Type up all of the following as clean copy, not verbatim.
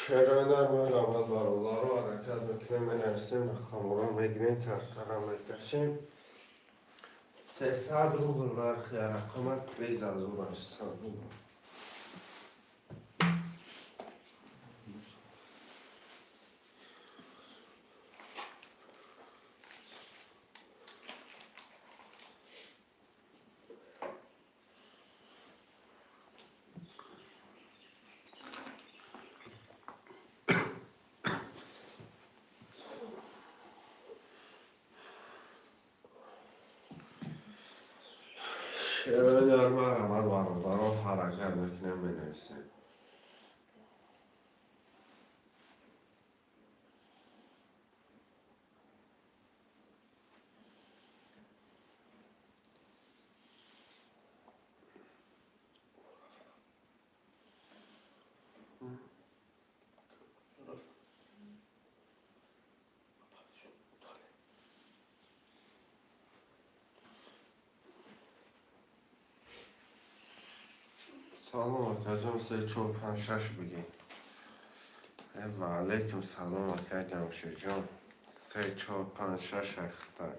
شعرهای مرامت بر الله رو حرکت میکنه من نفسیم خمورا میگنین کارترم میکشیم 300 روبل نرخی رقمت ریز از او 800 روبل شعرهای مرامت بر الله رو حرکت میکنه من نفسیم سلام آقا جان 3 4 5 6 بگی و علیکم سلام آقا جمشید جان 3 4 5 6 اختر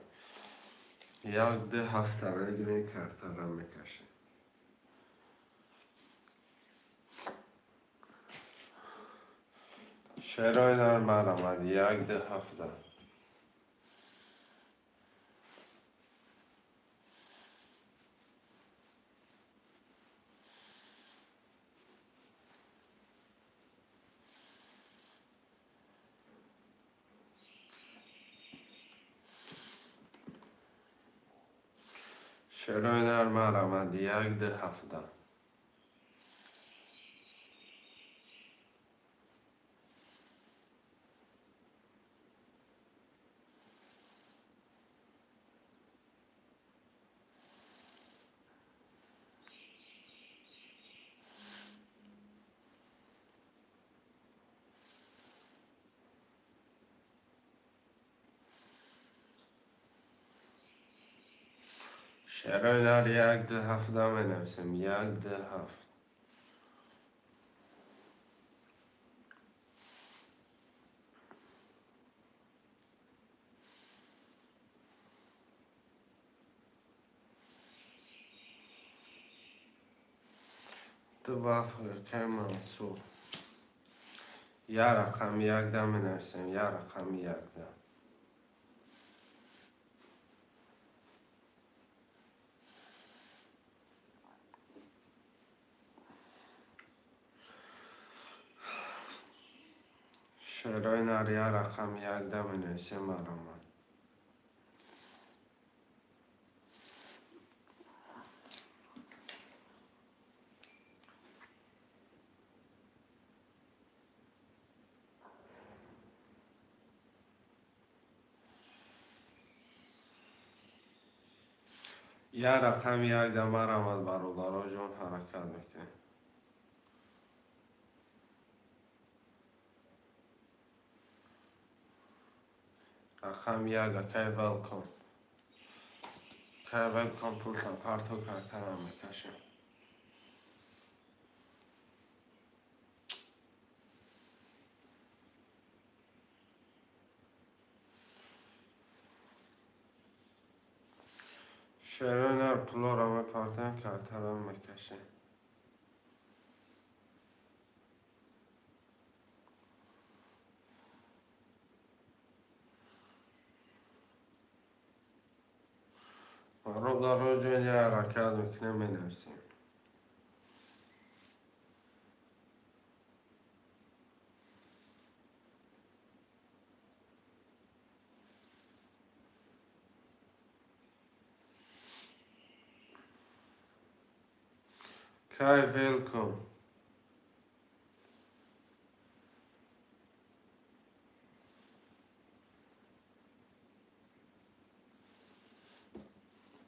یک ده هفته بگیرین کارترم میکشیم شعرهای در مرامت یک ده هفته شعرهای در مرامت یک ده هفته شعرهای در یک ده هفته می نویسیم یک ده هفت دو وفق که منصور یک رقم یک ده می نویسیم یک رقم یک ده شعرهای در یک رقم یک ده می نویسیم مرامت یک رقم یک ده مرامت برادرها جان حرکت میکنه رقم یک که ولکن که ولکن پولتا پرتو کارترم میکشیم شعرهای در پولا را میپرتن کارترم میکشیم برادرها جان یک حرکت میکنه می نویسیم که ولکن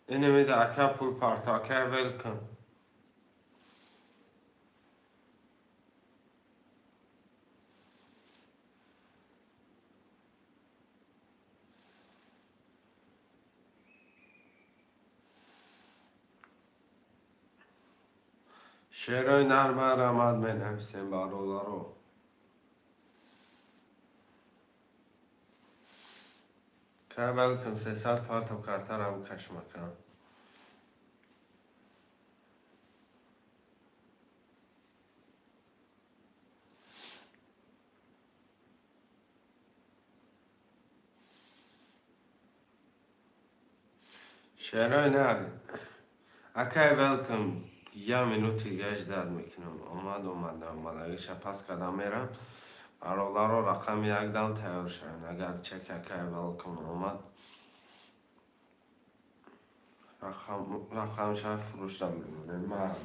اینه میده اکا پول پارتا که ولکن شعرهای نرم رمد می نویسیم برادرها بلکم 300 پارت و کارتر او کشمکم. شعرهای نه اکای welcome یه منوتی گشت داد میکنم اومد اگه پس کدام میرم ارولا رو رقم یک دام تیار شدن اگر چک اکای welcome اومد رقم شاید فروشتم میمونه مرمت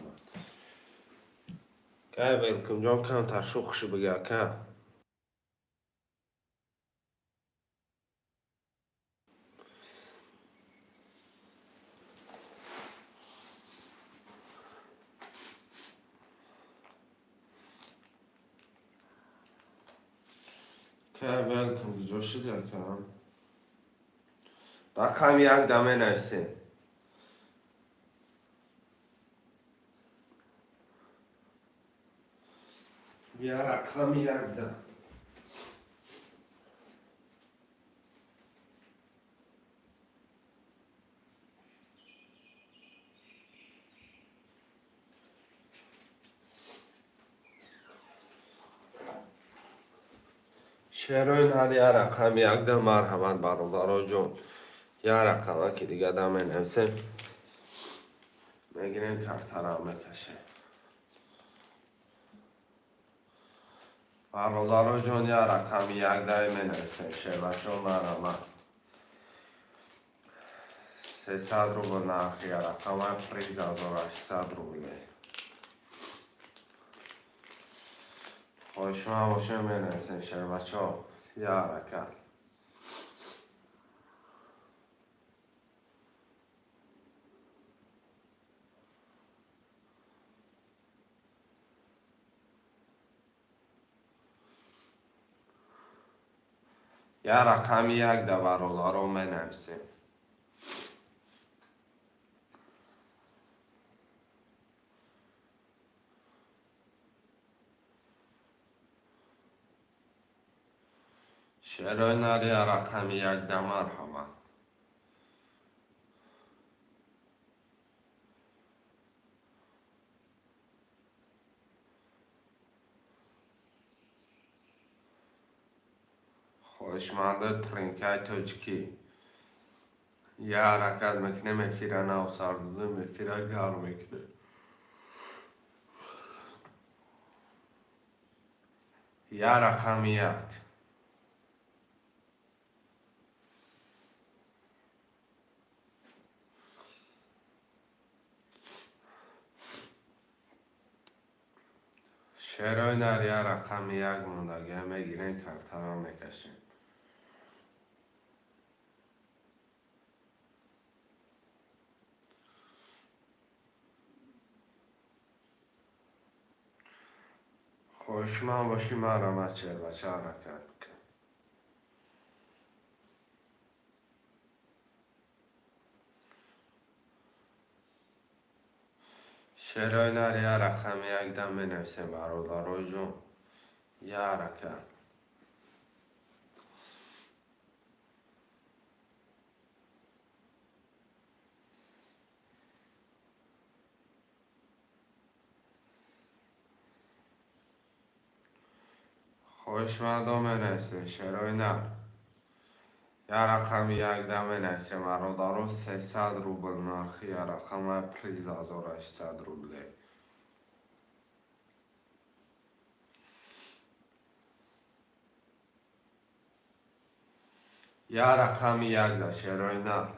اکای welcome جام کم ترشوخشی بگه اکای اکای welcome جوشی دیا کم رقم یک دامه نویسیم بیا رقم یک دام شعرهای نه یه رقم یک دام مرحمت برادر جون یه رقم که دیگه دامه نویسیم میگیریم کارتر هم میکشه برادر جون یه رقم یک دام مینویسیم شعر چون مرحمت 300 روبل نرخی یه رقم پریز 1800 روبله خوش شما باشه مینویسیم شعر بچه ها یه رقم یه رقم یک ده برادر رو مینویسیم شعرهای نری یه رقم یک ده مرحمت خوشمنده ترینکای توچکی یه حرکت میکنه میفیره نو سردوده میفیره گرم میکنه یه رقم یک شعرهای نری یه رقم یک موندگه میگیرین کارتر هم میکشین خوشمند باشی مرحمت شعر بچه حرکت میکن شعرهای نری یه رقم یک دم مینویسیم برادر جون یه حرکت خوشمند هم مینویسیم شعرهای نر یه رقم یک دم مینویسیم برادر 300 روبل نرخی یه رقم پریز 1800 روبله یه رقم یک ده شعرهای نر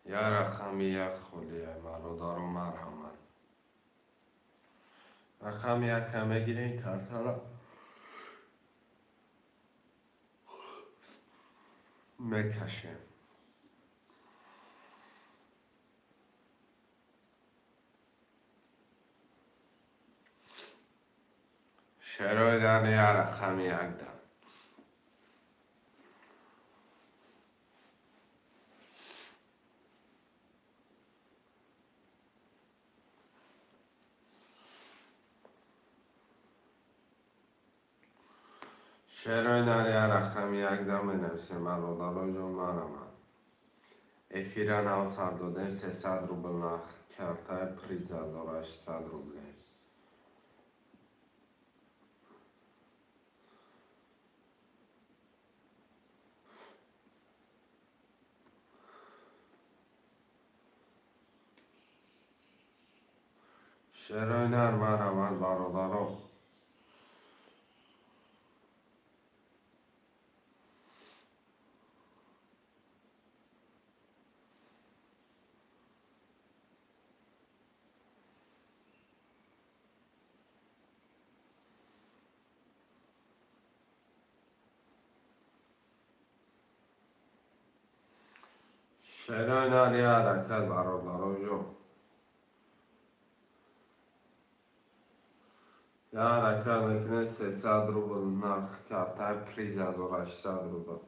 یه رقم یک خولیه برادر و مرحمت رقم یک همه گیرین کارتر میکشیم شعرهای در یه رقم یک ده شعرهای نری رقم یک دم بنویسیم برادرای جان مرمن. افیرا 900 داده 300 روبل نرخ کرده پریز 1800 روبله. شعرهای نر مرمن برادران. شعرهای نر یه حرکت برادرای جان. یه حرکت میکنه 300 روبل نرخ کرده پریز 1800 روبل.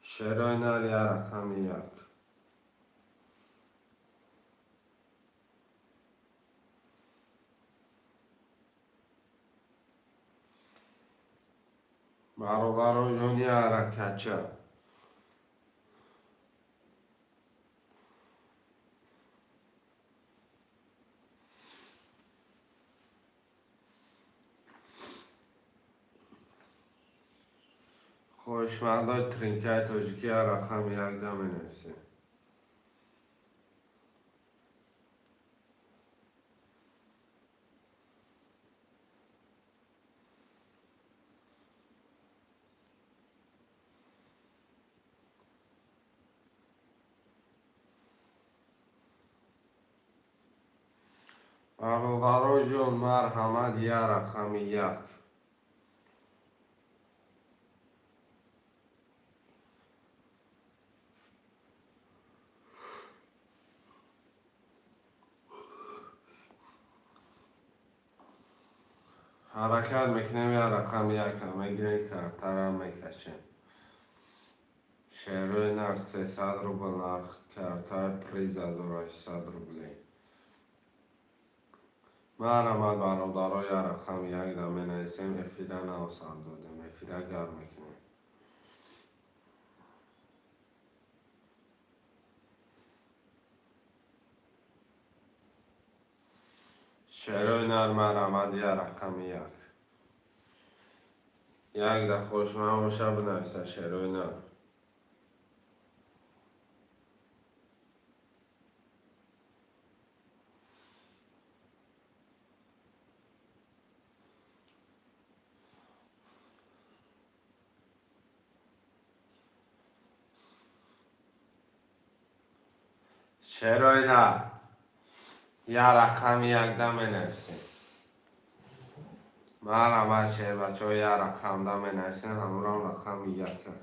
شعرهای نر یه رقم یک. برادرای جان یه حرکت چه؟ خوشمندای ترینکای تاجیکی رقم یک دم بنویسیم. برادرای جان مرحمت یه رقم یک. حرکت میکنیم یه رقم یک هم میگیریم کرتر هم میکشیم. شعرهای نر 300 روبل نرخ کرتر پریز 1800 روبله. مرحمت برادرای یه رقم یک دم بنویسیم. افیره 900 دادیم. افیره گرم میکنیم. شعرهای نر مرحمت یه رقم یک. یک ده خوشمند باشه بنویسه شعرهای نر. شعرهای نر یه رقم یک دم بنویسیم. مرحمت شعر بچه ها یه رقم دم بنویسیم. همون رقم یک هم.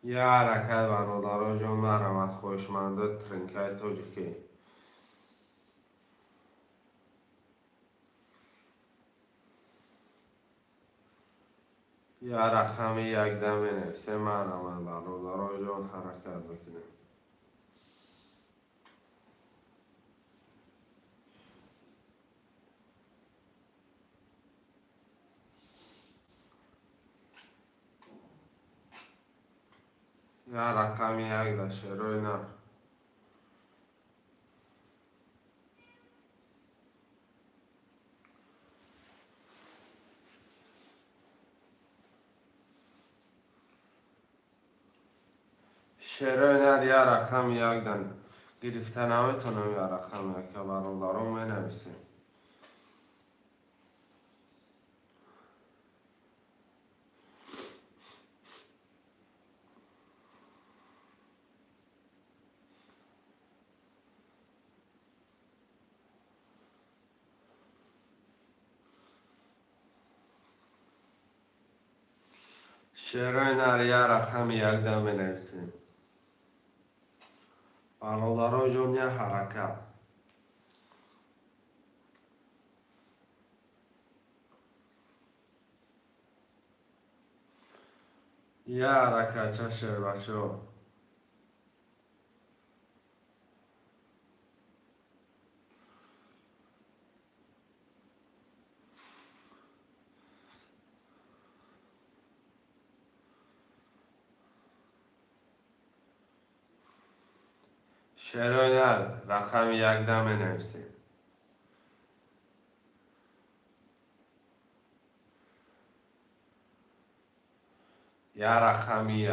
یه حرکت برادرای جان مرحمت خوشمنده ترینکای تاجیکی. یه رقم یک دم بنویسیم. مرحمت برادرای جان حرکت بکنیم. یه رقم یک ده شعرهای نر. شعرهای نر یه رقم یک دن گرفته نمیتونم یه رقم یک که برادران می نویسیم. شعرهای نر یه رقم یک دم بنویسیم. برادرای جان یه حرکت. یه حرکت شیر بچه ها. شعرهای رقم یک دم نویسیم. یه رقم یک.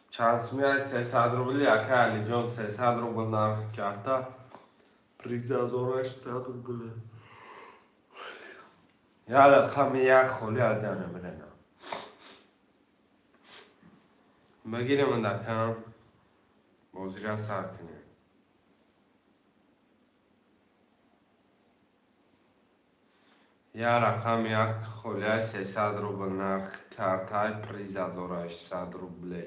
چانسمی های 300 روبل یکه علی جان 300 روبل نرخ کرده. پریز از آرش 100 روبل. یه رقم یک خولی از جانه میره نه. بگیریم من دکم بازی را سر کنیم. یه رقم یک خولی 300 روبل نرخ کرده پریز از آرش 100 روبل.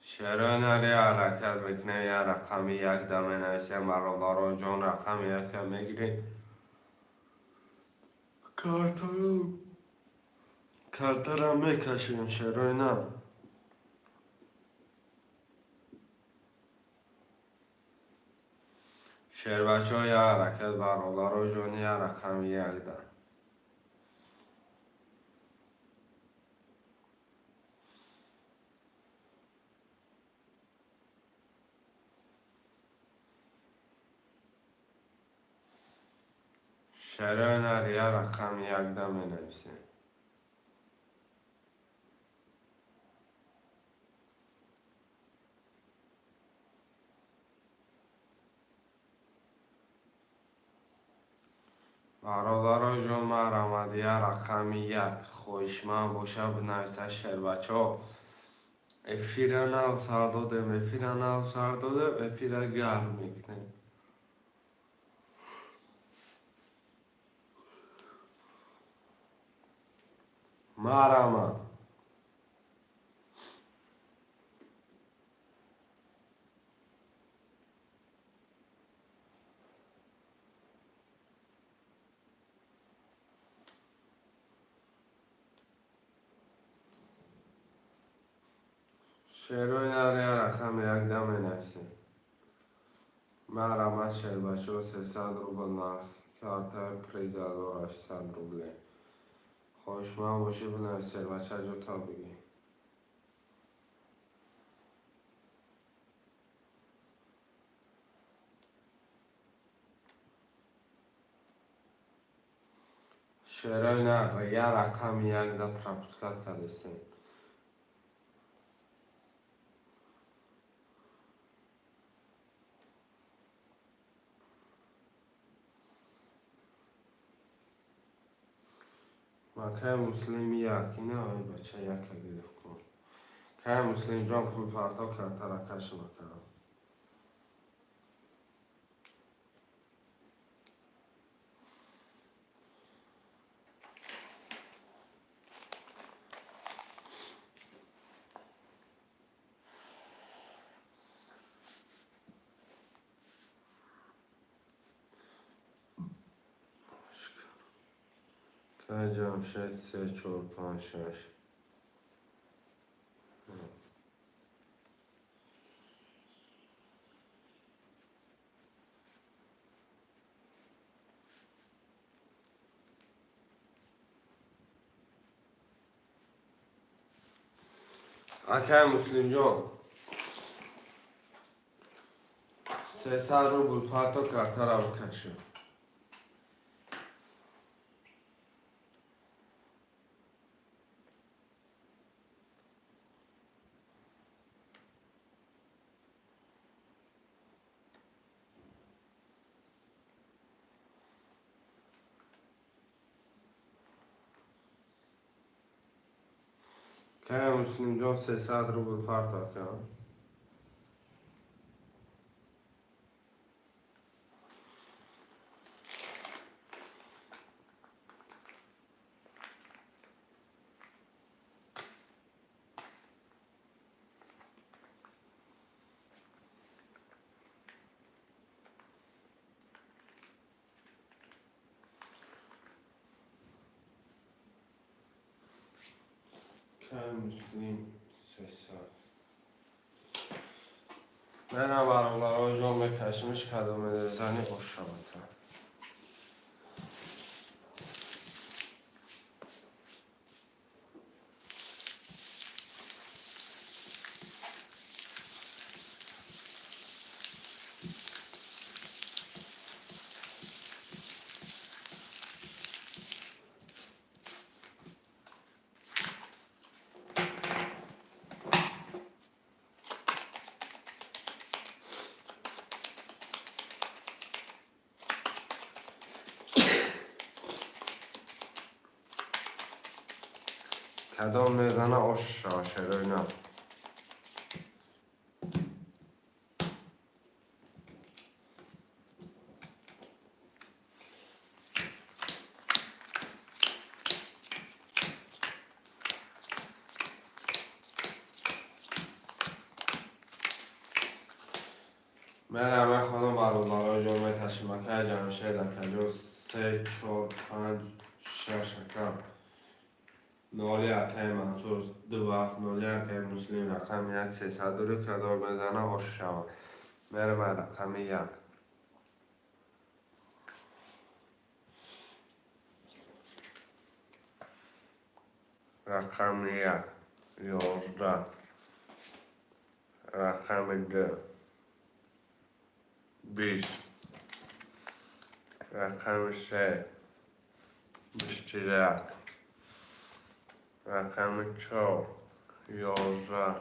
شعرهای نری حرکت بکنه یه رقم یک دمه نویسیم برادر جان رقم یک میگیریم. کارتر هم میکشیم شعرهای نه. شعر بچه ها یه حرکت برادر جان یه رقم یک دم. شعرهای نری یه رقم یک دمه نویسیم. برادر جان مرمد یه رقم یک خوشمن باشه بنویسه شعر بچه ها. افیر نو سر دادم افیر نو سر دادم افیر گرم میکنیم. مرمد شعرهای نری یه رقم یک دمه نویسیم. مرمد شعر بچه ها 300 روبل نرخ کرده پریز از آرش 100 روبل. خوشمن باشه بنویس شعر بچه جو تا بگی. شعرهای نری یه رقم یک ده پراپوسکات کردستیم. مکه مسلمی یک اینه های بچه یک گرفت کن. که مسلم جان پول پرتا کرده رکش مکه. که جمشید 3 4 5 6. اکه مسلم جان 300 روبل پرتا کرده را بکشم. که مسلم جان 300 روبل پرتا کرد. که مسلم 300. من برای جامعه کشمش کدوم زنی اشتباهتم. کدام میزنه آشا شروع. من همه خانم برای جامعه تشمیمکه جمشه در کجا 3 4 5 6 کم نالی اکه منصور 2 وقت نالی اکه مسلم رقم 1 300 رو کدار بزنه آش شود. میره من رقم 1 رقم 1 11 رقم 2 20 رقم 3 21 رقم 4 11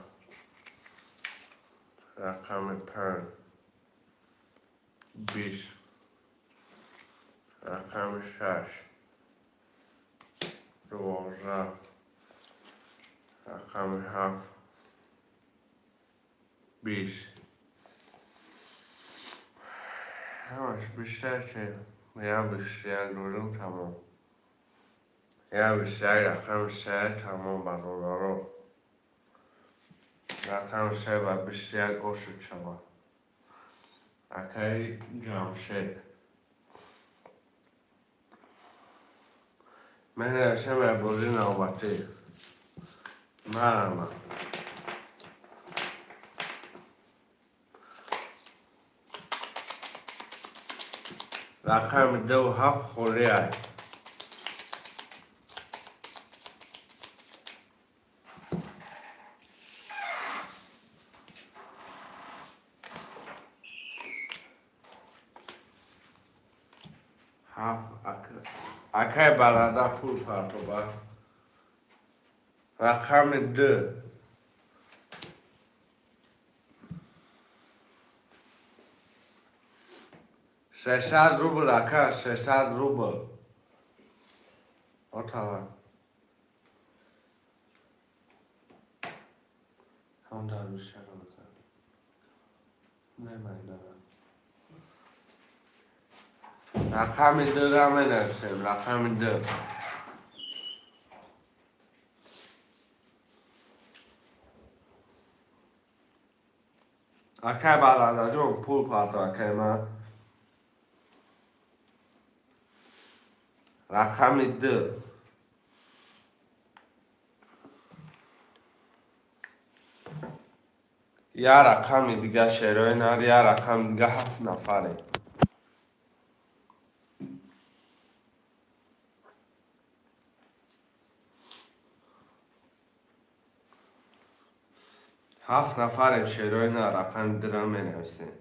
رقم 5 20 رقم 6 12 رقم 7 20 همش بیشتر که میگم بیشتر دورم تمام یا بیشتر رقم 3 تمام برادر رو رقم 3 و بیشتر گوشت شود اکای جمشید من اشم بوزی نوبتی مرمم رقم 2 7 خوری های 7 اکای برادر پول پرتو با رقم 2 600 روبل اکا 600 روبل آتاوان همون در بیشتر رو بزن نه من دارم رقم 2 را من نرسیم رقم 2 اکای برادر جون پول پرتو اکای من رقم 2 یا رقم دیگه شروع نار یا رقم دیگه 7 نفره 7 نفر شروع نار رقم درام می نویسیم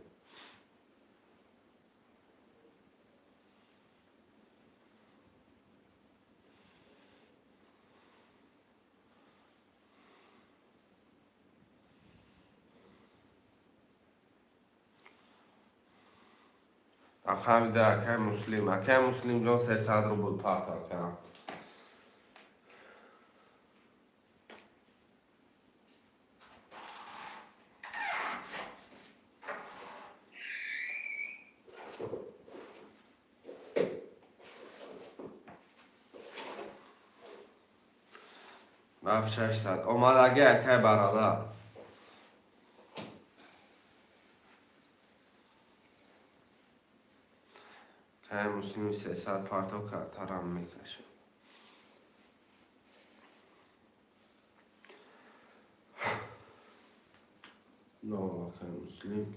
رقم ده اکای مسلم جان 300 رو بود پرتاب کنم رفت 600 اومدگی اکای برادر اکای مسلم 300 پرتاب کرد ترم میکشه No, okay, Muslim.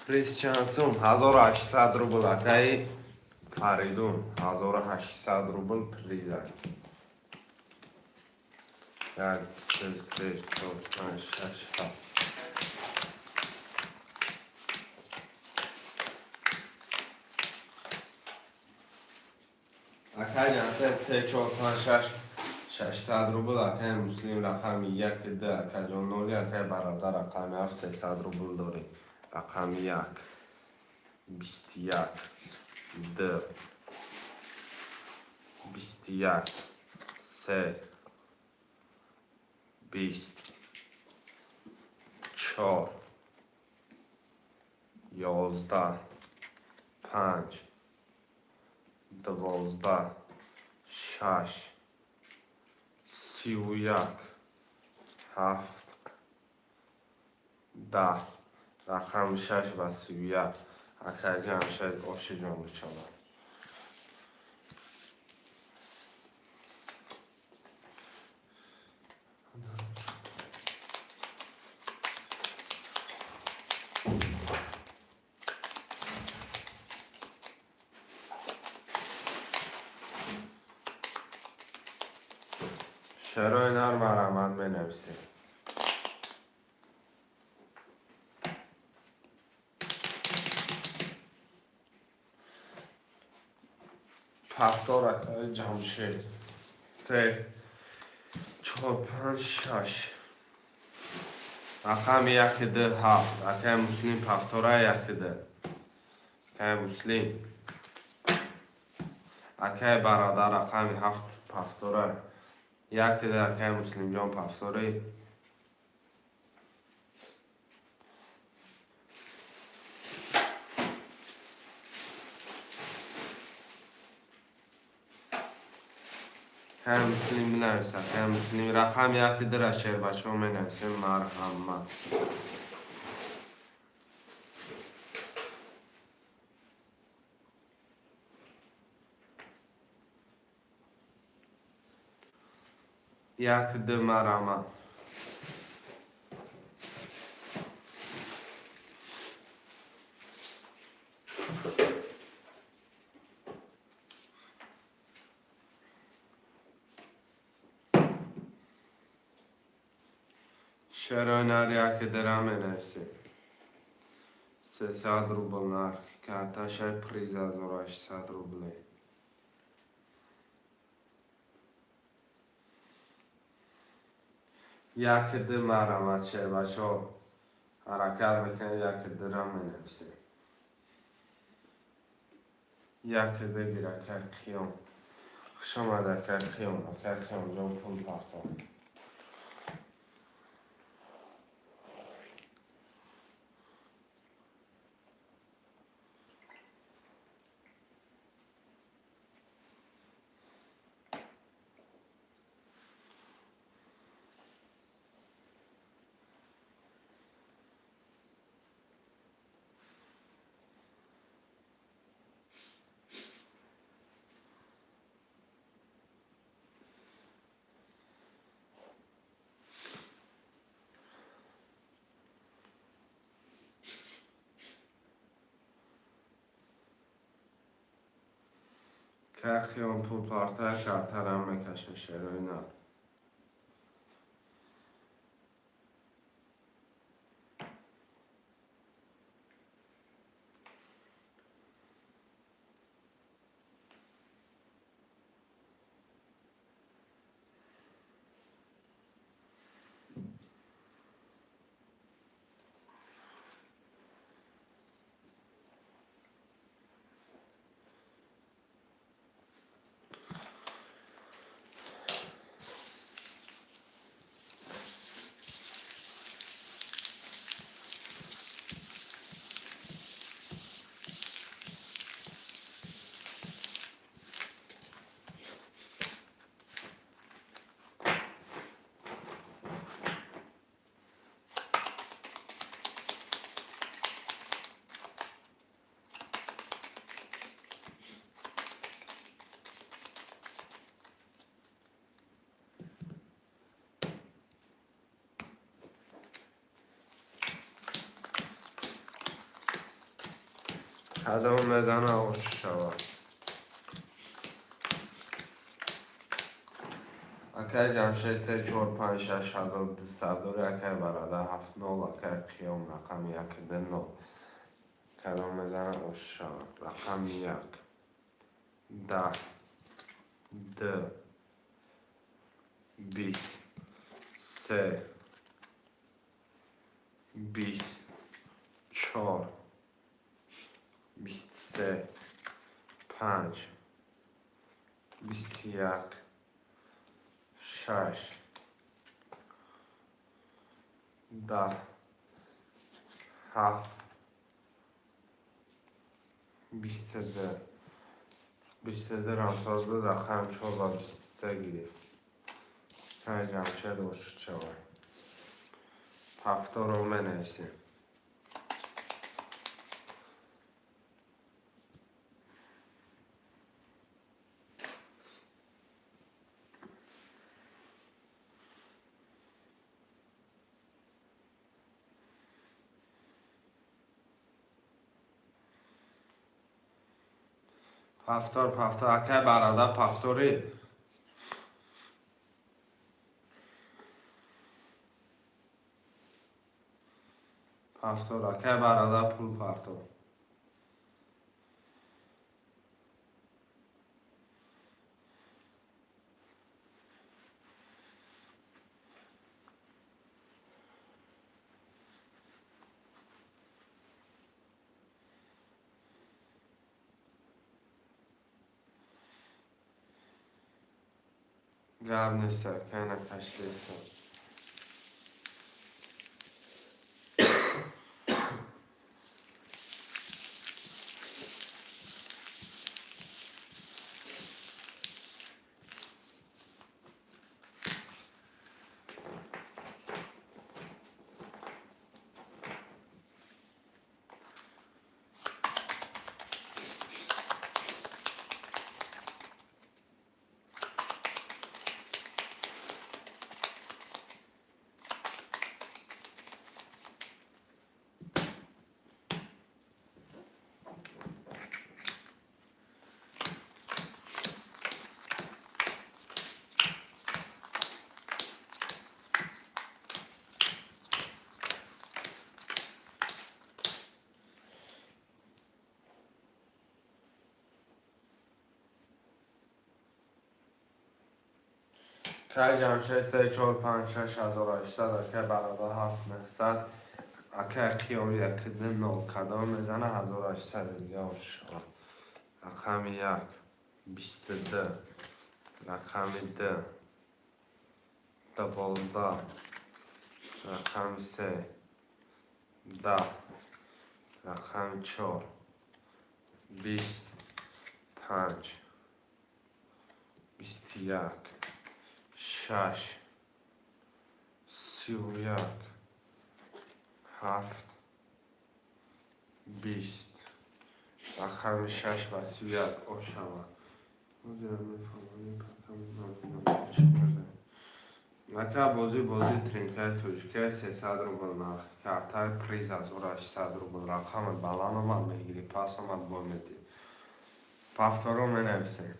پریس چانسوم 1800 روبل اکای فریدون 1800 روبل پریزن. یک دو سه چهار پنج شش هفت. اکای جان سه چهار پنج شش 600 روبل اکای مسلم رقم یک ده اکای جان نولی اکای برادر رقم 7 300 روبل داری. رقم یک 21 2 21 3 20 4 11 5 12 6 31 7 10 رقم 6 و 31 اکای جان شاید آشی جان بچانم. شعرهای نرم مرحمت بنویسیم. هفتار اکای جمشید 3 4 5 6 رقم 1 2 7 اکای مسلم هفتاره 1 2 اکای مسلم اکای برادر رقم 7 هفتاره 1 2 اکای مسلم جان هفتاره اکای مسلم بنویسه. اکای مسلم رقم 1 2 را شعر بچه ها بنویسیم. مرحمت یک دو مرحمت شعرهای نر 1 درم بنویسیم. 300 روبل نرخ کارتاش پریز 1800 روبله. یک دو مرحمت شعر بچه ها حرکت بکنید. 1 درم بنویسیم. 1 دو گیره که خیام خوش آمده که خیام جان پول پرتام. که خیام پول پارتای کارترم میکشن شعرهای نر. کدام میزنه آش شود. اکه جمشه 3 4 5 6 1200 دوری اکه براده 7 0 اکه قیام رقم 1 2 0 کدام میزنه آش شود. رقم 1 10 2 20 3 20 4 23 5 21 6 10 7 22 22 رمسازده رقم 4 و 23 گیرید. که جمشید آش شود. هفته رو منویسیم. پفتار اکه براده پفتاری پفتار اکه براده پول پرتو گرم نیسته که اینه تشکیسته. که جمشه 3 4 5 6 1800 که براده 7 900 اکه قیام 1 2 0 کدام میزنه 1800 دیگه آش شود. رقم 1 22 رقم 2 12 رقم 3 10 رقم 4 20 5 21 6 31 7 20 رقم 6 و 31 آش شود. نکه بازی ترینکه توشکه 300 روبل نرخ کارتای پریز از 800 روبل رقم بلان اومد میگیری پس اومد با میدی پفتار رو منویسیم.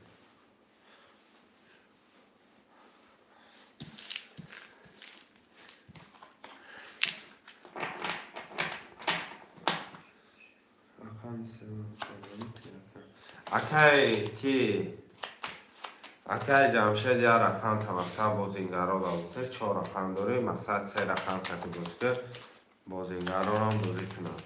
اکه جمشید یا رقم تا مقصد بازینگرا داده 4 رقم داره مقصد 3 رقم کتی بازده بازینگرا هم بازی کنند.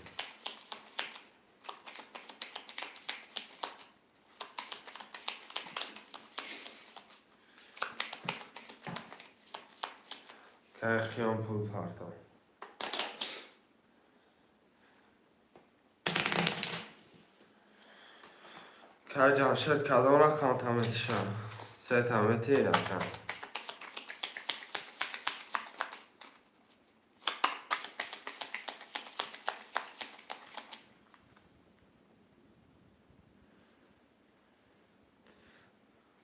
که قیام پول پرتا که جمشید کدام رقم تمیتی شد 3 تمیتی رقم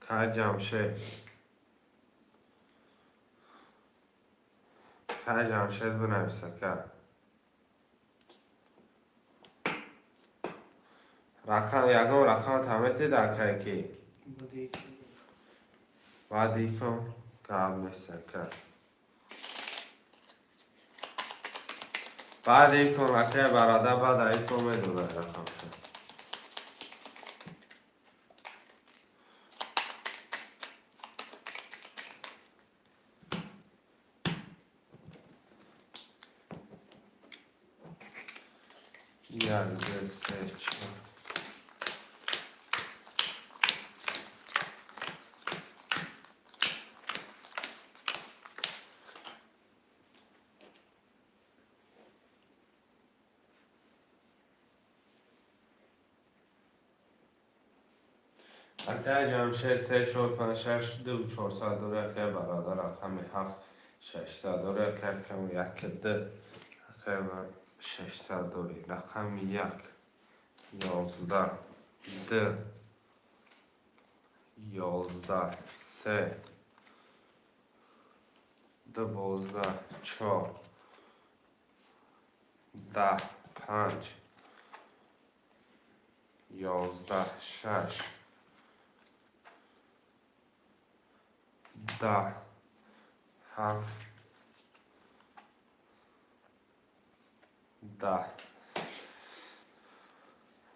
که جمشید بنویسه که رقم یکم رقم تمیتی در که بعد یکم قبل میسن کرد بعد یکم رقم براده بعد یکم میدونه رقم شد یک دو سه چهار اکه جمشه 3 4 5 6 2 400 دوره که برادر رقم 7 600 دوره که کم یک ده اکه بر 600 دوری رقم 1 11 ده 11 3 12 4 10 5 11 6 10 7 10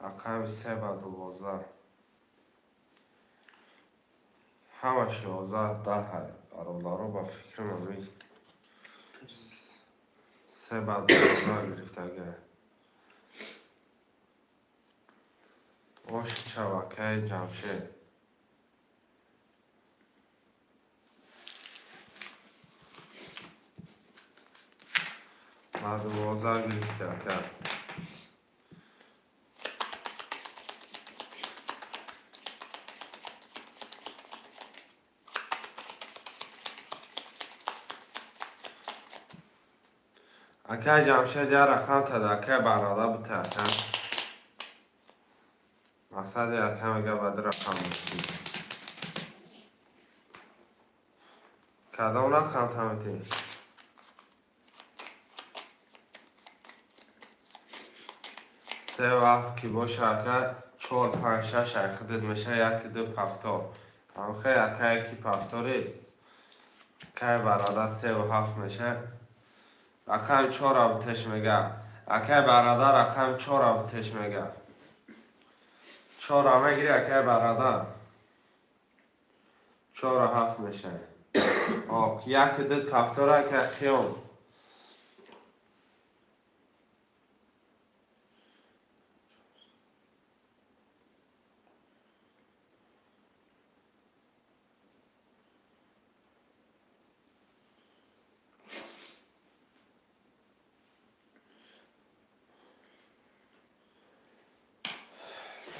رقم 3 و 12 همش 11 10 برادر با فکر ممی 3 و 12 گرفته گره باش شبکه جمشه و 12 گرفته کرد اکه جمشید یا رقم تدکه برادر بتاکن مقصد یکم اگه باید رقم بسید کدام رقم تمیتی 3 و 7 که با شرکت 4 5 6 خودت میشه 1 2 پفتار هم خیلی اکه یکی پفتاری که برادر 3 و 7 میشه رقم 4 آبتش میگه اکه برادر رقم 4 آبتش میگه 4 همه گیری اکه برادر 4 و 7 میشه آک 1 2 پفتاره که خیام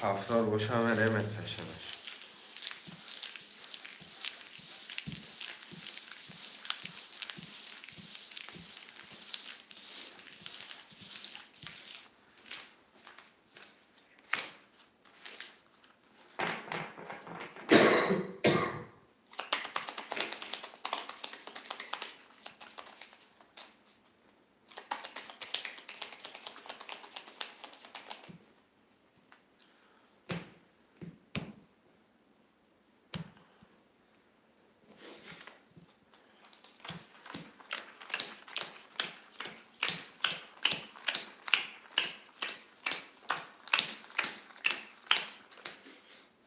پفتار باشه همه نمیتشه باشه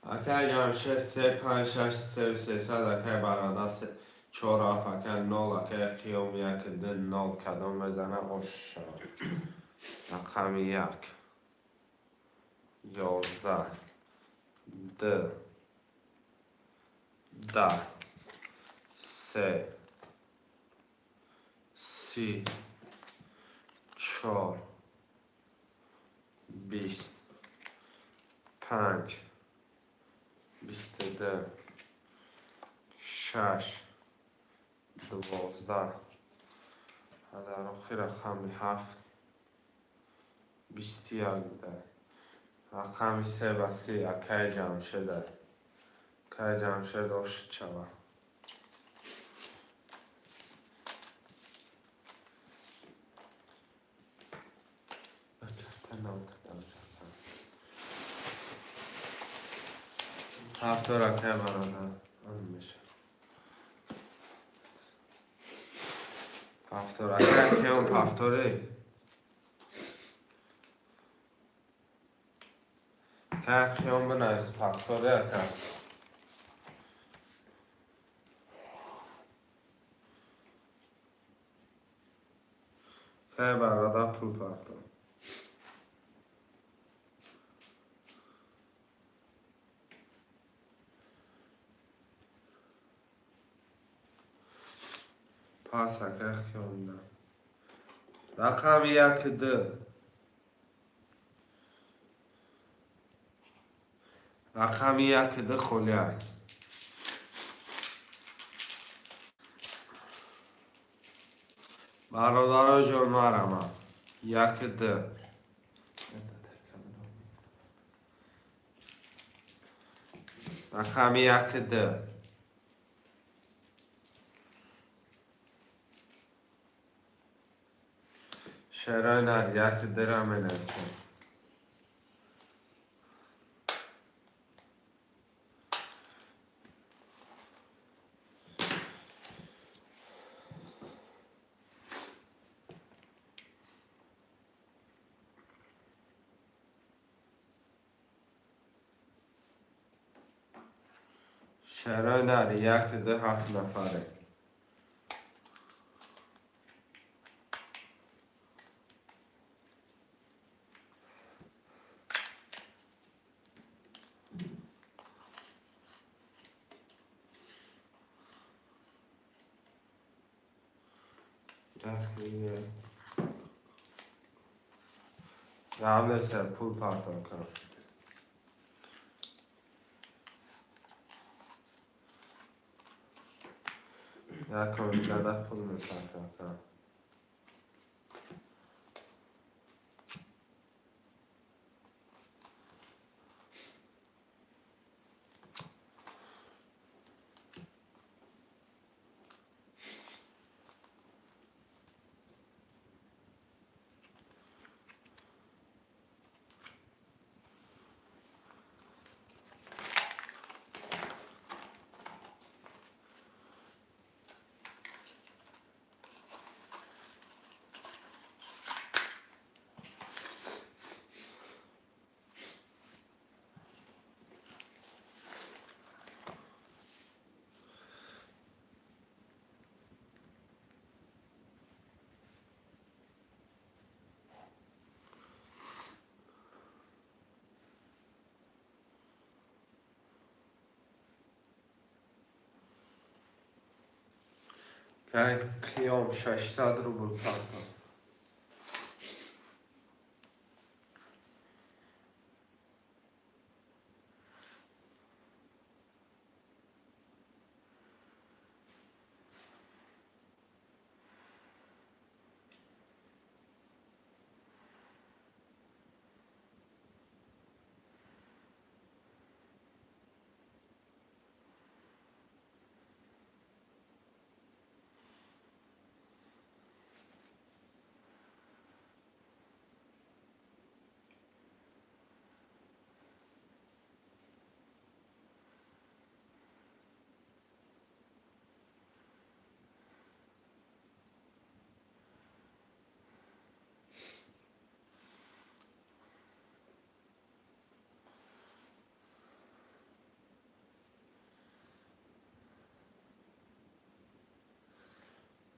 اکه جمشه 3 5 6 3 300 اکه برادر 4 7 اکه 0 اکه خیام 1 2 0 کدام بزنه اوش رقم 1 11 2 10 3 30 4 20 5 22 6 12 در آخر رقم 7 21 ده رقم 3 و 3 اکه جمع شده اکه جمع شده داشت شود هفتاد که برادر آن میشه هفتاد که اون هفتاره که قیام بنایست هفتاره که برادر پول پرداخت پس که خیاندم رقم یک ده رقم یک ده خولیه برادر جان مرمه یک ده رقم یک ده شرای نر یک ده را منسه شرای نر یک ده هفت نفره قبل سر پول پرداخت کنم نکنم دیگر پول می پرداخت کنم که قیام 600 روبل پرداخت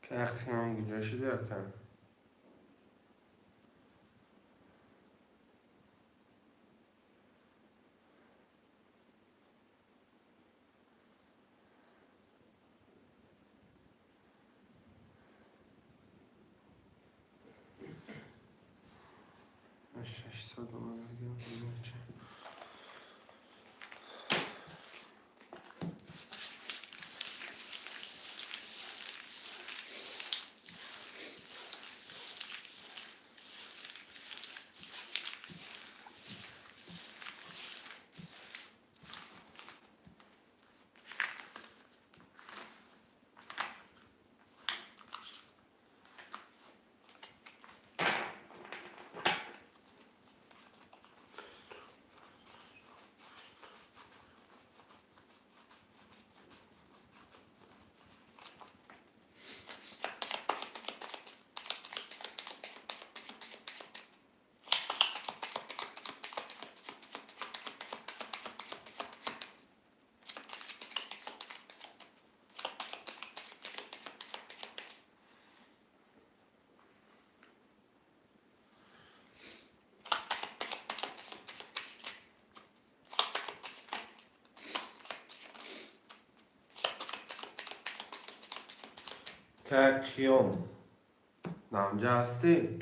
که اختیام گیجا شده یا که من 600 اومده بگم چه که قیام نامجا هستی؟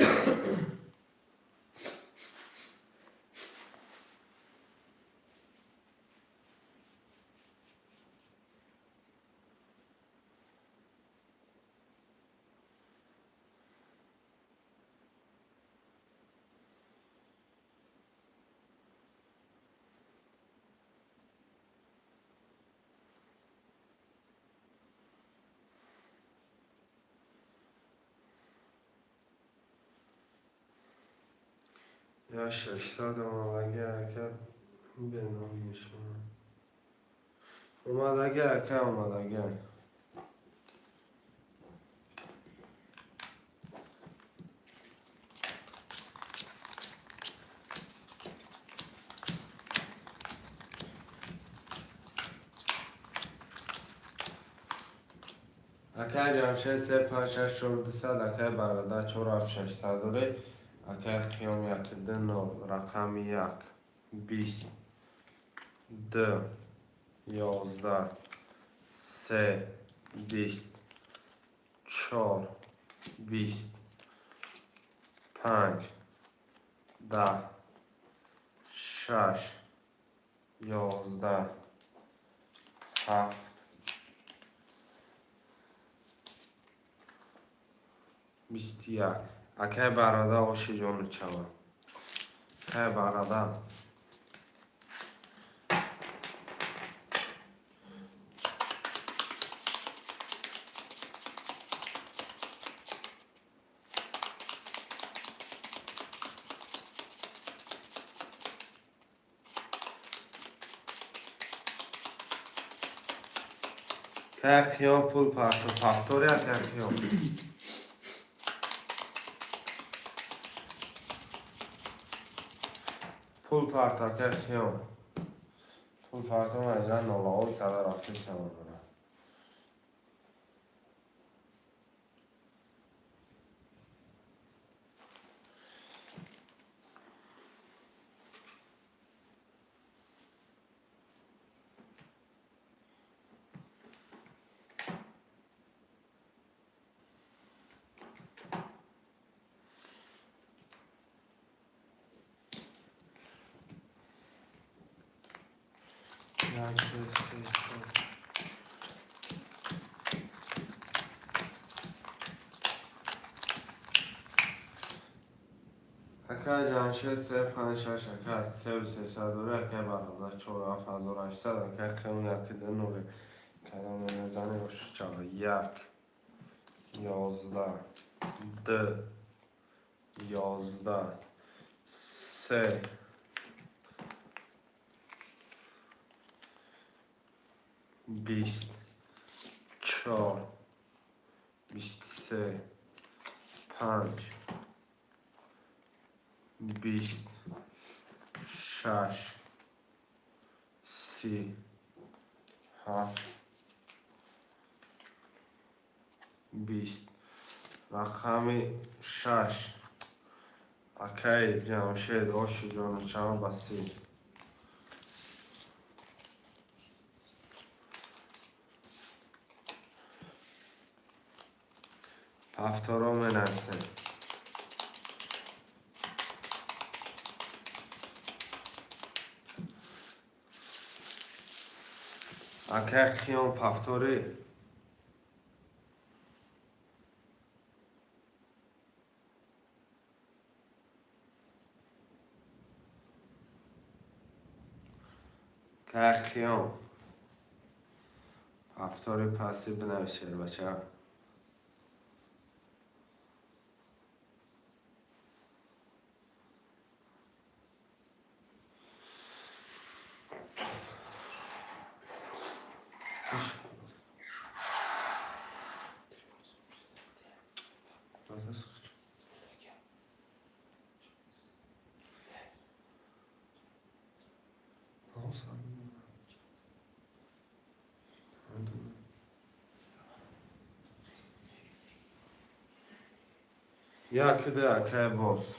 یا 600 اومدگی حرکت به نام میشونم اومدگی حرکت اومدگی اکه جمشه 3 5 6 4 200 اکه برادر 4 7 600 داره اکه قیام یک دنو رقم 1 20 2 11 3 20 4 20 5 10 6 11 7 21 اکه برادر باشی جانو چوا اکه برادر که قیام پول پرتو فاکتوری اکه قیام پول پرتو که قیام پول پرتو مجرد نولاوی که در رفتی سمان داره اکه جمشه 3 5 6 اکه از 3 و 300 دوره اکه برادر 4 7800 اکه قیام یکی دنوره کلام نزنه باشه چرا 1 11 2 11 3 20 4 23 5 20 6 30 7 20 رقم 6 اکه جمشید آشو جانو چما بسی هفتارا منرسه اکه قیام پفتاری که قیام پفتاری پسی بنویسید بچه یک ده اکه باز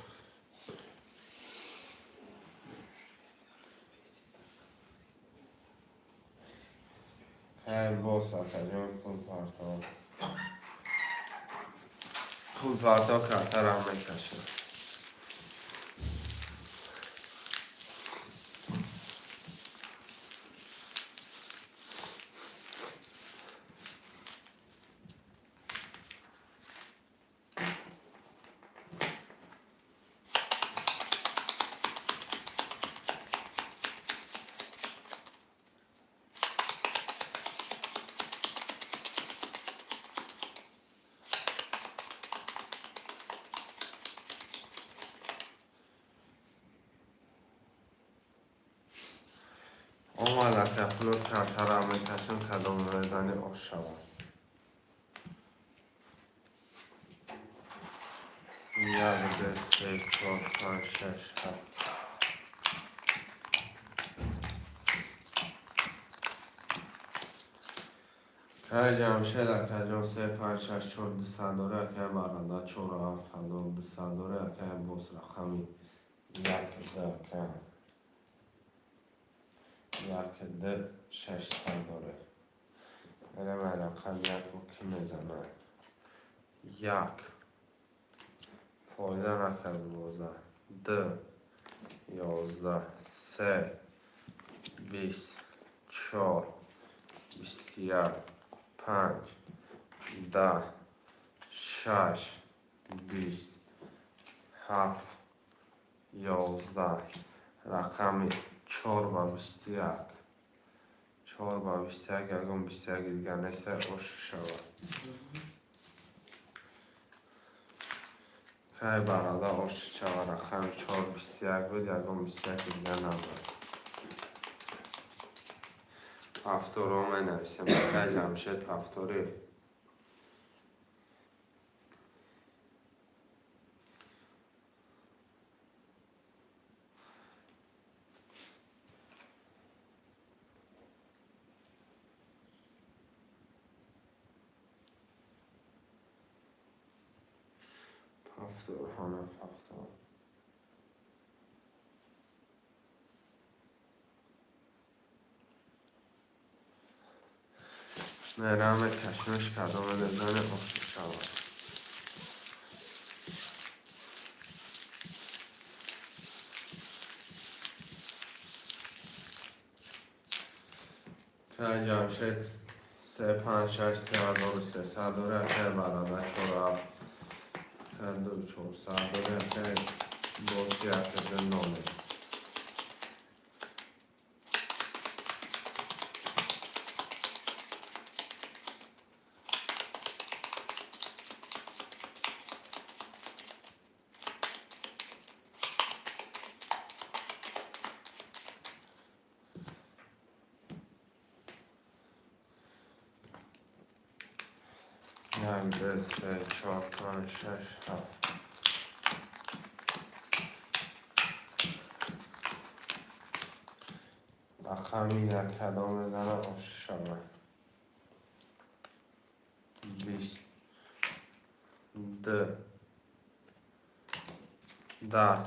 که باز اکه جان کن پرتاب پول پرتا کترم میکشه. اومد که پول کترم میکشم کدوم بزنی آش شود. یک دو سه چهار پنج شش هفت. که جمشه که جان سه پنج شش چهار دو داره که برنده چهار هفت هزار دو داره که باز رقمی یک ده که یک ده 600 داره. اینه من رقم یک رو کی میزنه؟ یک فایده نکرد 12 ده 11 3 20 4 21 5 10 6 20 7 11 رقمی 4 و 21 4 و 21 یکم 21 دیگر نیست اوش شود. که براده اوش شود رقم 4 21 بود یکم 21 دیگر نبود. هفتور رو می نویسیم که جمشید هفتوری هفتور هانه هفتور میرم کشمش کدام نزنه اوش شود. که جمشید 3 5 6 3300 داره که براده 4 هفت که 2 400 داره که باز یک ده نامه. یک دو سه چهار پنج شش هفت. رقمی یک کدام بزنه آش شود. 20 ده 10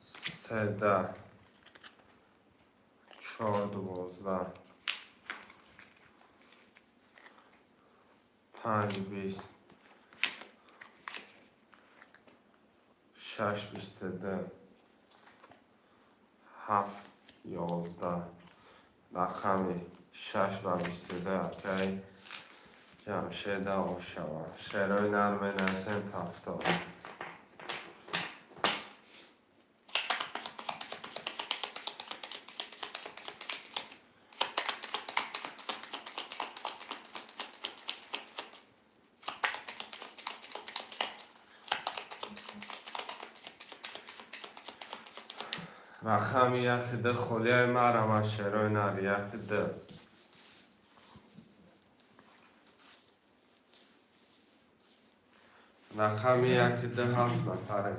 13 4 12 5 20 6 22 7 11 رقمی 6 و 22 که جمشید آش شود. شعرهای نرمه نسیم هفتاد. رقمی یک ده خولیه مرم از شعرهای نر یک ده. رقمی یک ده 7 نفره.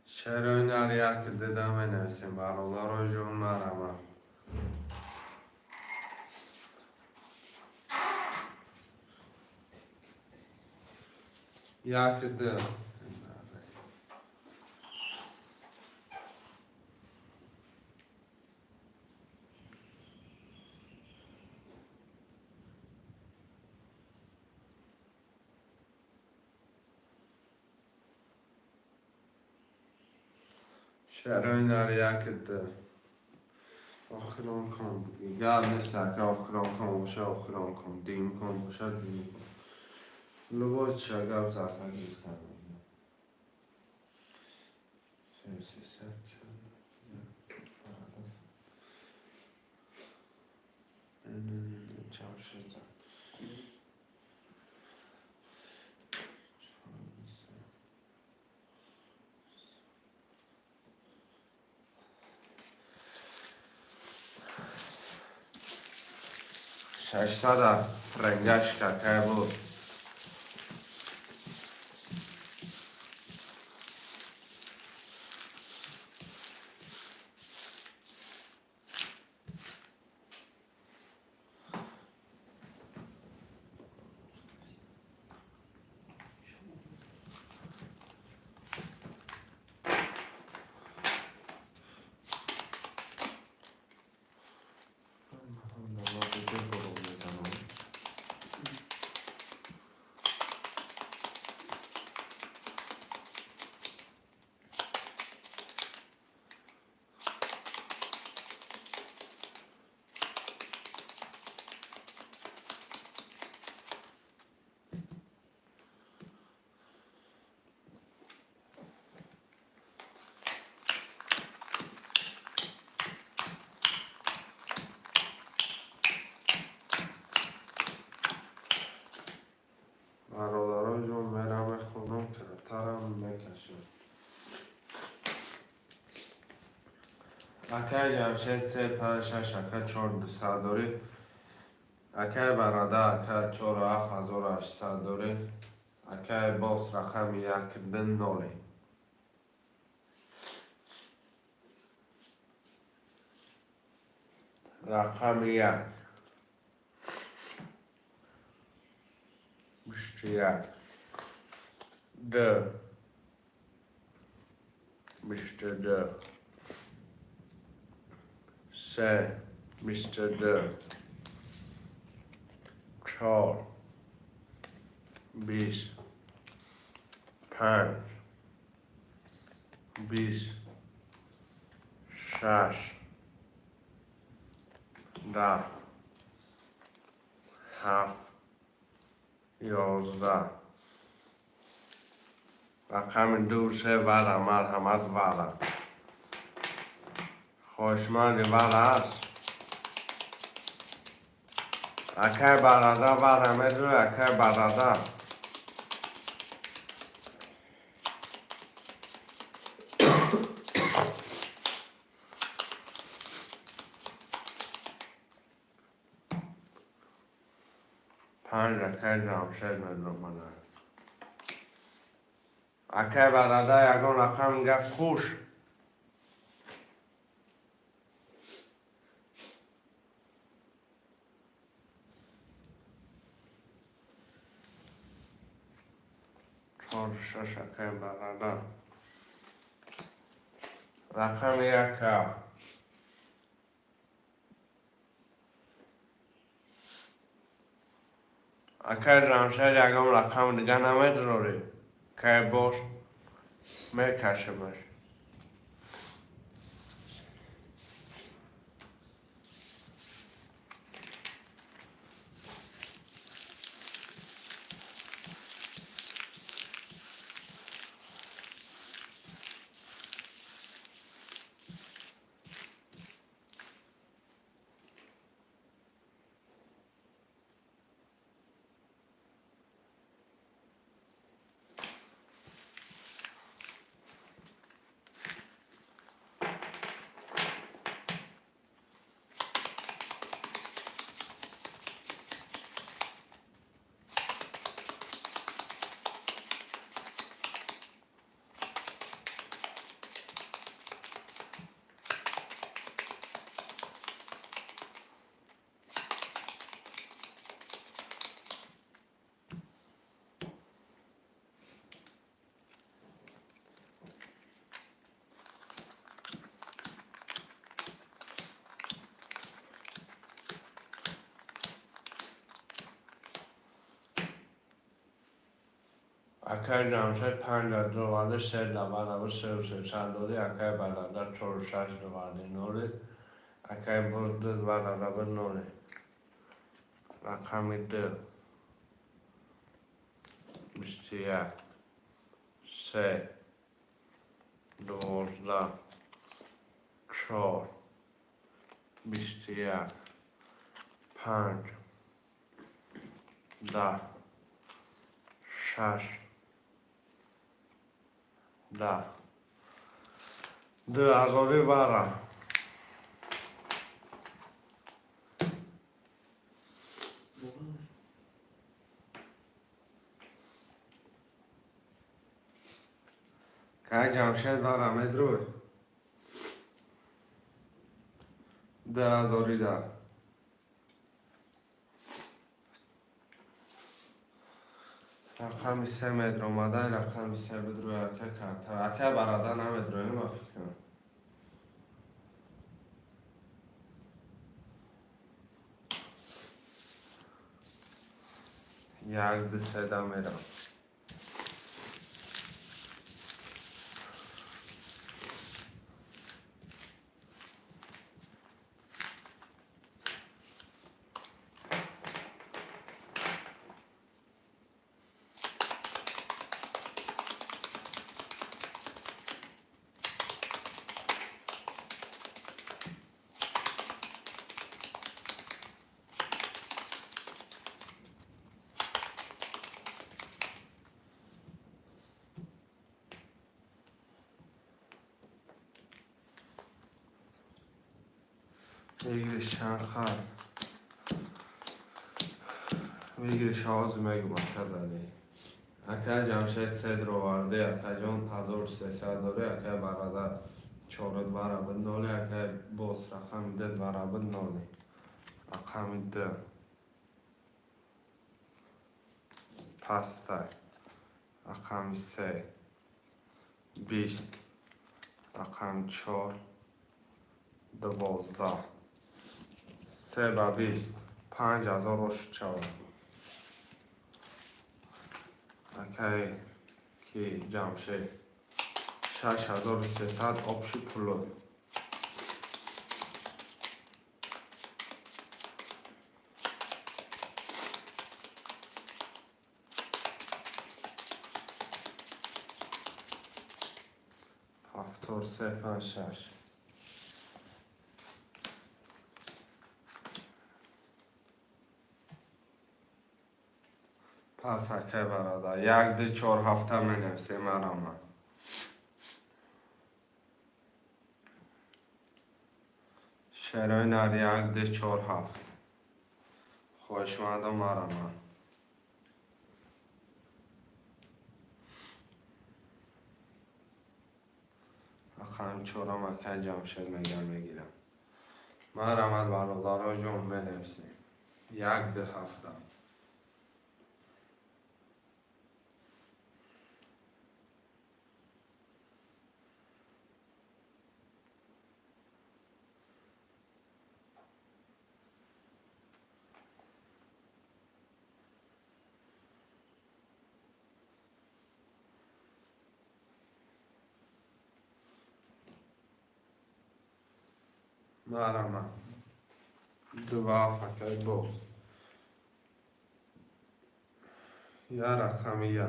شعرهای نر یک ده دمه نویسیم برادر جون مرمه. یک ده شعرهای نر یک ده آخران کن بگی گل نیست که آخران کن باشه آخران کن دیم کن باشه دیم کن لباس شگف زرده گیستن سیسی ست چمشید ششصد فرنگش که بود برادرای جون میرم خونم که ترم میکشم اکه جمشید 3 5 6 اکه 4 200 داری اکه برادر اکه 4 7800 داری اکه باس رقم یک دن نولی رقم یک بیشت یک ده بیشت ده سه بیشت ده 4 20 5 20 6 10 7 11 رقم 2 3 وله مرحمت وله خوشمند وله است اکه برادر وله میدونی اکه برادر پنج اکه جمشید میدونم اکه برادر یکون رقم گه خوش چهار شش اکه برادر رقم یک اکه جمشید یکون رقم دیگه نمیدونی که باش میکشمش اکای جمشه 5 دوباره 3 برابر 3 و 300 دوری اکای برابر 4 و 6 دوباره نوری اکای برد برابر نوری رقمی 2 21 3 12 4 21 5 10 6 10 2 هزاری وره که جمشید وره مدروی 2 هزاری ده رقمی 3 متر اومده رقمی 3 بدروی اکه کرده اکه براده نمدروی ما فکر کنم یک دو سه ده میرم ویگرش شنخر ویگرش آوازی میگو مرکز علی اکه جمشه 3 درو ورده اکه جان 1300 داره اکه برادر 4 برابر نولی اکه باس رقم 2 برابر نولی رقم 2 پسته رقم 3 20 رقم 4 12 3 با 20 5000 روش چاور اکه کی جمشه 6300 آبشی پلو هفتار 3 5 6 پس اکه برادر 1 2 4 هفته می نفسه مرامه شرای نر 1 2 4 7 خوشمند مرامه رقم 4 اکه جمشید میگیرم مرامت برادر جان بنفسه 1 2 هفته مرامه 2 اکه باز یا رقم 1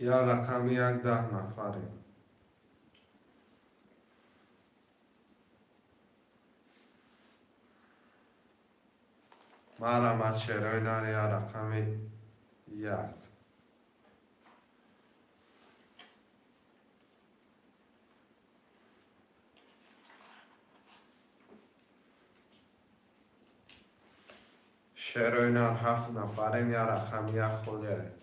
یا رقم 1 10 نفره مرامت شرای نر یا رقم 1 شرای نر 7 نفره یا رقم 1 خوده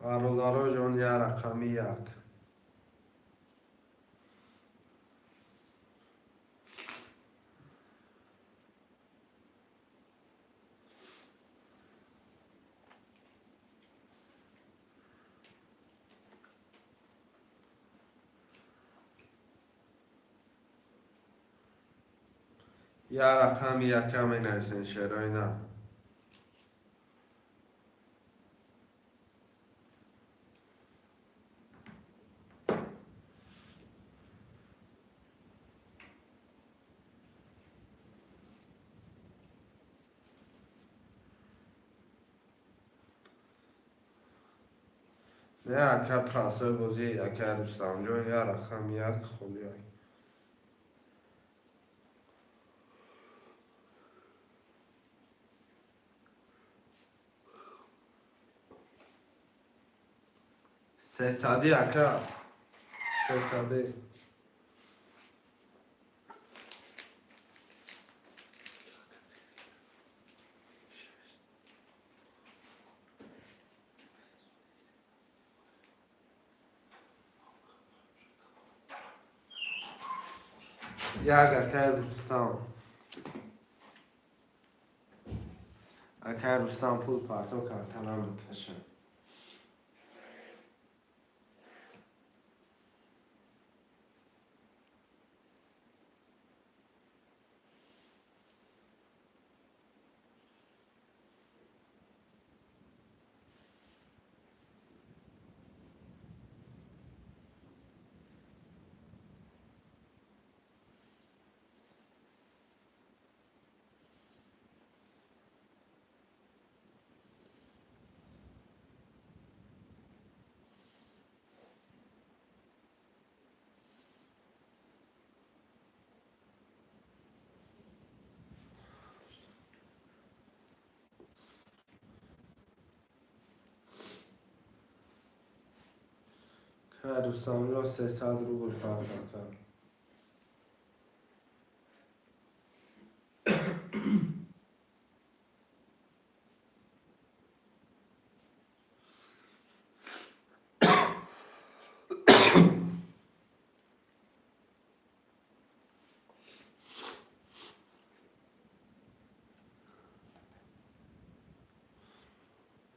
برادر جان یا رقم 1 یا رقم یکم نرسین شعرهای نه. نه اکر پراسه بازی اکر دوستم جون یا رقم یک خودی های سه سادی اکر سه سادی یک اکر دوستم اکر دوستم پول پرتو کرتنم میکشم. که دوستان رو 300 روبل پرداخت کردم.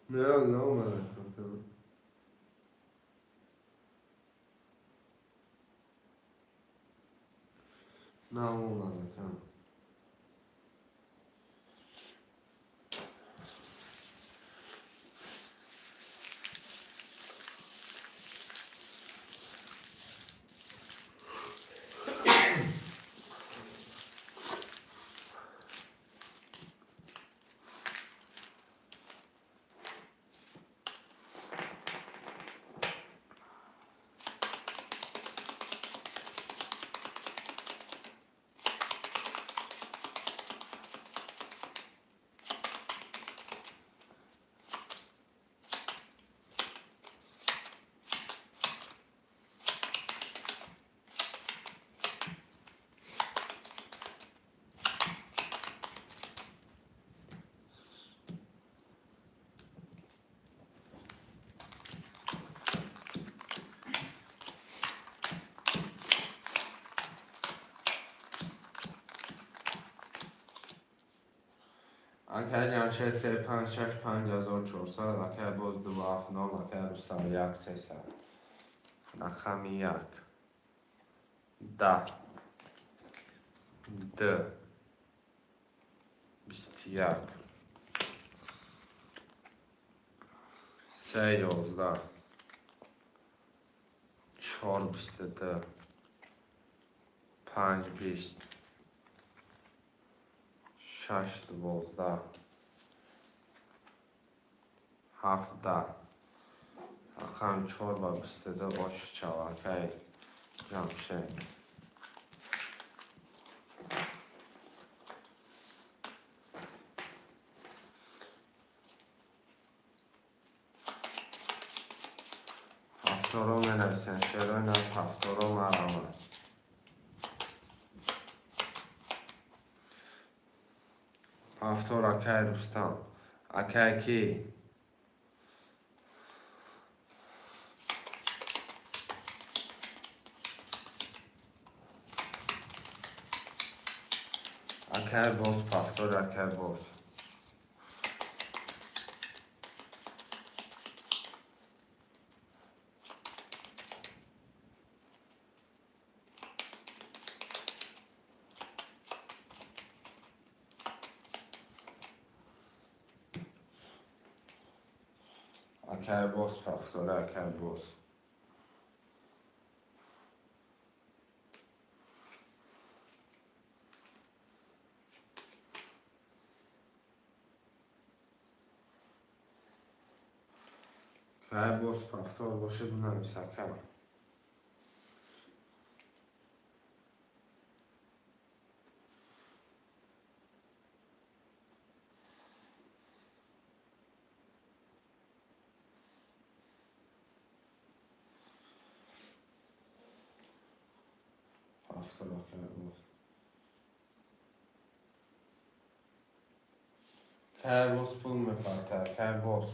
نه اومده نه اومده کن اکر جمشه 356 5400 اکر باز 279 اکر دوستان 1300 رقم 1 10 2 21 3 11 4 22 5 20 6 12 7 10 رقم 4 و 22 باش چواکه جمشه هفتارم نرسن شرای نز هفتارم مرامه هفتار اکه دوستان اکه کی اکه باز هفتار اکه باز اکای باز پفتاره اکای باز اکای باز پفتار باشه بنویس اکای پفتار اکای باز اکای باز پول میپرته اکای باز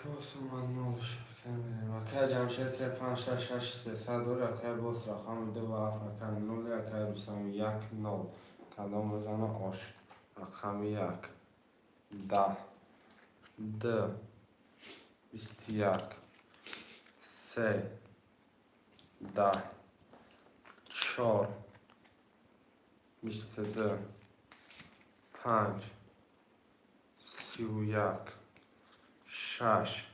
باز من نالش بکنم اکای جمشید 3566 302 اکای باز رقم 2 و 7 اکای 0 اکای روسم 1 0 کدام بزنه آش رقم 1 10 2 21 3 10 4 22 5 31 6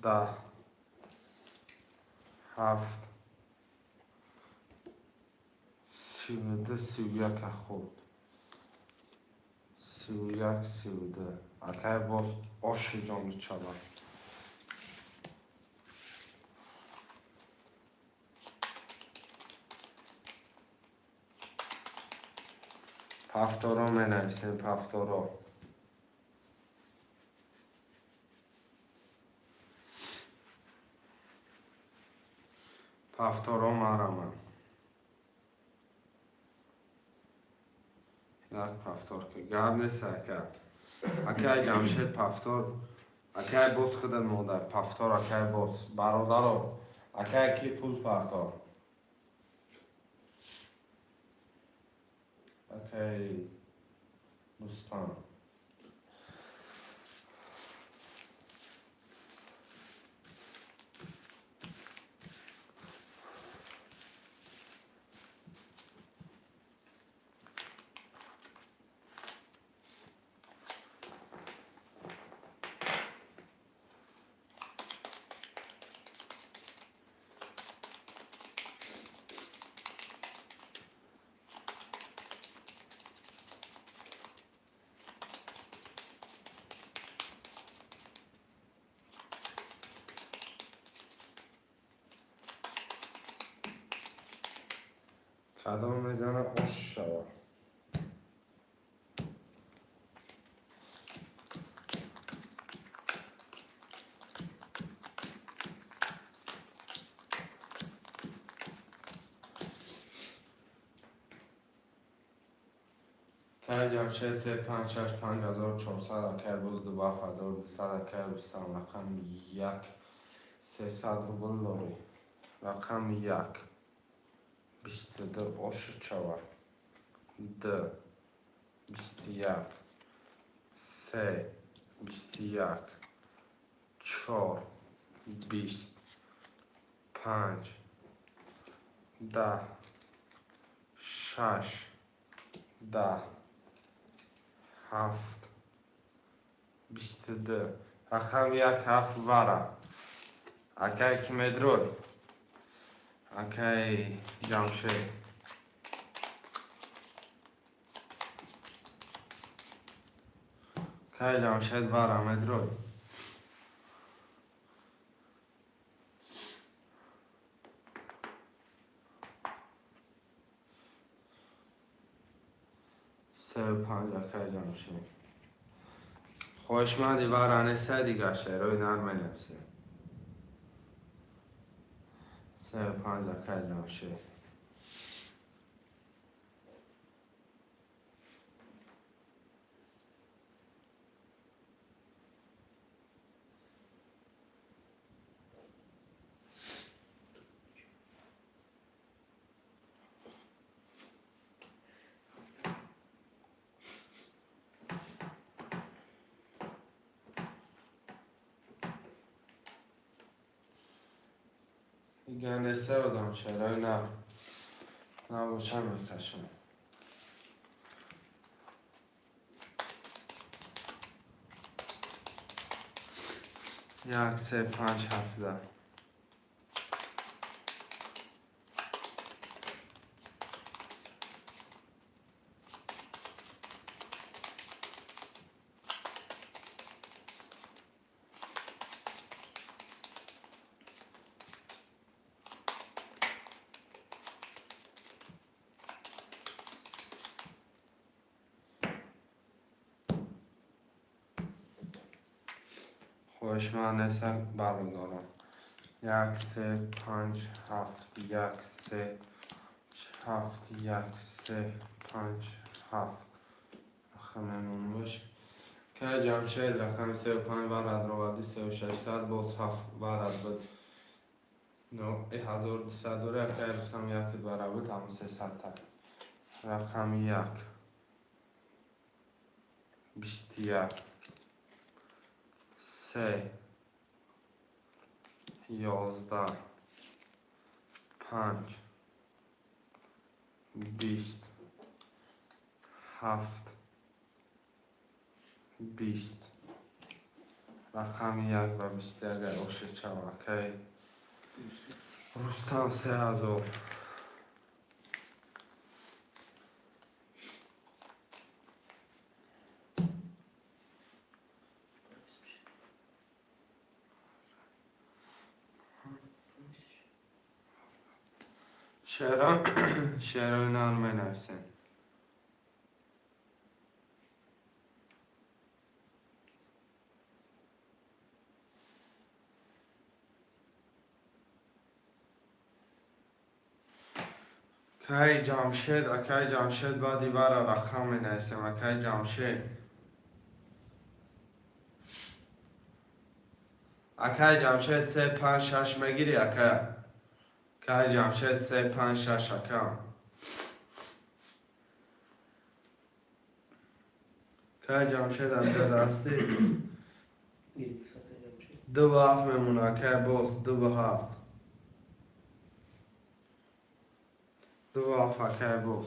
10 7 32 31 خود 31 32 اکای باز آش جان چابا پفتارا می نویسیم پفتارا پفتارا مرمه یک پفتار که گرد نیست اکای جمشید پفتار اکای باز خودت مادر پفتار اکای باز برادر اکای کی پول پفتار اکای دوستان کدام میزنه آش شود اکای جمشید 356 5400 اکای باز 2200 اکای روستم رقم 1 300 روبل داری رقم 1 22 آش چوار 2 21 3 21 4 20 5 10 6 10 7 22 رقم 1 7 وره اکای کی مدرول اکای جمشید که جمشید وارم دروی. سه و پنجا که جمشید. خوشمندی وارانه سه دیگه شه روی نرمه نفسه. سه و پنجا که جمشید. گنده سه بدم چرا نه با چه میکشم یک سه پنج هفته خوشمند سه برم دارم یک سه پنج هفت یک سه هفت یک سه پنج هفت رقم نمون باش که جمشید رقم سه و پنج ورد رو ودی سه و ششصد باز هفت ورد بود نو 1200 دوره که رسم یک دوره بود همون 300 تا رقم یک 21 3 11 5 20 7 20 رقم یک و 20 اگر اوشت شود که رستم 3000 شعرهای نرمه نرسن که جمشید با دیوار رقم می نویسیم که جمشید اکای جمشید 3 5 6 میگیری که جمشید 3 5 6 اکام که جمشید از دستی دو و هفت میمونه که باز دو و هفت دو و هفت که باز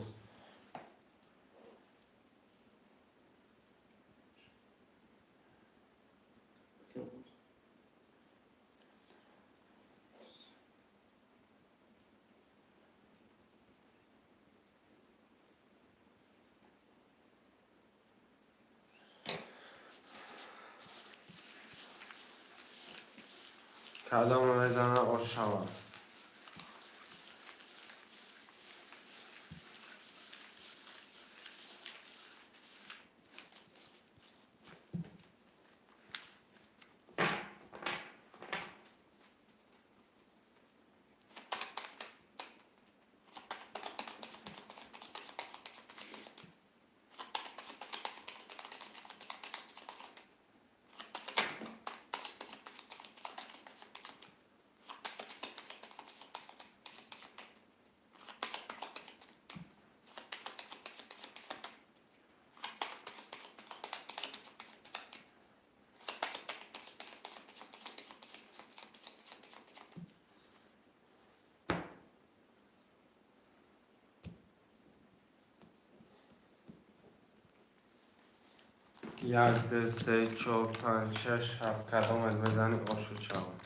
کدام میزنه آش شود یک دو سه چهار پنج شش هفت کدام بزنی آشو شود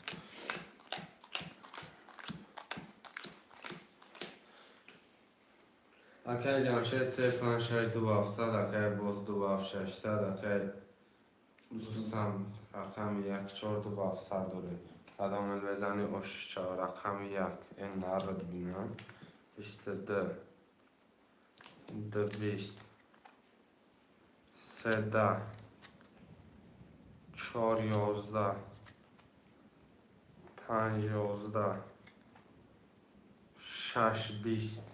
اکی جمشید 3 5 6 2 700 اکی باز 2 7 600 اکی دوستم رقم 142 داره. قدم بزنی آشچا رقم 1 این نرد بینم 22 220 3 4 11 5 11 6 20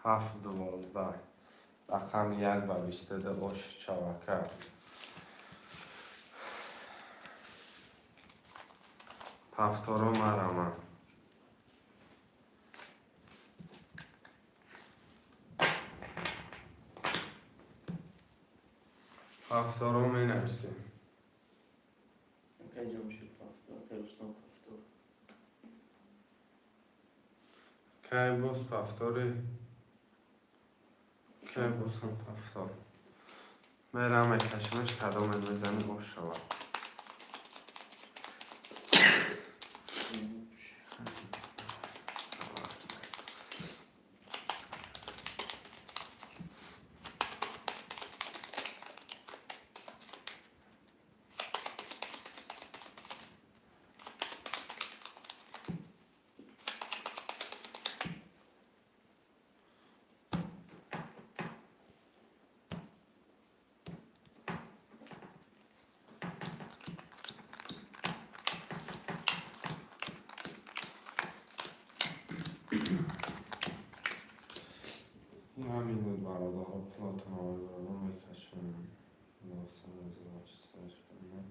7 12 رقم 1 و 22 آشچا وکر پفتارو مرمه پفتارو می نویسیم که جمشید پفتار که رستم پفتار که باز پفتاری که باز هم پفتار میرم کشمش کدام میزنی باش شود این همین بود برادر ها پلاتون آوردن رو میکشم لاسه ازدواج سرش کنم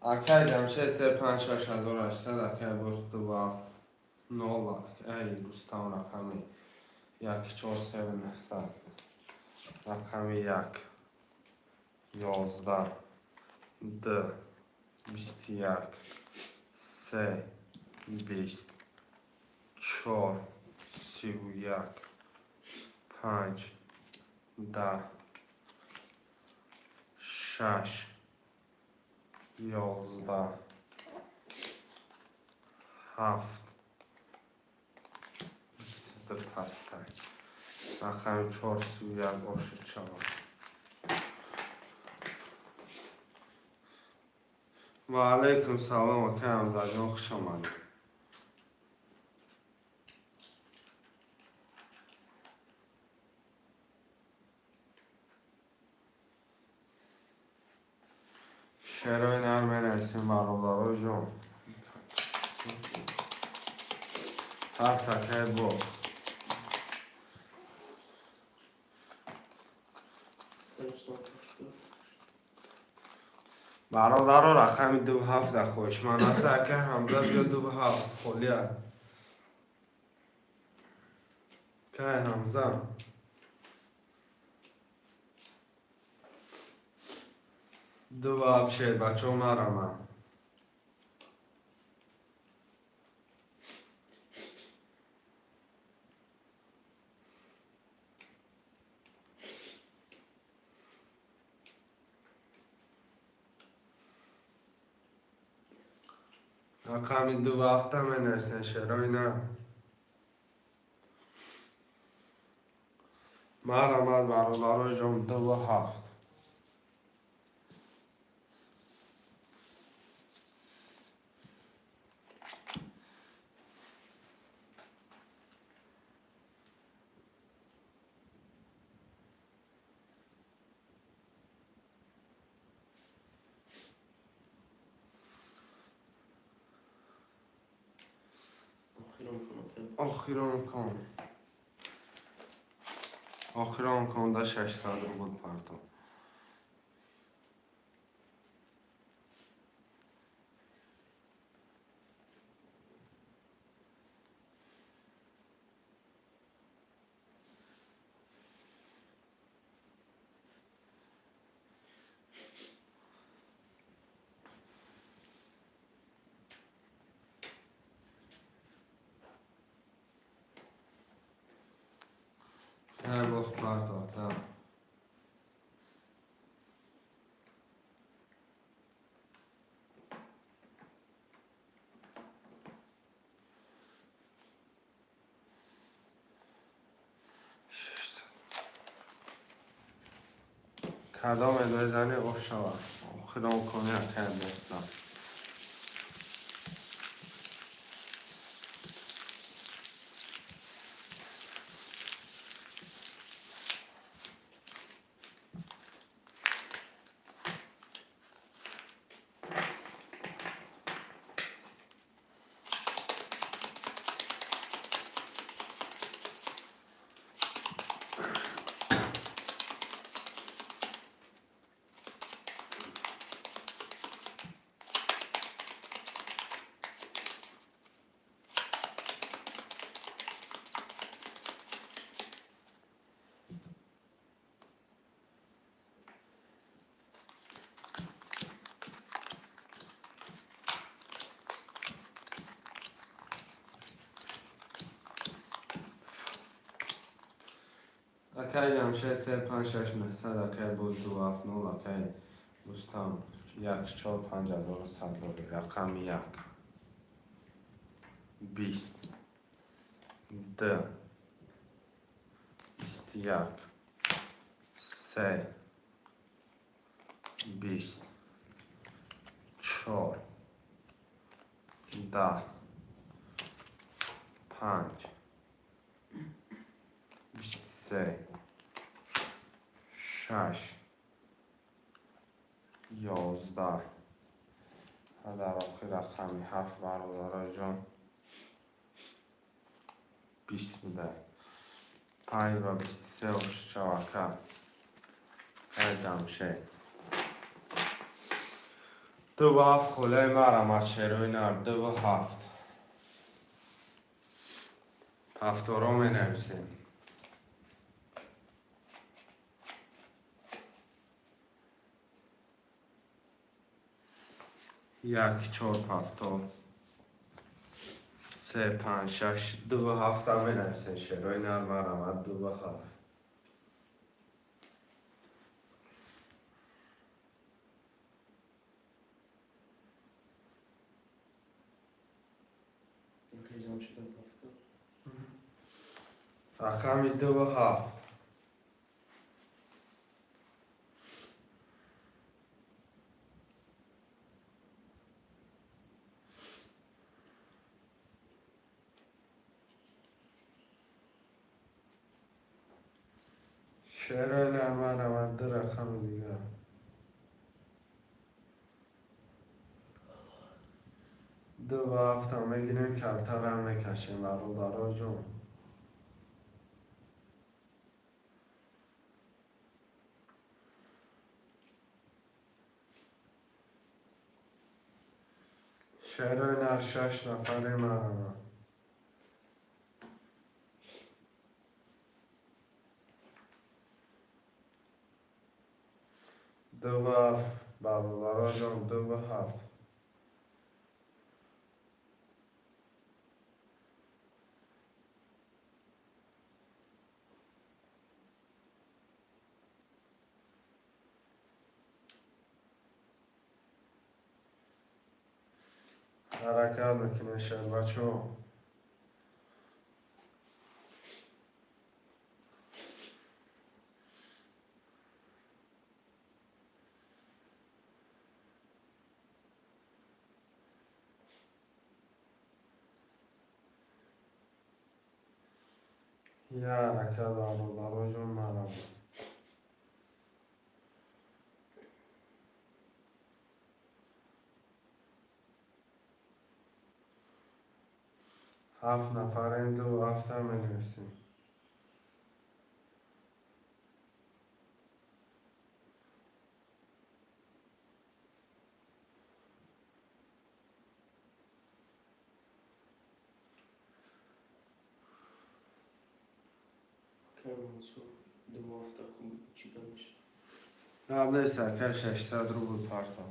اکی جمشه 356,800 اکی باز 2 ای دوستان رقمی 147 رقمی 1 11 2 21 3 20 4 31 5 10 6 11 7 20 پستک رقم 431 آشچا و علیکم سلام و که حمزه جان خوش آمدید شعرهای نرمه نویسیم برادرها جان پس اکی باز که رستم پفتار برادرها رقم 27 خوش من است اکی حمزه بیا 27 خلیه که حمزه دو افشید بچه ها مرمه رقم 2 هفته می نویسین شعرهای نه مرمه برادرها جان 27 آخران کن ده 600 بود پرتو که باز پرتو که کدام بزنی او شود خیلی کنی اکر دوستان. اکر جمشه 3 5 6 900 اکر بود 2 7 0 اکر دوستان 1 4 5 100 رقم 1 20 2 21 3 20 4 10 5 23 6 11 در آخر رقمی 7 برادرای جان 20 بوده 5 و 23 و شواکه جمشه 2 و 7 خوله مرمت شروع نار 2 و 7 هفتارا می نویسیم 1 4 هفتار 3 5 6 2 و 7 هم می نویسیم شروع نار مرمت 2 و 7 اکر جمشه 2 هفتاد رقمی 2 و 7 شروع نار مرمت 2 رقم دیگه 2 و 7 هم میگیریم کمتر هم میکشیم برادرای جون شروع نار 6 نفره مرمت 2 و 7 برادرای جان 2 و 7 حرکت میکنه شد بچه ها یه حرکت برادرای جان مرمت 7 نفره این 2 و 7 هم می‌نویسیم اکر منصور 2 هفتاد چیکار میشه قبل سرکه 600 رو بود پارتا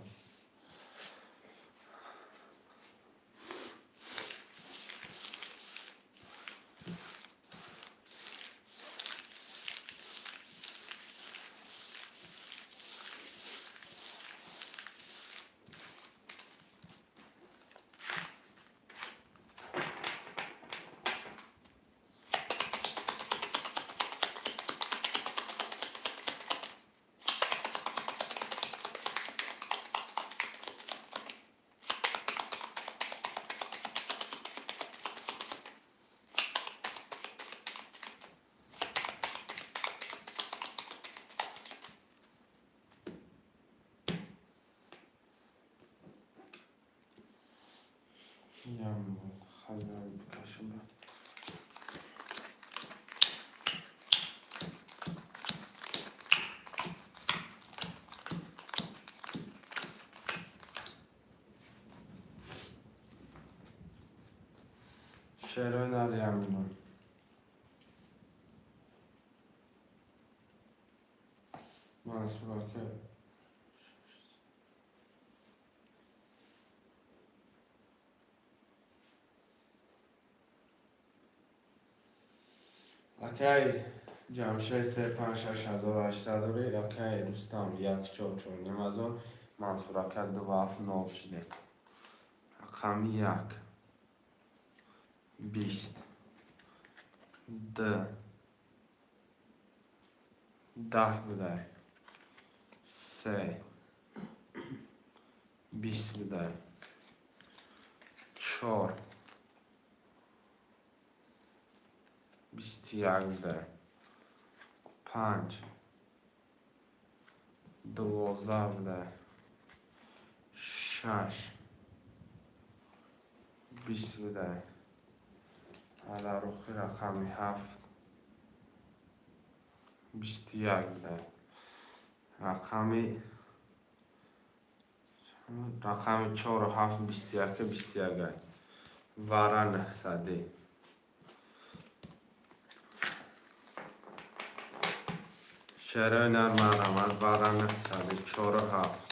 خزر بکشم. شعرهای نریم منصور که اوکی جمشه 356,800 دوری اوکی دوستان 144 منصور که 2 شده رقم 1 20 10 بوده 3 20 بوده 4 21 بوده 5 12 بوده 6 20 بوده حالا روخی رقمی 7 21 بوده رقمی 4 و 7 21 وارا 900 شعرهای نرم آمد وارا 900 4 و 7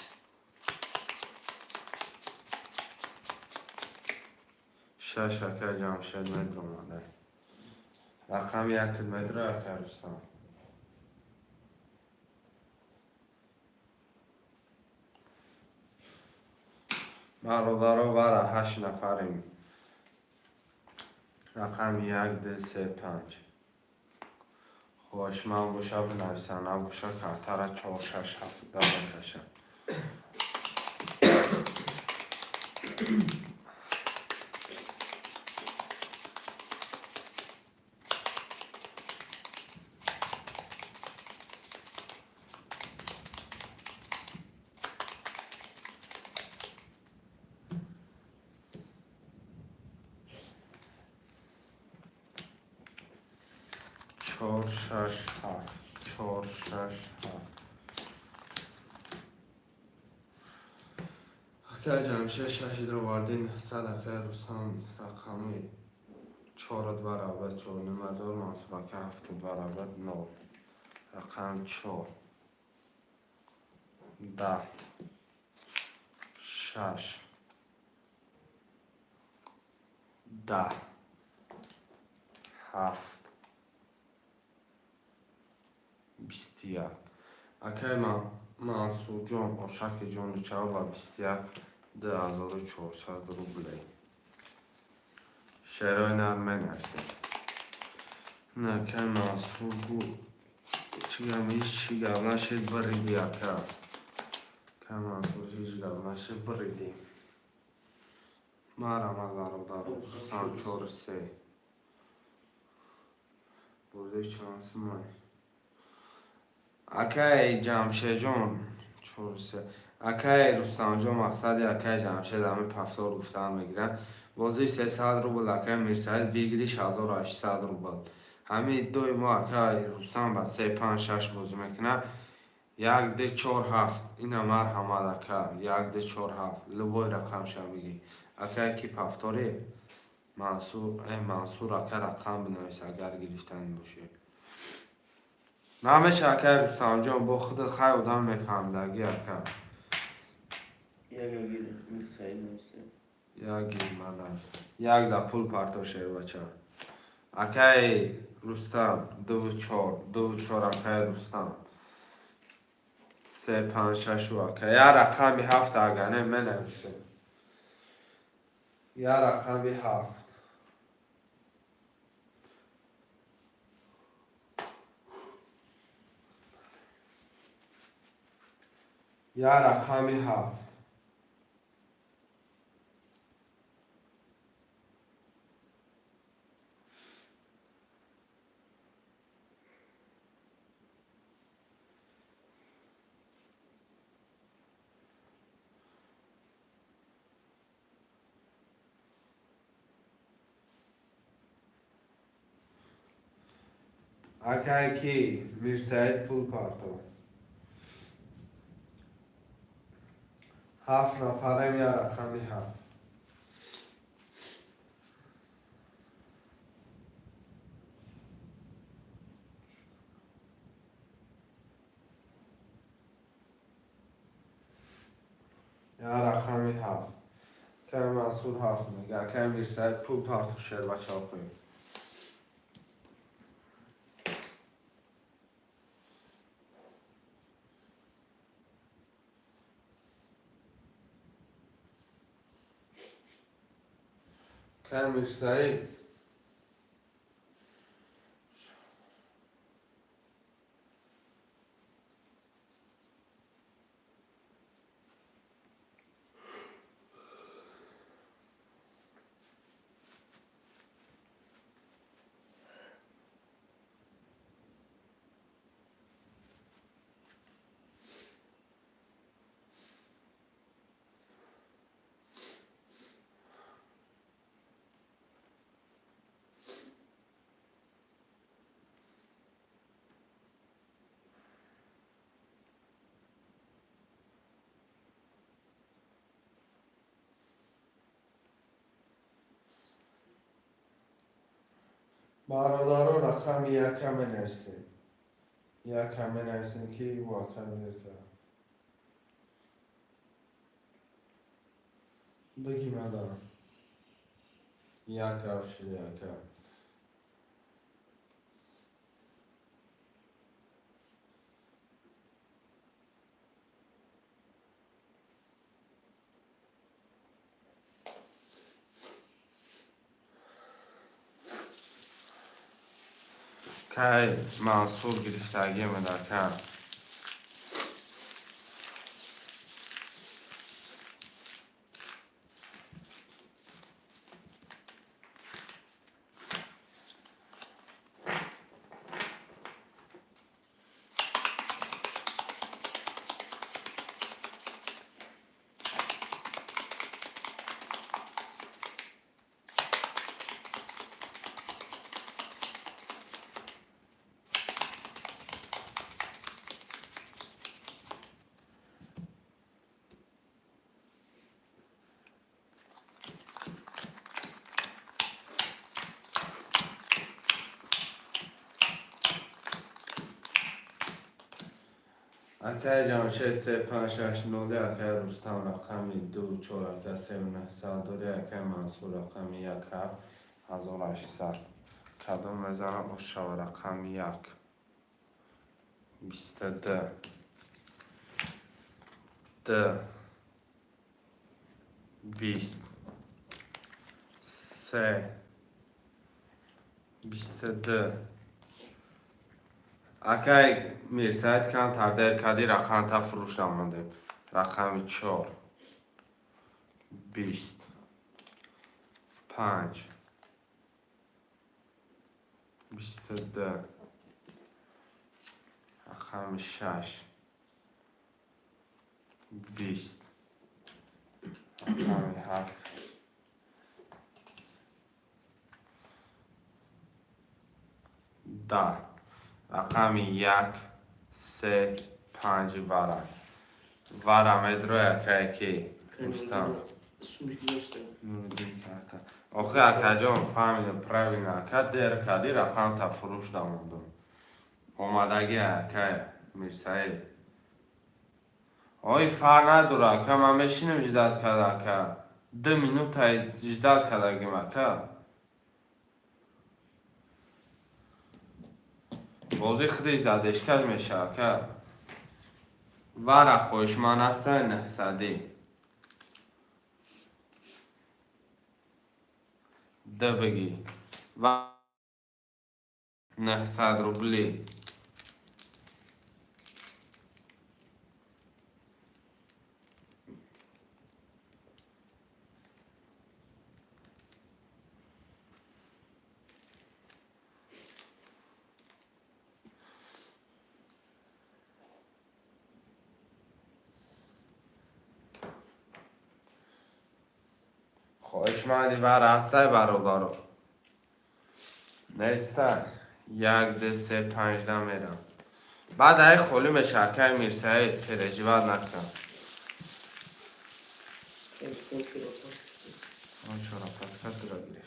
6 اکر جمشید متر اومده رقم 1 متر اکرستان برادرها وارا 8 نفریم رقم 1 2 3 5 خوشمان باشه بنویسن نباشه کهتر 4 6 7 بکشم 4 6 7 4 6 7 اکر جمشه 6 رو واردین 100 اکر دوستان رقمی 4 برابر 4 نمازار منصور که 7 برابر 9 رقم 4 10 6 10 7 21 اکر منصور جان اشک جان چاو و 21 2400 روبلی شعرهای نرمه نرسه نه که منصور بود چیگم هیچ گونه شد بریدی اکر که منصور هیچ گونه شد بریدی مرم از برادر سان 4 3 بوده چانس من اکای جمشه جان 4 3 اکای دوستان جان مقصد اکای جمشه دامه پفتار گفتن میگیرن بازی 300 روبل اکای میرساید ویگریش 1800 روبل همین دوی ما اکای روستان با 3 5 6 بازی میکنه 1 2 4 7 این امر همه اکای 1 2 4 7 لبوی رقم شا بگی اکای کی پفتاری منصور اکای رقم بنویس اگر گرفتن باشه نامه شکر دوستان جان با خود خیلی آدم میفهمدگی اکر یک میرسایی نوسته یک مدن یک دا پول پرتاشه بچه اکای روستان 2 4 2 4 اکای روستان 3 5 6 اکای یا رقمی 7 اگنه من نویسه یا رقمی 7 یا رقمی 7 1 اکایکی میرساید پول پارتو 7 نفرم یا رقمی 7 یا رقمی 7 که مسئول 7 میگه که میرساید پول پارتو شد و چاپیم که میرساید برادر رقم یکم نرسیم یکم نرسیم که واقعا میرکه بگی مدام یک افشی یکم که محصول گرفتگی مدکن اکه جمشید 3 5 6 9 اکه رستم رقمی 2 4 اکه 3 9 سادوری اکه محصول رقمی 1 7 1800 کدوم میزنم اشتباه رقمی 1 22 ده 20 3 22 اکه میرساید کم تردیر کدی رقم تا فروش نمونده رقمی 4 20 5 22 رقمی 6 20 رقمی 7 10 رقمی 1 3 5 ورم ادرو اکه رستم سوش گذاشته آخه اکه جان فهمیدم پروین اکه دیر کدی رقم تا فروش نموندم اومدگی اکه میرساید آی فر نداره که من بشینم جداد کرده که 2 مینوت جداد کرده گیم اکه بازی خودی زدش کد میشه که ورق خوش من هستن نحسدی ده بگی و 900 روبلی خوش مندی ور هسته برو نیسته یک ده سه پنجده میرم. بعد های خولی به شرکه میرسه ترجیبت نکن. Son şurada pas. آن چرا پس کت را گیره.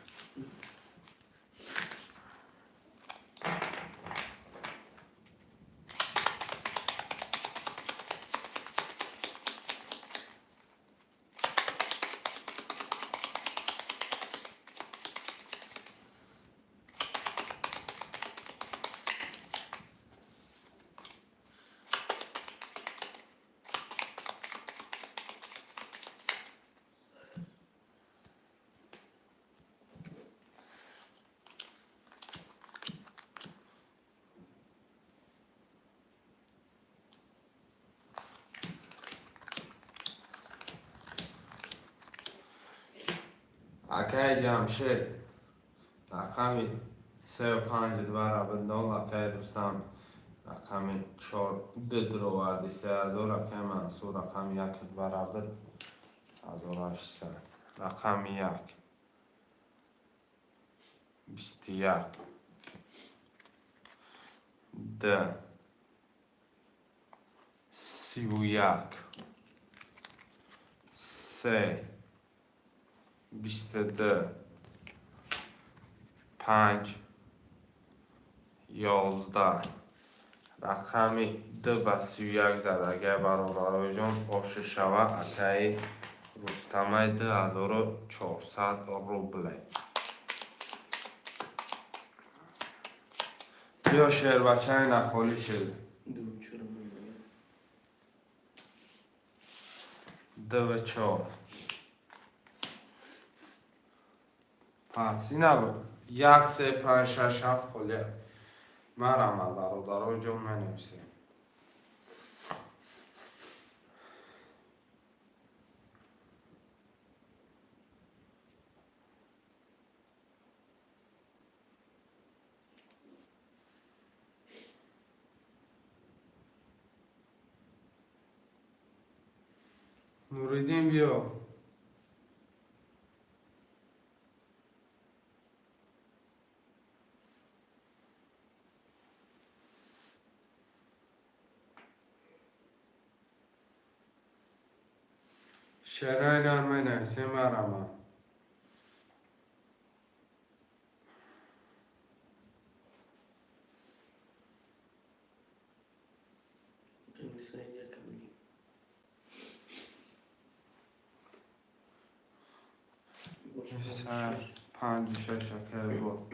اکای جمشید رقمی 3 و 5 دوباره به 0 اکای دوستان رقمی 4 درو وردی 3000 اکای منصور رقمی 1 دوباره به 1800 رقمی 1 21 ده 31 3 22 5 11 رقمی 2 و 31 زد اگر برادرای جان باشه شوه اکای رستمه 2400 روبله. بیا شیر بچه های نخالی شد. Dur çorabım. 2 و 4 پس اینا بود 1 3 5 6 7 خاله مرم برادرای جان منویسیم. نوریدین بیا. شرای نرمه نویسیم مرم. Ben bir sayın yakaladım. Boş سر 5 6 اکای بود.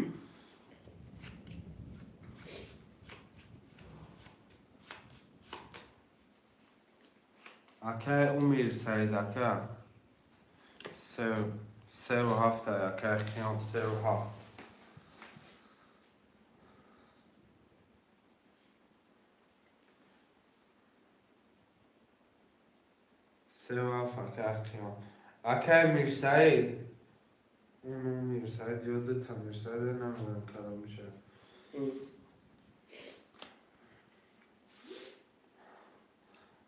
اکای امیر سعید اکای 3 و 7 اکای خیام 3 و 7 3 و 7 اکای خیام اکای میر سعید میر سعید یادت هم میر سعید نمیدونم کلام میشه.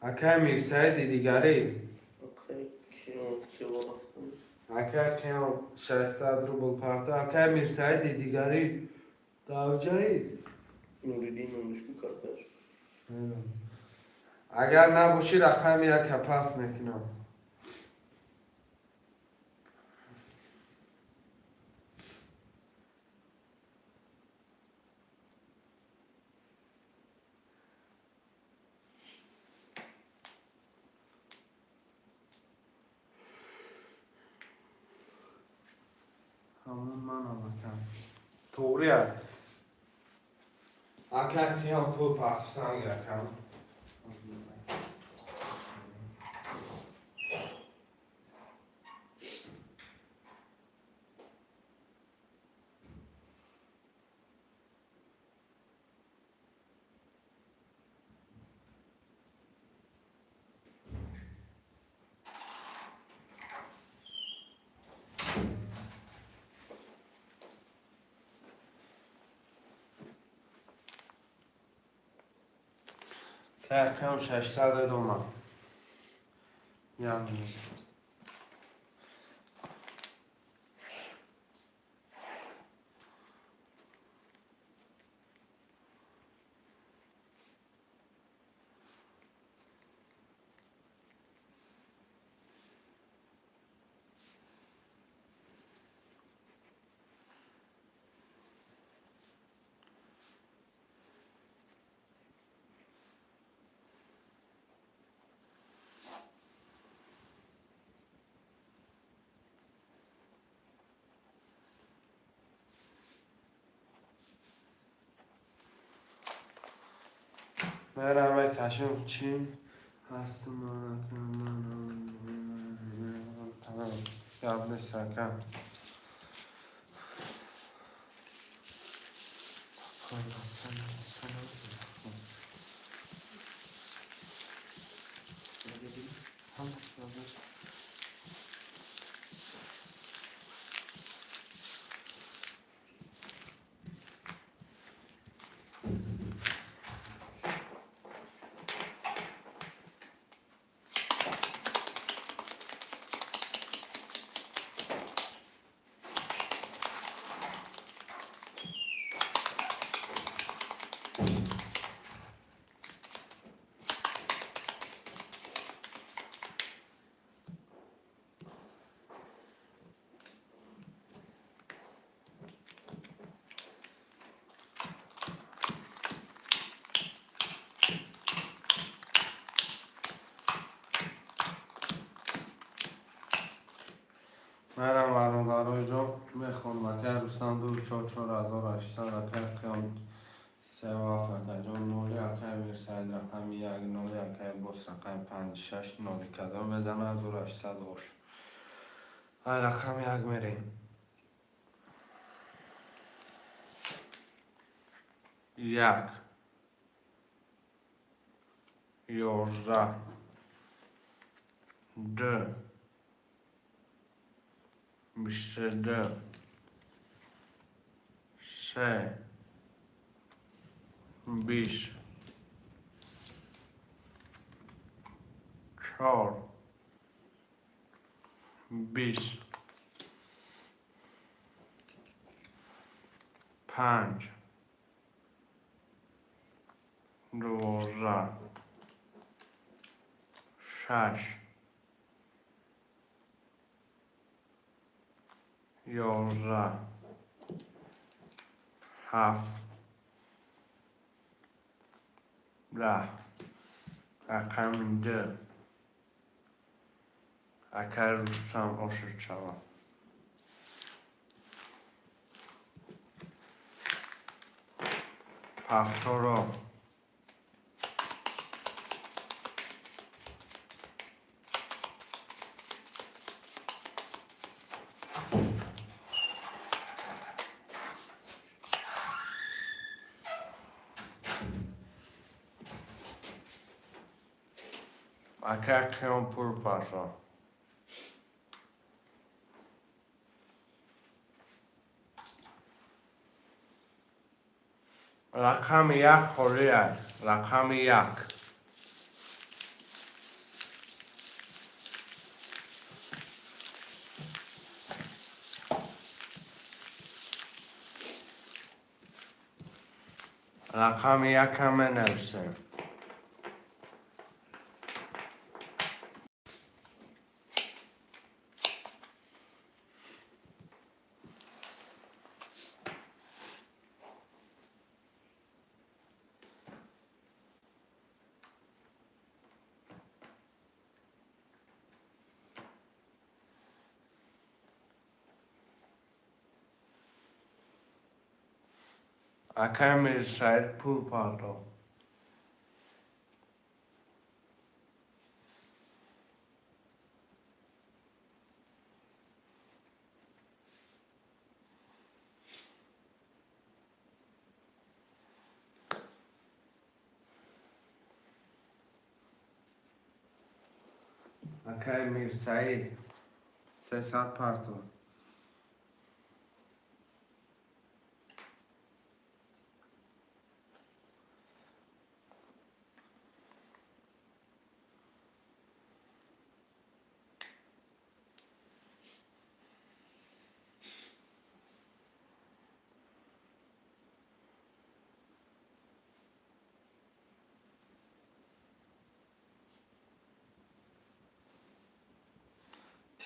اکای میر سعید دیگری Okay, şey olmasın. اکای خیام 600 روبل پارتا اکای میر سعید دیگری داوجایی Nuridin olmuş bu kardeş. اگر نباشی رقم یک پس میکنم. همون من آمدم توریه اگر تیم پول پاسان یکم ترخیم 600 دومن یعنی برم بکشم چی هستم تمام یاد نیستم مرم ورنگاروی جو میخون وکر روستان دور 4,800 وکر قیام سه وافه جو نولی اکر میرساید رقم یک نولی اکر بوس رقم 5-6 نولی کدام بزنه از او 800 اوش رقم یک میریم 1 11 2 22 3 20 4 20 5 12 6 11 7 10 رقم 2 اکر روستان اوشت شود هفتاد اکر قیام پر پاشا رقم 1 خوری رقم 1 رقم 1 هم نرسیم اکر میرساید پول پاتو اکر میرساید 300 پارتو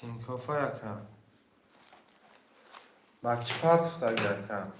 تین کافا یکم بچه پارت افتاد یکم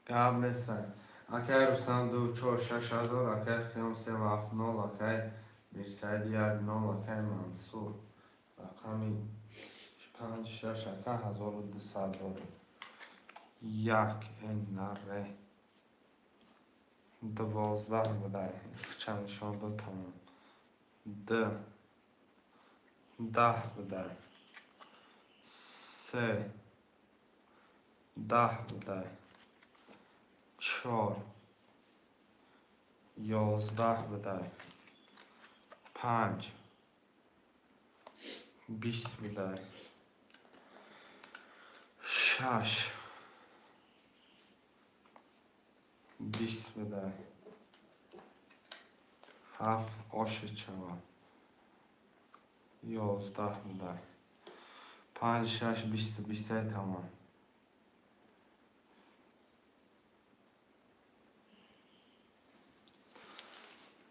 قبل سن اکی رستم 246 اکی خیام 379 اکی میرسید 19 اکی منصور رقمی 56 اکی 1200 داره یک این نره 12 بده چندشان دو تمام 10 بده 3 10 بده 4 11 بده 5 20 بده 6 20 بده 7 آش چوا 11 بده 5 6 20 20 تمام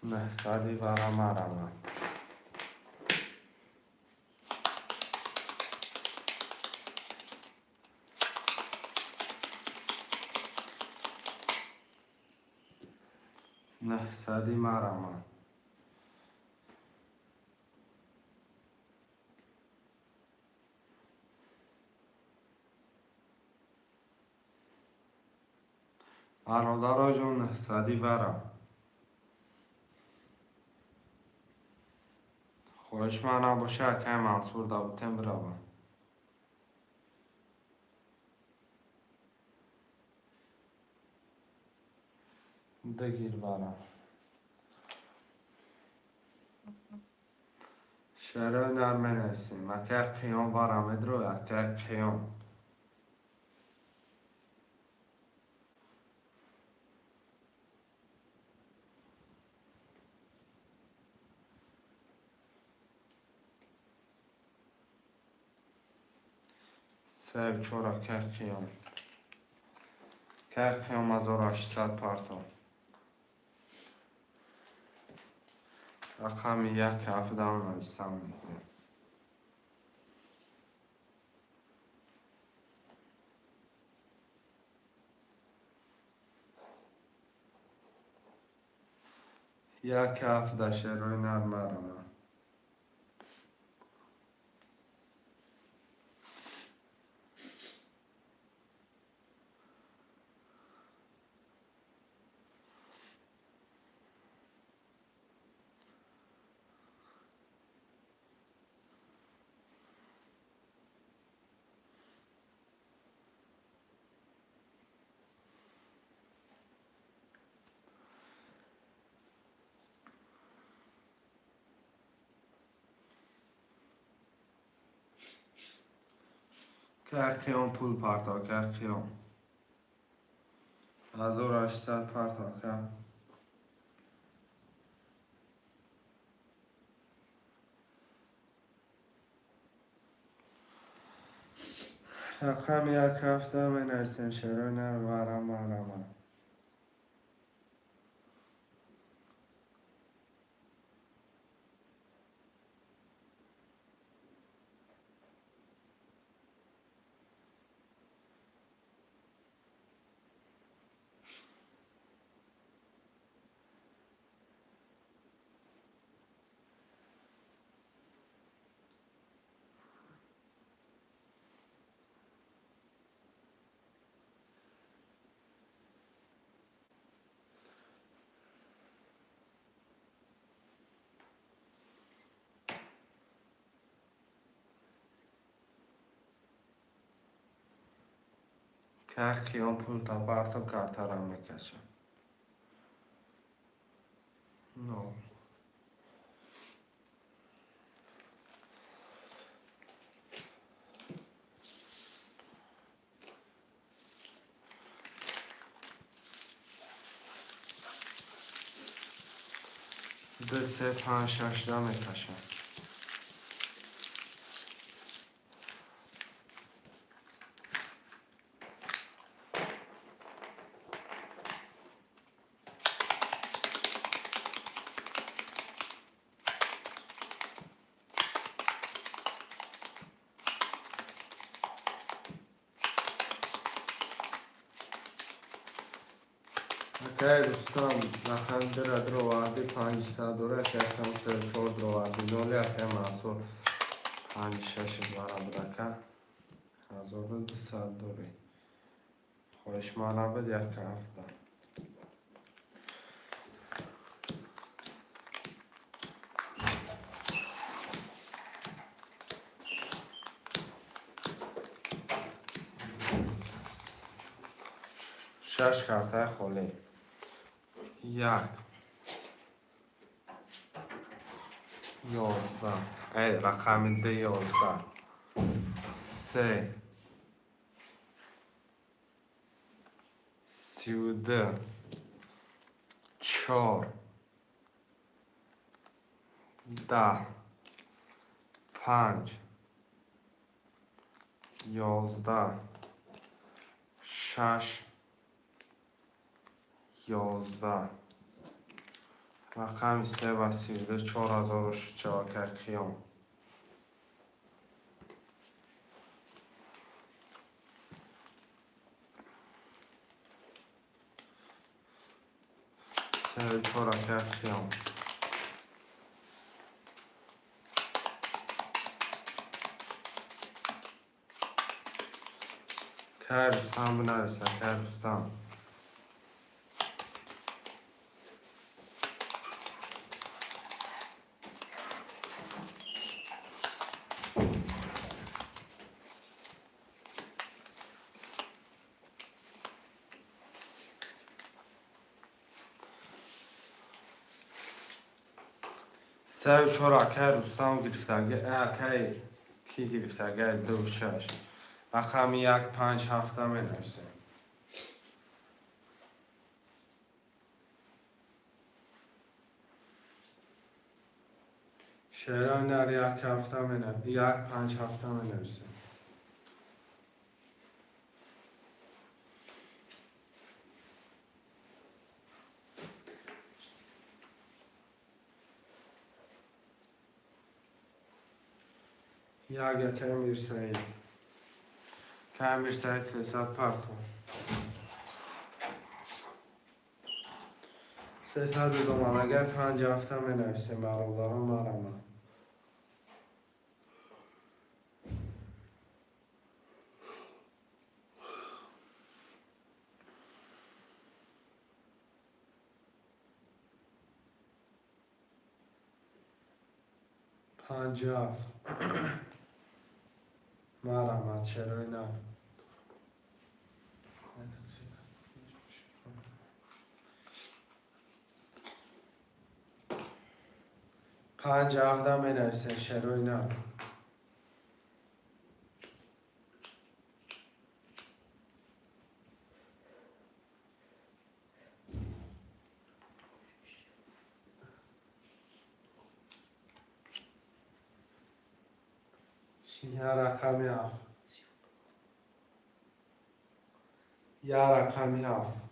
نه سادی ورم مرم نه سادی مرم برادرها جون نه سادی ورم خواهش من نباشه که منصور دابتم بروم دگیر برم شعر نرمه نویسیم اکه قیام برم ادرو اکه قیام سه چور اکه قیام که قیام 1800 پارتا رقم 1 هفته نویسم میکنم یک هفته شعرهای نرمه رمم که قیام پول پارتا که قیام 1800 پارتا که رقم 1 هفته می نویسیم شعرهای نرمه رمم که قیام پول تا پارتا کارترم میکشم نو ده 3 5 6 میکشم خیر دوستان رقم در آوردی 500 دوره یکم 34 در آوردی نولی یکم محصول 5-6 بارا برکه 1200 دوره خوش مالا بد یک هفته شش کارت خالی یک 11 ای رقم ده 11 3 32 4 10 5 11 6 11 رقم 3 و 32 4000 چواکر خیام سه چواکر خیام کارستان بنویسن کارستان سه و چهار اکه رستم گرفتگی اکه کی گرفتگی 2 و 6 رقم 1 5 7 می نویسیم شعران در 1 7 می نویسیم 1 5 7 می نویسیم یک امیر سعید که امیر سعید 300 پرتون 300 دومان اگر 5 هفته می نویسیم برادران مرمه 5 هفت مرمت چرا نه 5 هفته می نویسیم چرا نه یا رقمی هفت یا رقمی هفت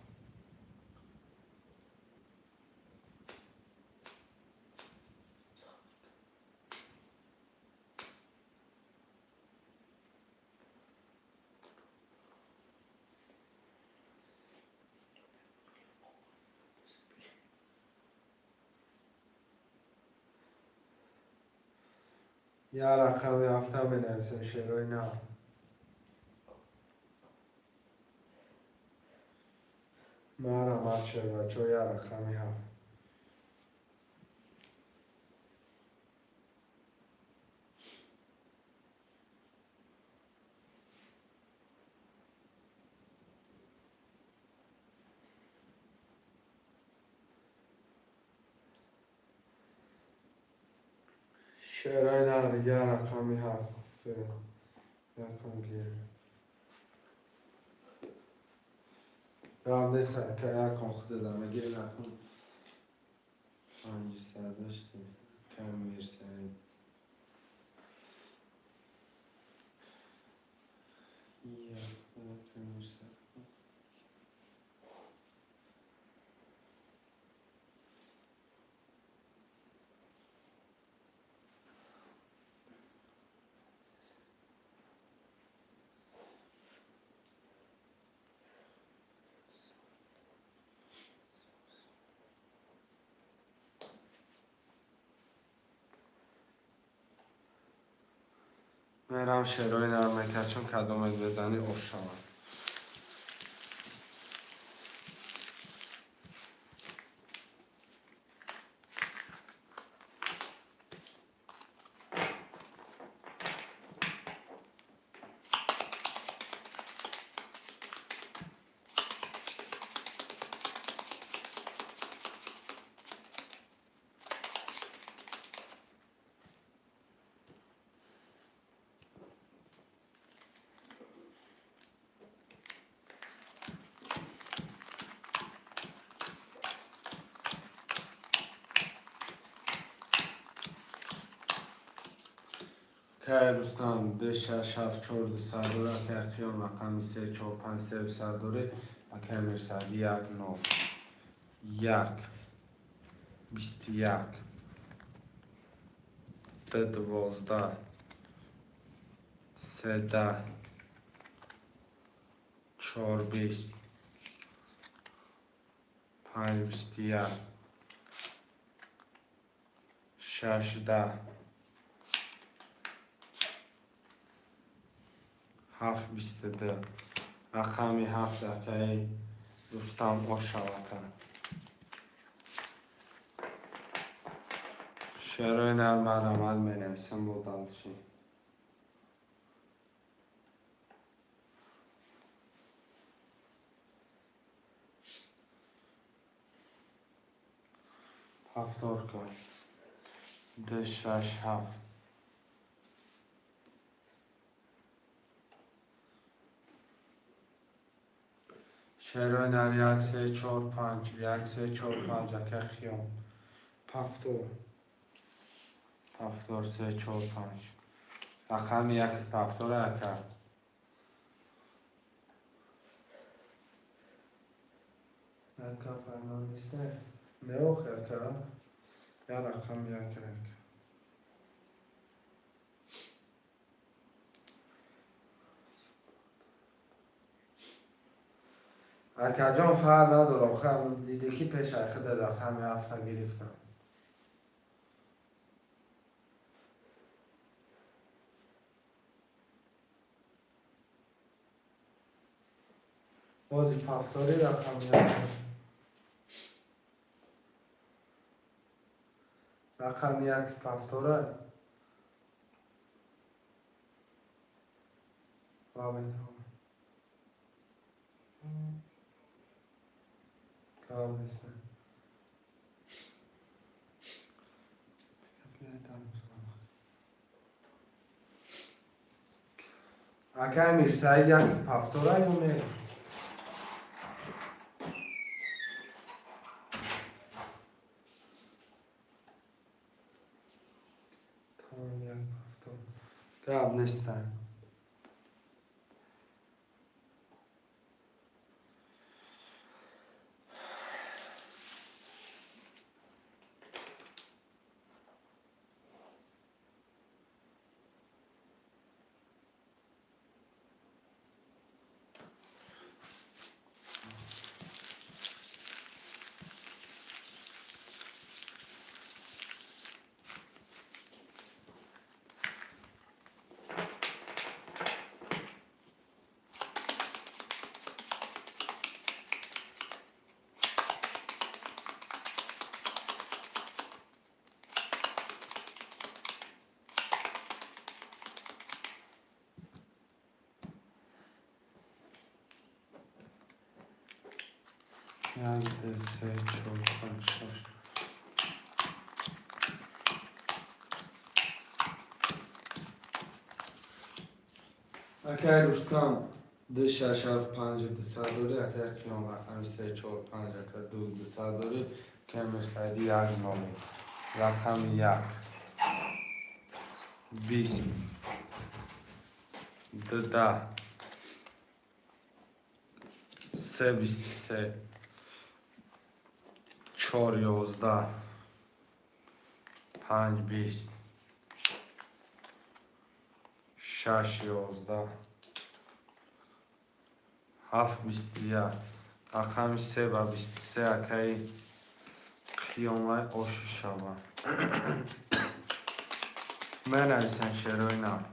یا رقمی هفته می نویسیم شروع نه مرمت شد بچه یا رقمی هفت شعرهای در یه رقمی هفت یکم گیر رمده سر که یکم خود دمه گیر رقم 500 داشتیم کم میرسه میرم شعرهای نرمکه چون کدومت بزنی اوش شوم. که دوستان 267 4 که خیام رقمی 345 داره و که مرسد 19 21 12 13 4 20 5 21 6 10 7 22 رقمی 7 که دوستان اوش شواتن. شعرهای نرم عمل می نویسم با دلشین. هفتار کن 2 6 7 شعرهای نر 1 3 4 5 1 3 4 5 که خیام هفتار 3 4 5 رقم 1 هفتار اکر اکر فرمان نیسته نه اوخ اکر یا رقم 1 اکر اکر جان فرق نداره آخر دیده که پیش اخده رقم 7 گرفتم. بازی پفتاری رقم 1 رقم 1 پفتاره رابطه کام نیستن اگه میرسه 1 پفتاره یا نه تمام 1 پفتاره کام نیستن. یک دو سه چهار پنج شش اگر دوستان 2 6 7 5 200 داره اگر کیام رقم 3 4 5 اگر 2 200 داره که مثل یک نامی رقم 1 20 2 10 3 23 4 11 5 20 6 11 7 21 رقم 3 و 23 اکی خیامه اوش شما من نویسم شعرهای نام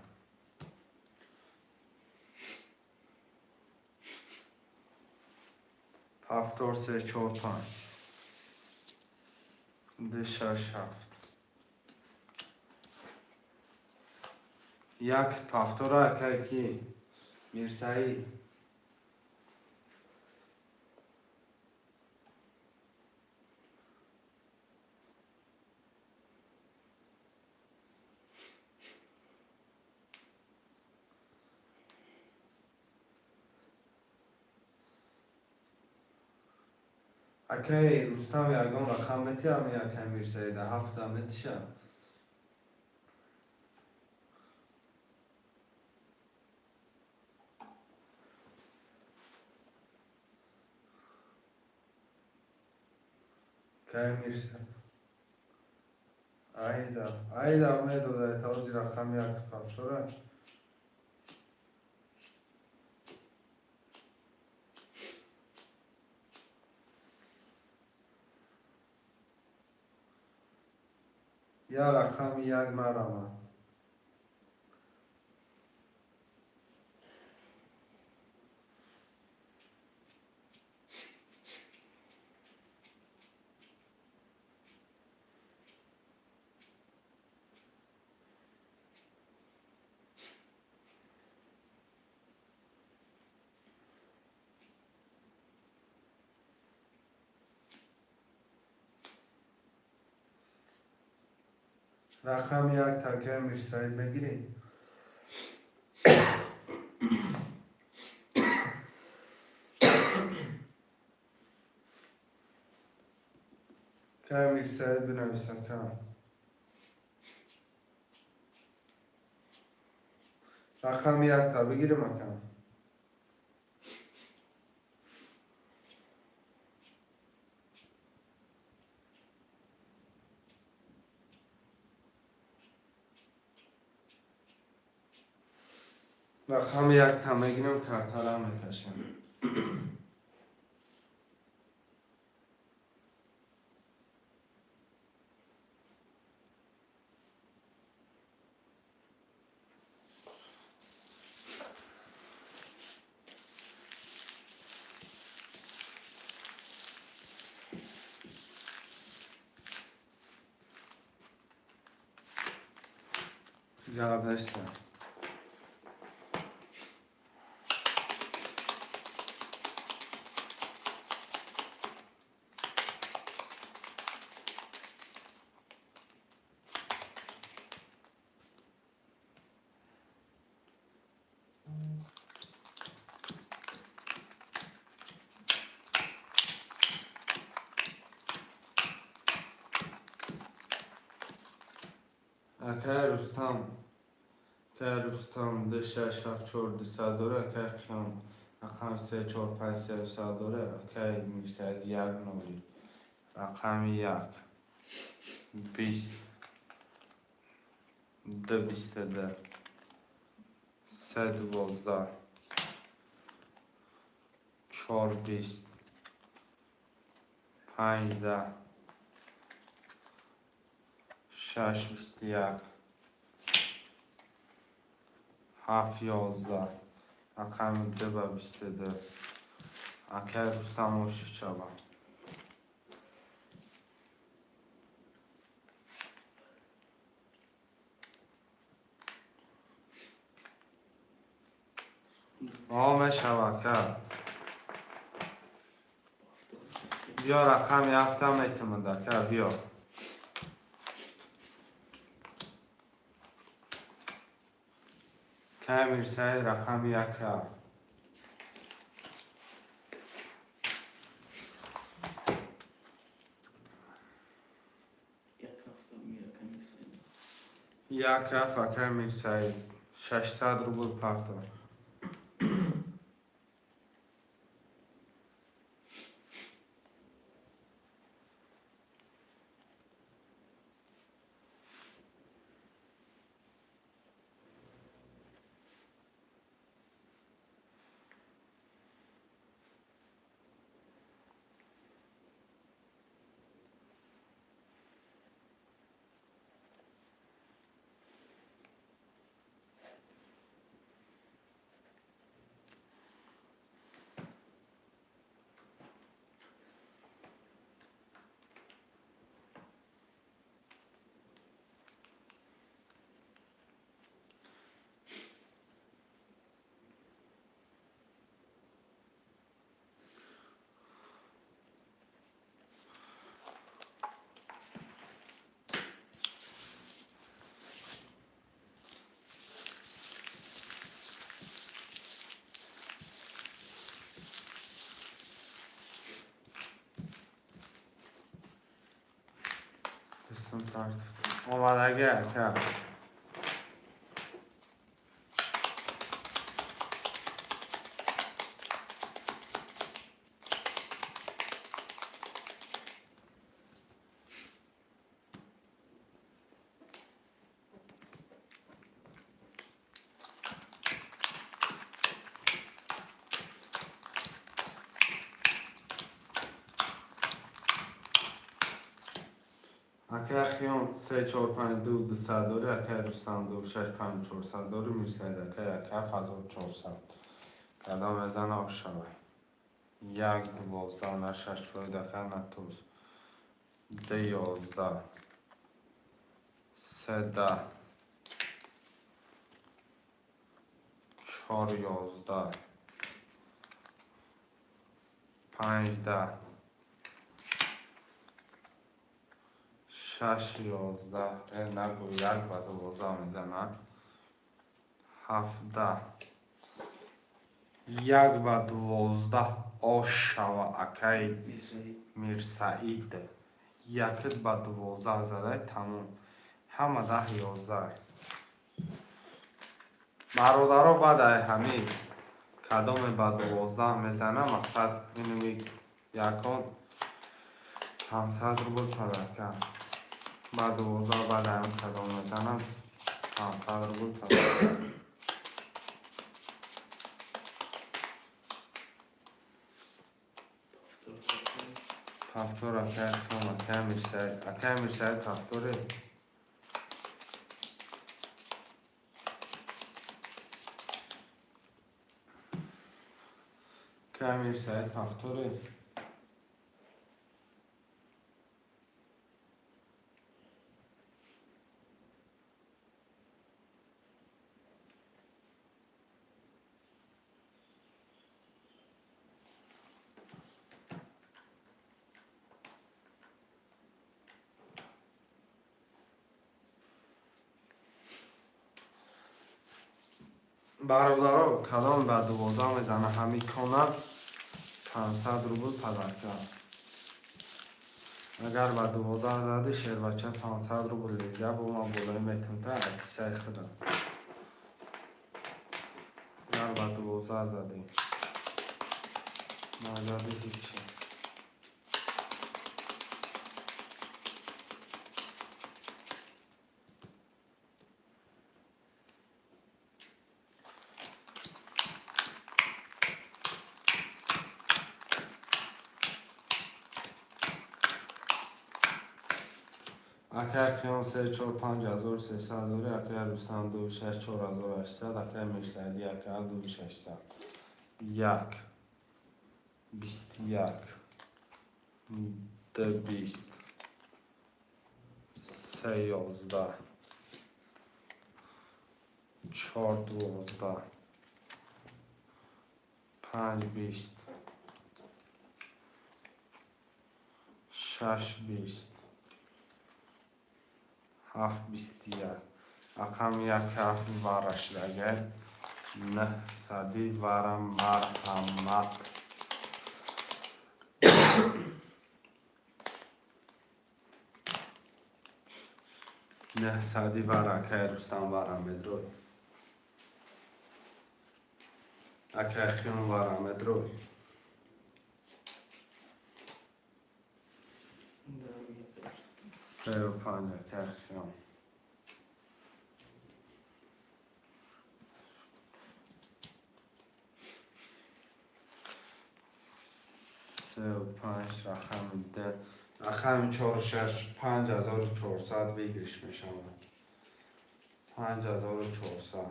هفتاد سه چهار پنج ده شش هفت یک پفتوره که کی میرسایی اکی رستم یکم رقم بتی هم یکی میرسایی ده هفت هم بتیشه کی میرسه ایده میدوده تازی رقم یک پفتوره یا رقم یک مرمه رقم یک تکه میرسایی بگیریم که میرسایی بنویسم که رقم یک تا بگیریم اکم رقم یک تا میگیریم کرتاله میکشیم جواب داشتم که رستم ده شش هفت چهار ده سه دوره که خیام رقم سه چهار پنج سه سه دوره که میرساید یک نوری رقم یک بیست ده بیست ده سه دوازده چهار بیست پنج ده شش بیست یک هفت یازده رقم ده به بیست ده اکه رستم و شیچابه شبکه بیا رقم یفته میتونم که بیا که میرسه رقم یک هفت یک هفت که میرسه 600 روبل پختا شانسون پارت اومدگه اکه اکه خیون 3 4 5 2 200 داری اکه روستان 2 6 5 400 داری میرسید اکه فضا 400 کدام بزن آف شوه 1 12 نه 6 فاید اکه نه توز 11 13 4 11 15 6 11 نگو 1 و 12 میزنن 17 1 و 12 آش شوه اکی میرسعید یکت با 12 زده تموم همه 10 11 برادرها بعد همین کدام با 12 میزنه مقصد اینو می یکان 500 روبل پیدا کرد با 12 بعد همین کدام میزنه 500 روبل پیدا کرد پفتور اکه خیام اکه میرسید پفتوره که میرسید پفتوره برادرها کدام به 12 میزنه همین کنه 500 روبل پیدا کرد اگر به 12 زده شیر بچه 500 روبل دیگه با ما بولای میتونده اکسای خدا اگر به 12 زده نزده هیچی اکه خیام 3 4 5 1300 داری اکه روستان 2 6 4800 اکه میرسیدی اکه 2 600 1 21 2 20 3 11 4 12 5 20 6 20 7 21 اقام یک هفت وارش لگه نه صدی وارم مرحمت نه صدی وارا که رستم وارم بدروی اکه خیون وارم بدروی 3 و 5 اکه خیون 3 و 5 رقم ده رقم 4 و 6 5400 بگیرش میشم 5400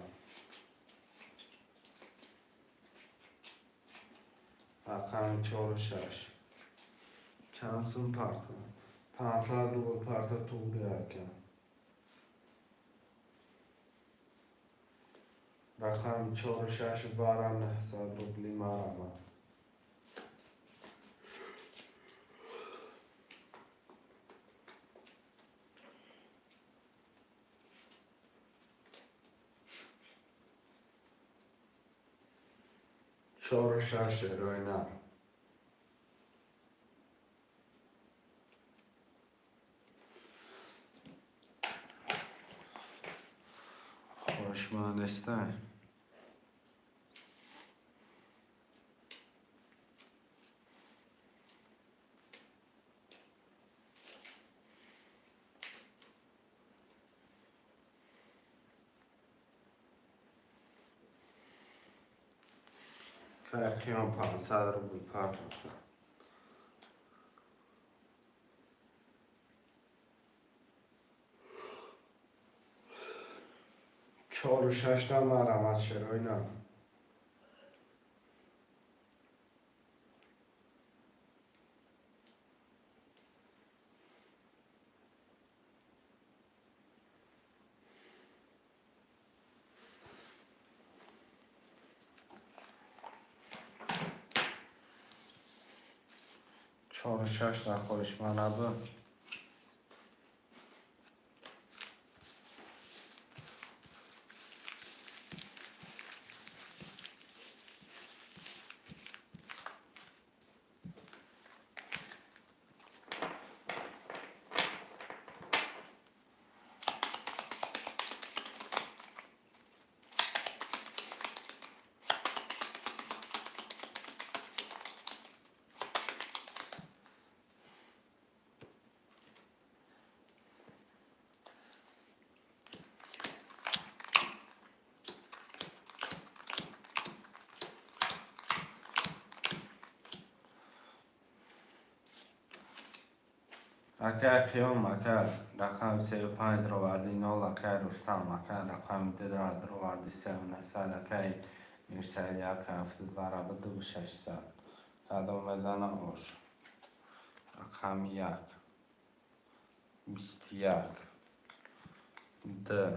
رقم 4 و 6 چند سون پارت کنم 500 روبل پارت تو بیاکم رقم 4 و 6 بارم 900 روبلی مارم 4 و 6 روی نه Turkmenistان. Kayakçıyan 500 ruble para. 4 و 6 تا مرمت چرایی نه. چهار و شش تا خودش منابع. اکر قیام اکر رقم 35 رو وردی 0 اکر رستم اکر رقم 2 رو وردی 3 و 900 اکر میرساید یک هفته برابر 2 و 600 کدام بزنه آش رقم 1 21 2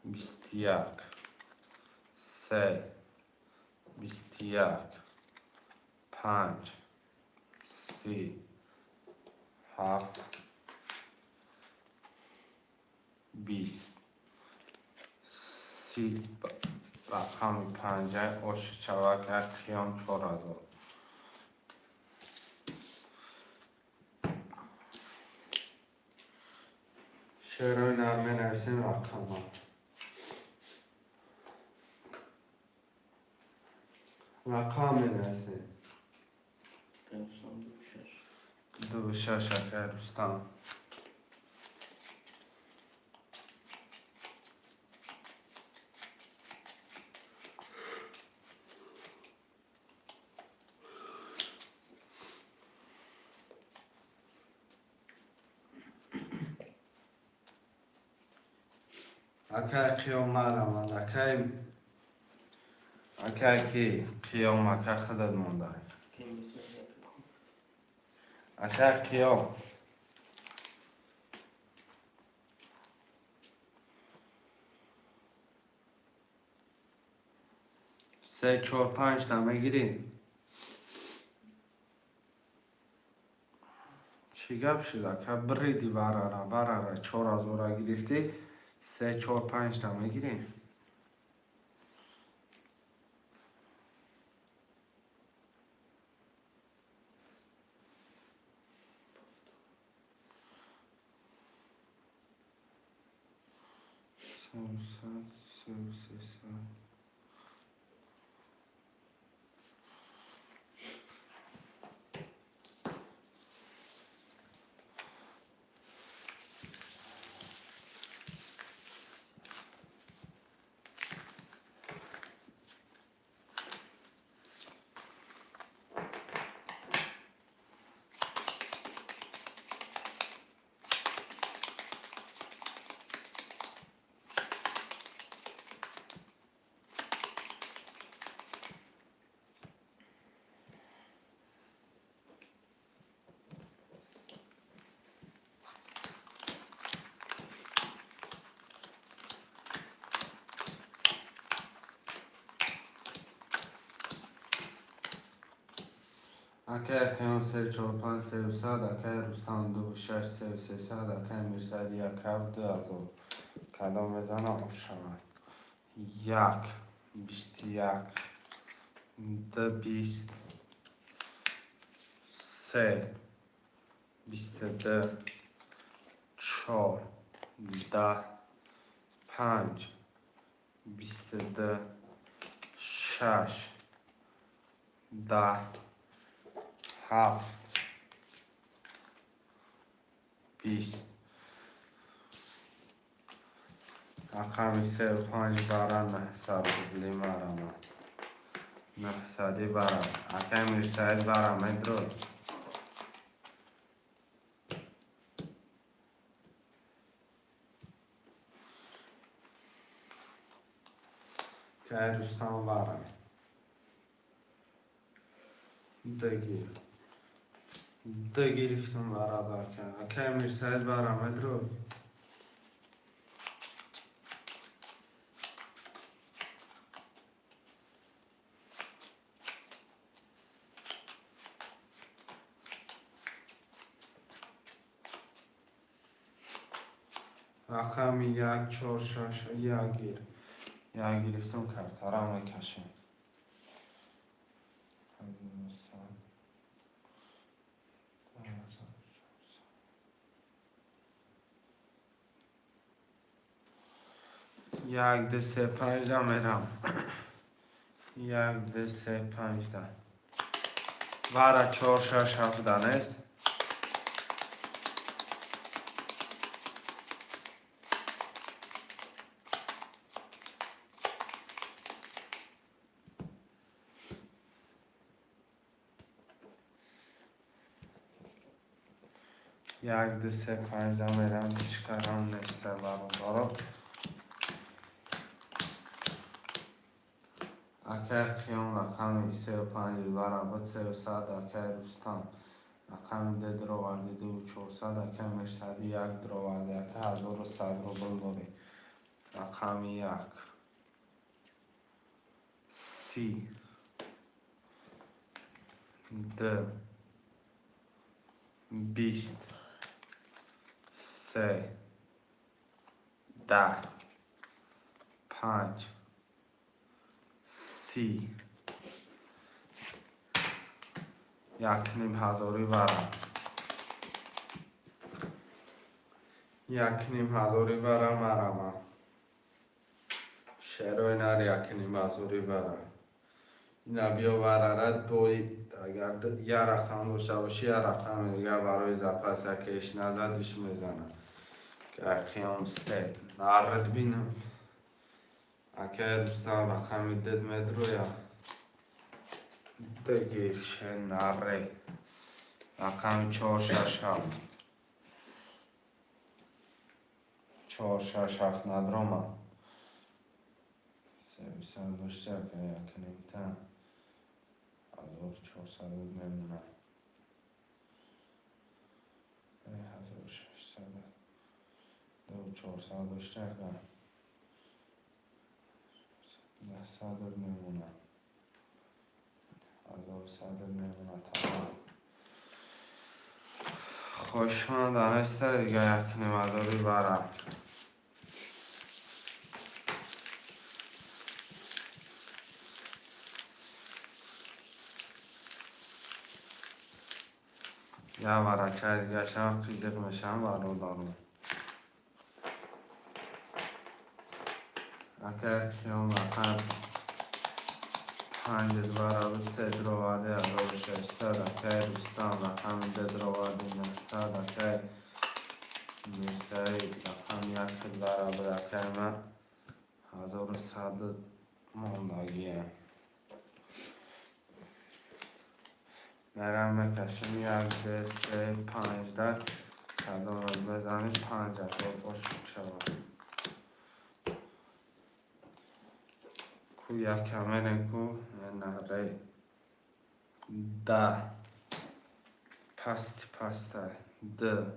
21 3 21 5 3 7 20 30 رقم 50 آش چوک قیام 4000 شعرهای نرمه نویسیم رقم ها رقم نویسیم 2 و 6 اکر رستم اکر قیام مرمد اکر کی قیام اکر خودت مونده اکر قیام 3 4 5 تا میگیری چی گپ شد که بریدی براره 4000 گرفتی 3 4 5 تا میگیری اکر قیام 3 4 5 3 و 100 اکر رستم 2 و 6 3 و 300 اکر میرساید یک هفت 2000 کدام بزنه آش شود 1 21 2 20 3 22 4 10 5 22 6 10 7 20 رقم 35 برای 900 بودیم آرام 900 برای اکه میرساید برای مدرو که رستم برای دگیرفتم برای اکه میرساید برای مدرو رقم 1 4 6 1 گرفتم کرد آرام کشیم یک ده سه پنج ده میرم یک ده سه پنج ده وارا 4 6 7 ده نیست یک ده سه پنج ده میرم چیکارم نیست برام اکه خیام رقم 35 برابر 300 اکه رستم رقم ده درآورده 2400 اکه مرسدی 1 درآورده اکه 1100 روبل داری رقم 1 30 ده 20 3 10 5 30 یک نیم هزاری برم یک نیم هزاری برم مرم شروع نر یک نیم هزاری برم اینا بیا برارد باید اگر یه رقم داشته باشی یه رقم دیگه برای زپس اکیش نزدش میزنم که اکیم سته نرد بینم اکه دوستان رقم دید مدرویا دگیرش نره رقم 4 6 7 4 6 7 ندارم 300 داشته که یک نیمتن 1400 میمونه 1600 2400 داشته که 900 میمونه 1100 میمونه تمام خوشمند دانسته دیگه یک نیمداری برم یا برای چای دیگه شم خیزک میشم برو دارم اکه کیام رقم 5 برابر 3 درآورده 1600 اکه رستم رقم 2 درآورده 900 اکه میرسایی رقم 1 برابر اکه من 1100 موندگیه میرم میکشم 1 2 3 5 ده کدام بزنید 5 باش شود کو یک کمره کو نره ده پسته ده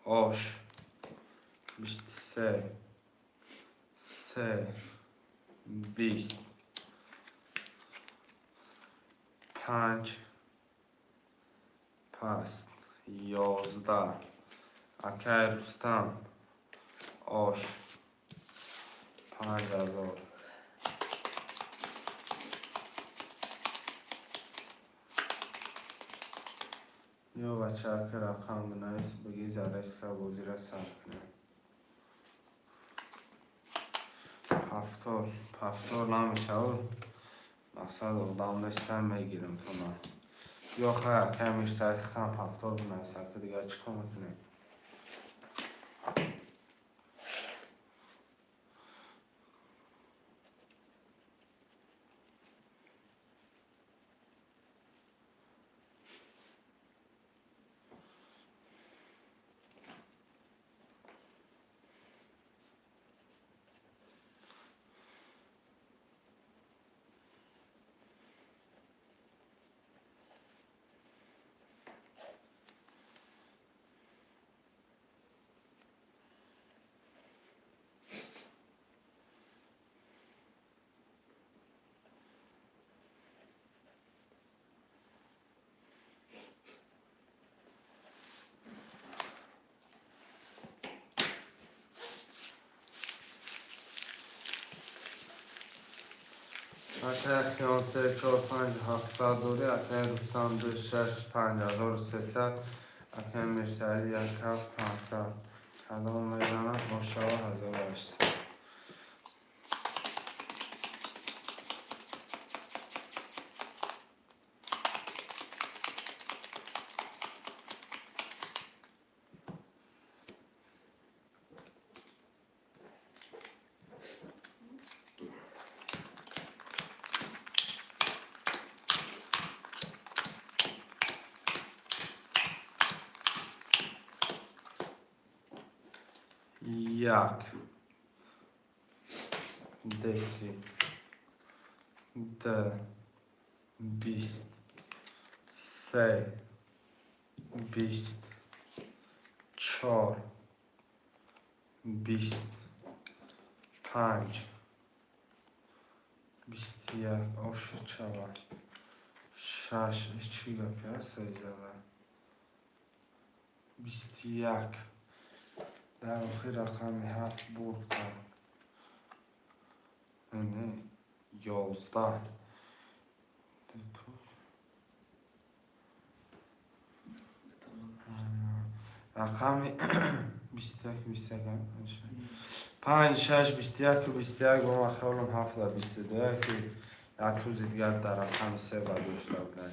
آش 23 3 20 5 پست 11 اکه رستم آش 5000 یا بچه که رقم بنویس بگی زرست که بازی را سر کنه هفتار نمیشه و مقصد اقدام داشتم میگیرم تو من یا خیلی کمیش سرختم هفتار بنویسه که دیگه چی کم میکنه. اکه 3 4 5 700 دوری اکه دوستان 2 6 5300 اکه مرسری اکه 500 کلام میدانم ماشاءالله 1800 یک دسی ده 20 سه 20 4 20 5 21 آشو چوا 6 چی گپی هست ایجاده 21 در آخر رقمی 7 بود کنم نه 11 رقمی 21 21 5 6 21 21 با ما خیالم 7 22 که یک روز دیگر در رقم 3 و دوش دادن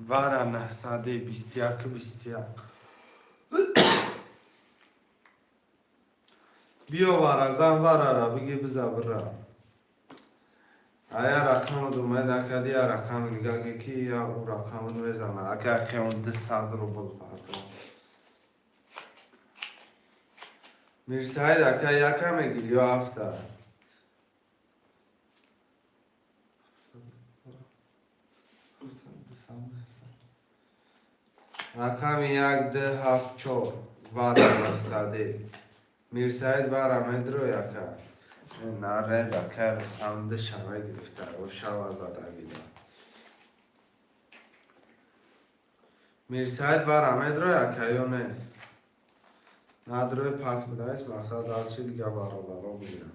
وره 921 21 بیا وره زن وره را بگی بزبر را ایا رقم رو دومه دکدی یا رقم دیگه که یا او رقم رو بزنه اگه اون 200 روبل پردم میرساید اگه یکم میگیری یا هفته رقم 1 2 7 4 وره ساده میرساید وره میدرو یکم نره دکر سمده شمه گرفته و شو زده بیده میرساید وره میدرو یکه یا نه ندروی پس بدهیست مقصد دلچه دیگه برادر رو بگیرم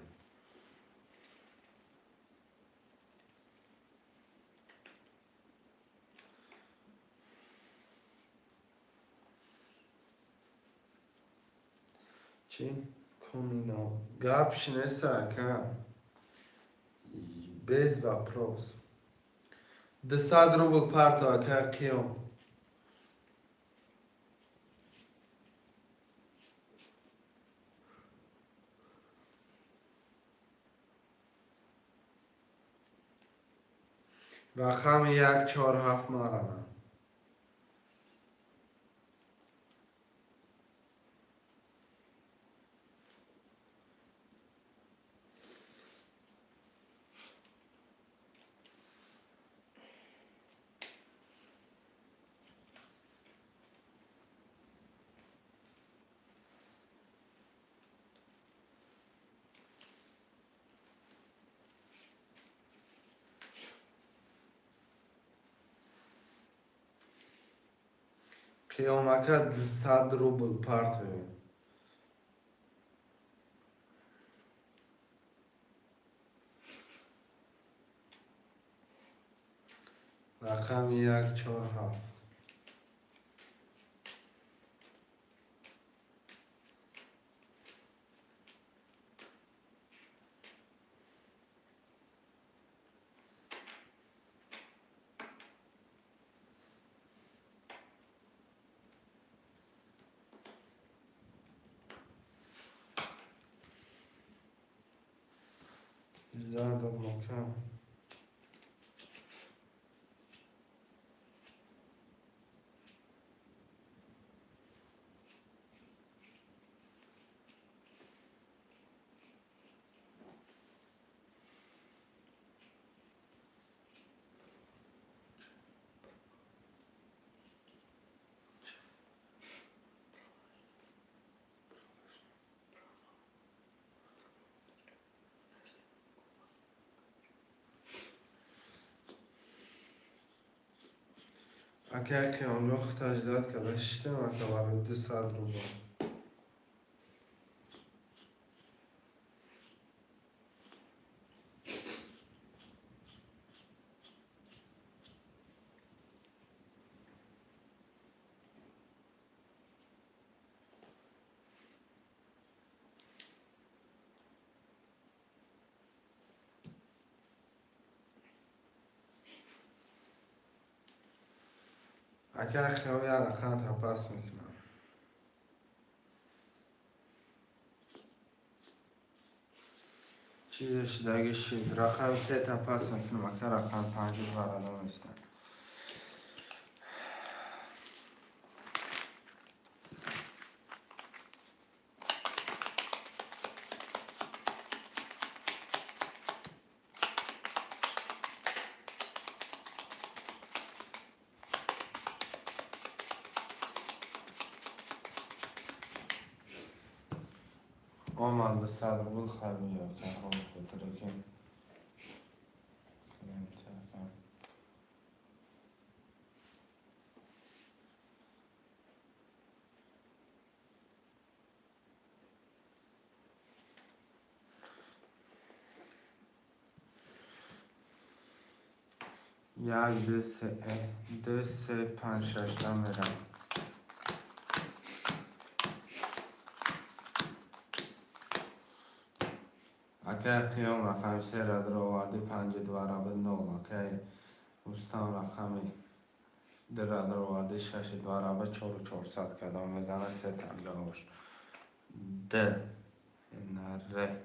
چی؟ کمینا گپش نیسته که بیز و پروس 200 روبل پرتا که کیام رقم 1 4 7 مارم کیامکه 200 روبل پرتا رقم 1 4 7 زیاده محکم. اگر که اون وقت اجداد که داشتیم اگر برای 2 ساعت رو بود. اگر خیلی رقم تپس میکنم. چیزش دیگه شید رقم 3 تپس میکنم اگر رقم 5 برادر نیستن. آمد به صدر بود خیلی یا که هم خودره که یک دو سه پنج شش تا میرم. اگر قیام رقم 3 را در آورده 5 دواره به 0. اگر دوستان رقم 2 را در آورده 6 دواره به 4 و 400 کدام میزنه 3 تنگه هاش. ده نره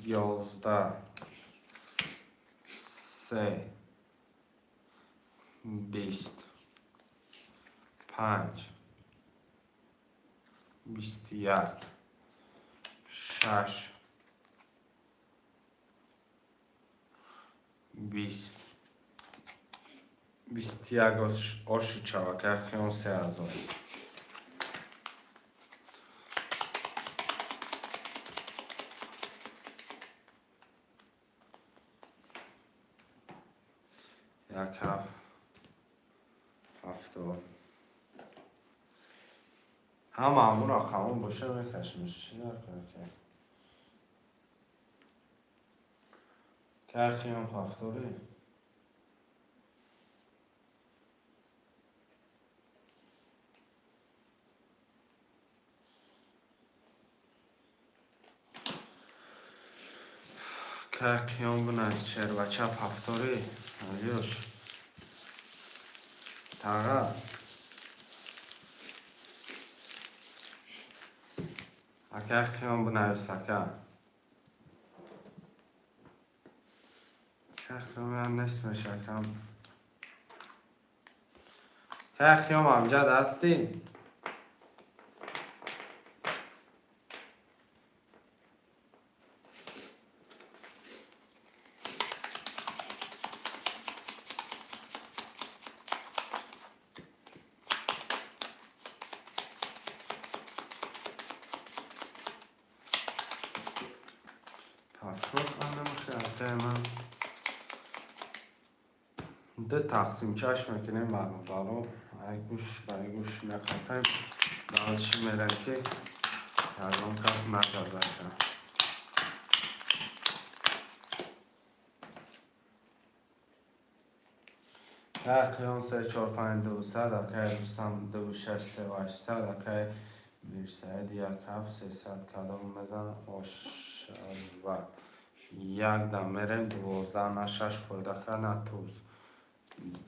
11 3 20 5 21 6 20 21 آشی چاوکه خیلی 3000. یک هفتاد هم همون رقمون باشه بکشیمش چی نکنه که خیلی هفتاری که قیام بنایست چهر و چپ هفتاری علیوش تاقا اکه قیام بنایست اکه که قیام هم نیست میشه کم که قیام امجد هستی تفرق نمیشه من 2 تقسیم چشم میکنیم معلوم دارم ای گوش برای گوش نکاتیم دارشی میرن که هرگاه کس نکرده شد که قیام 3 4 5 200 اکه دوستان 2 6 3 و 800 اکه میرساید 1 7 300 کدام میزن و 1 دم میریم 12 نه 6 پایده که نه توز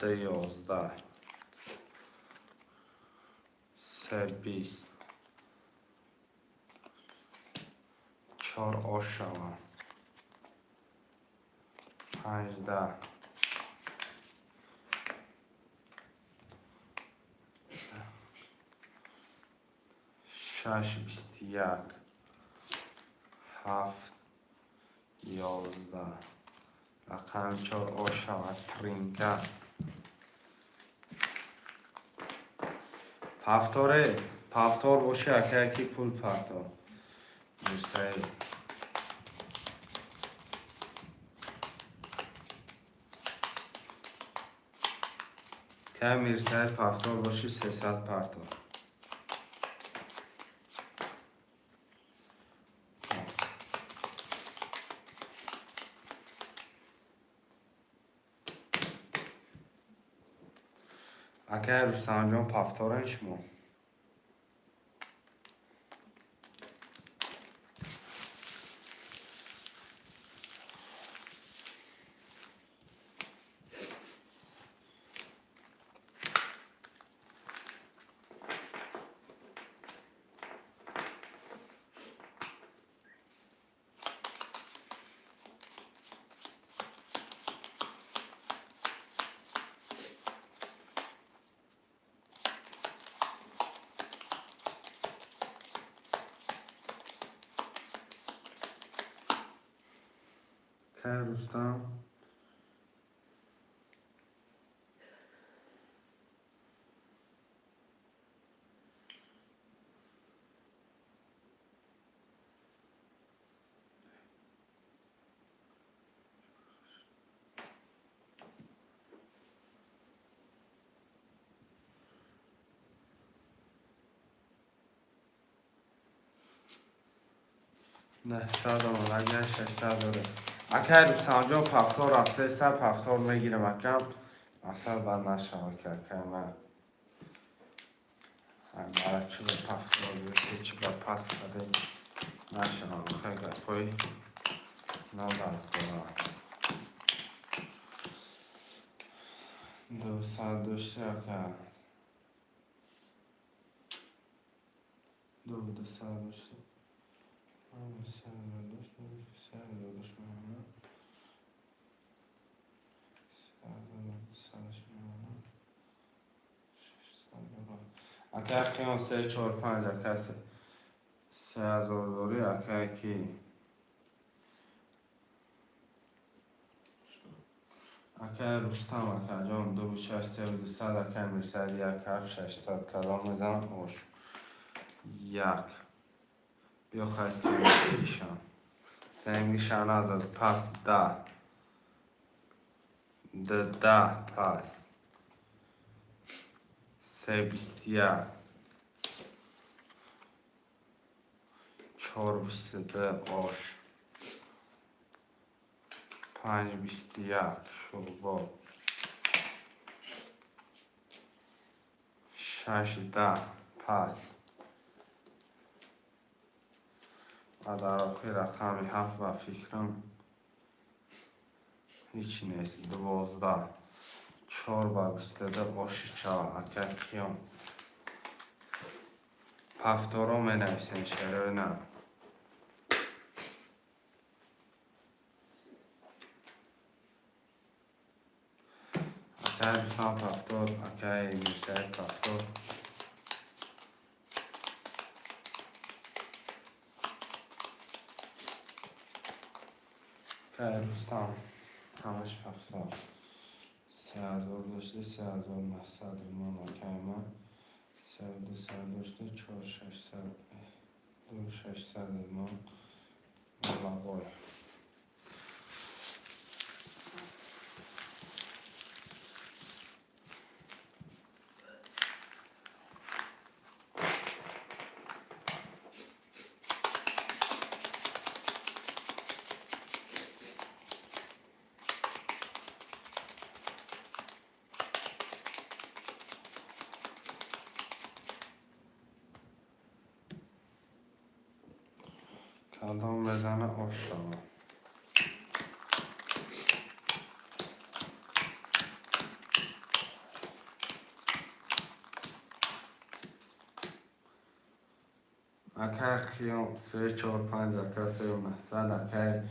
11 3 20 4 آش شوم 15 6 21 7 11 رقم 4 آشا ترینکا پفتار باشه یکی پول پفتار مرسی که مرسی پفتار باشه 300 پفتار اگر رستم جان پفتارش مو که رستم نه 100 اگر 600 داره اگر رستم جان پفتار رفته 100 پفتار میگیرم اکم اصلا بر نشوه که من برای چی به پفتار بیرسی چی به پس بده نشوه خیلی گفایی نظر خورم 200 داشته اکر 200 داشته 3 4 5 اکر 3000 داری اکر کی اکر رستم اکر جان 26 3200 اکر میرسد یک هفت 600 کلام میزنم اوش یک بیا خواهی سنگیشان نداد پس 10 پس 3 21 4 22 آش 5 21 شربا 6 10 پس و در آخر رقم 7 و فکرم هیچی نیست 12 4 و 22 آشی چا اکر خیام پفتارا می نویسین چرا نه اکر رستم پفتار اکر میرسه پفتار که رستم همش پفتار 3000 داشته 3900 ما که من 3200 داشته 4600 2600 ما والا بای کلام بزنه آشتاما اکر خیام 3 4 5 اکر 3 900 اکر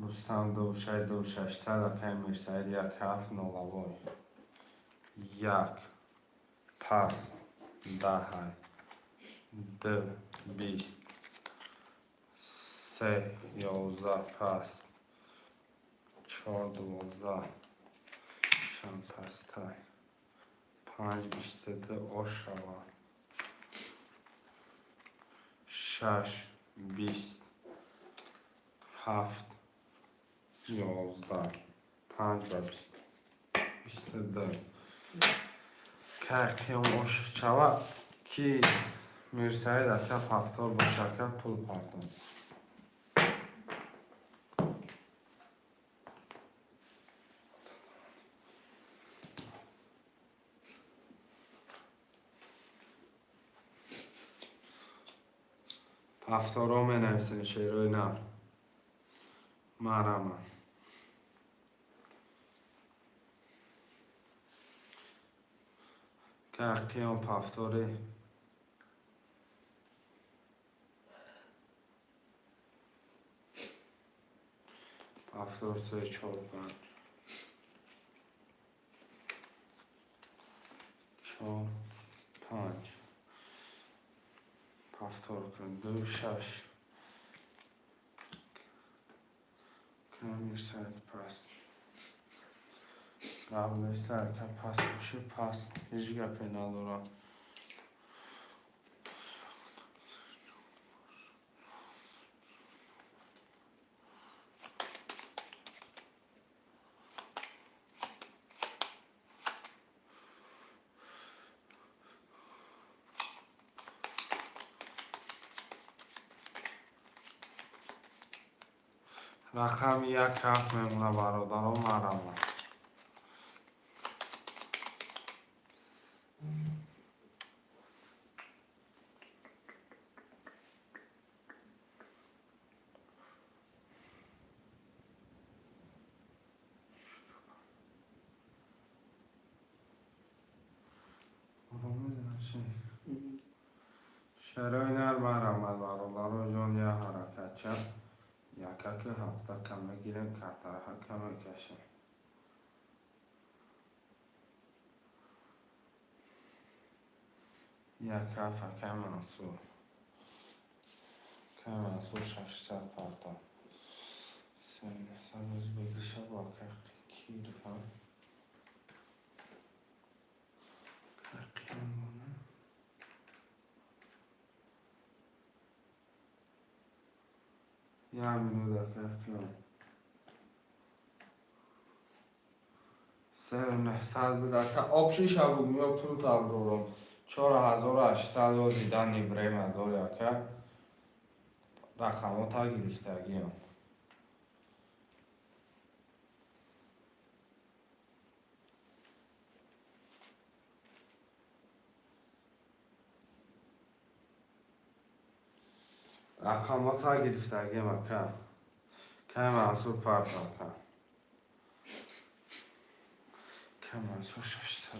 رستم دو ششصد اکای میرساید یک هفت نولوی یک پس ده دو بیست سه یازده پس چهار دوازده شان پسته پنج بیست دو آش شوه شش بیست هفت یازده پنج و بیست دو که اون آش چوه کی میرساید اکف هفتار با شکر پول پردن هفتارا می نویسین شیرای نر مرمه که قیام هفتاری هفتار سه چهار پنج چهار پنج هفتار کن دو شش که میرساید پس قبل سر که پس باشه پس هیچ گپی ندارم رقم یک هفت میمونه برادران مرمه شرای نر مرمه برادران جان یه حرکت چه یکه که هفته کم میگیریم کتره کم میکشیم یک هفته کم منصور کم منصور 600 پرتا سن روز بگیشه با که کیر فهم که قیمونه یه همینو در که قیمونه سه نه سال بده که آبشی شبو میاب تو تابرورم 4800 دیدن نیوره مدار که رقمات ها گرفتگی هم رقمات ها گرفتگی هم که محصول پرد که محصول 600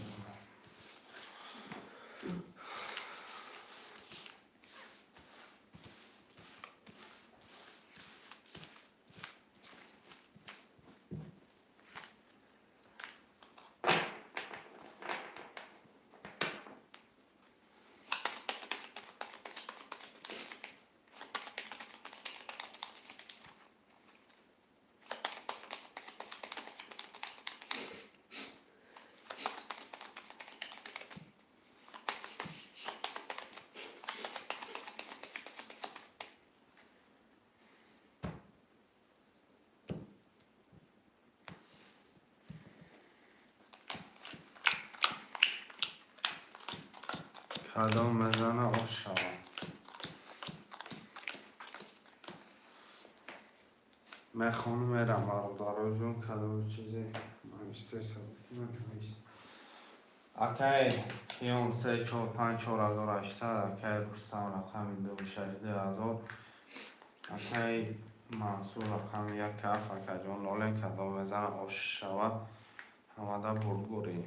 کدام مزنه آش شوم من خانم میرم برادرها جون کدام چیزی نوشته نوشته اکای کیون 3 4 5 4800 اکای رستم رقم 26000 اکای منصور رقم 1 کف اکای جان لالن کدام مزنه آش شوه همه برگوری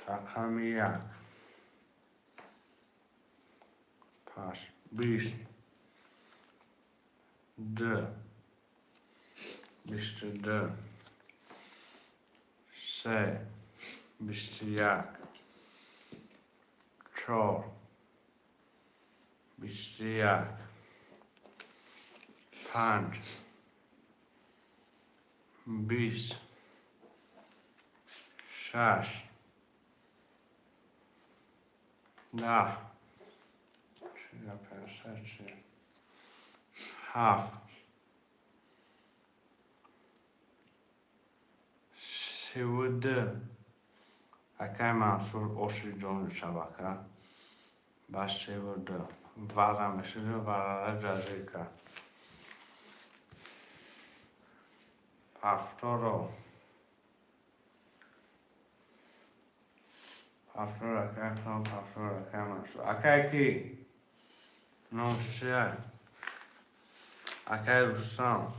رقم 1 پس 20 D 22 3 21 4 21 5 20 6 10 7 32 اکای منصور oxygen şabaka başlıyordu. Varamışı varara cazika. Paftoro akay tam paftoro akay manصور akay ki نوشیه اکای رستم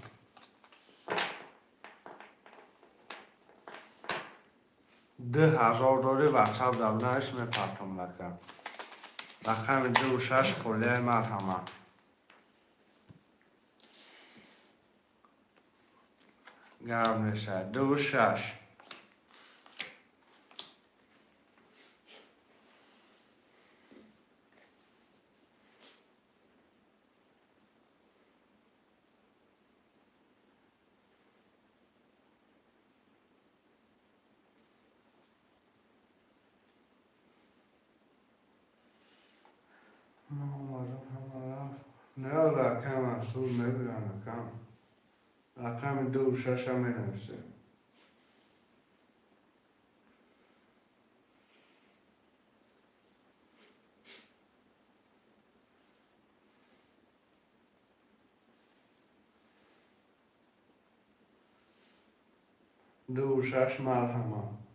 $10,000 واتساپ دارم اسم پاتون بکن رقم 26 خله مرحمه گرم نشه 26 نه رقم منصور نبیرم رقم 26 هم نمیشه دوشش مرحمه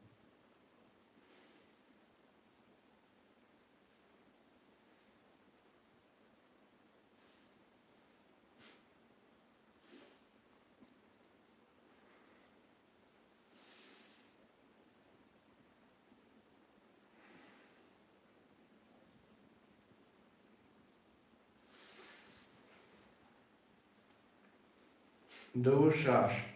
دوشش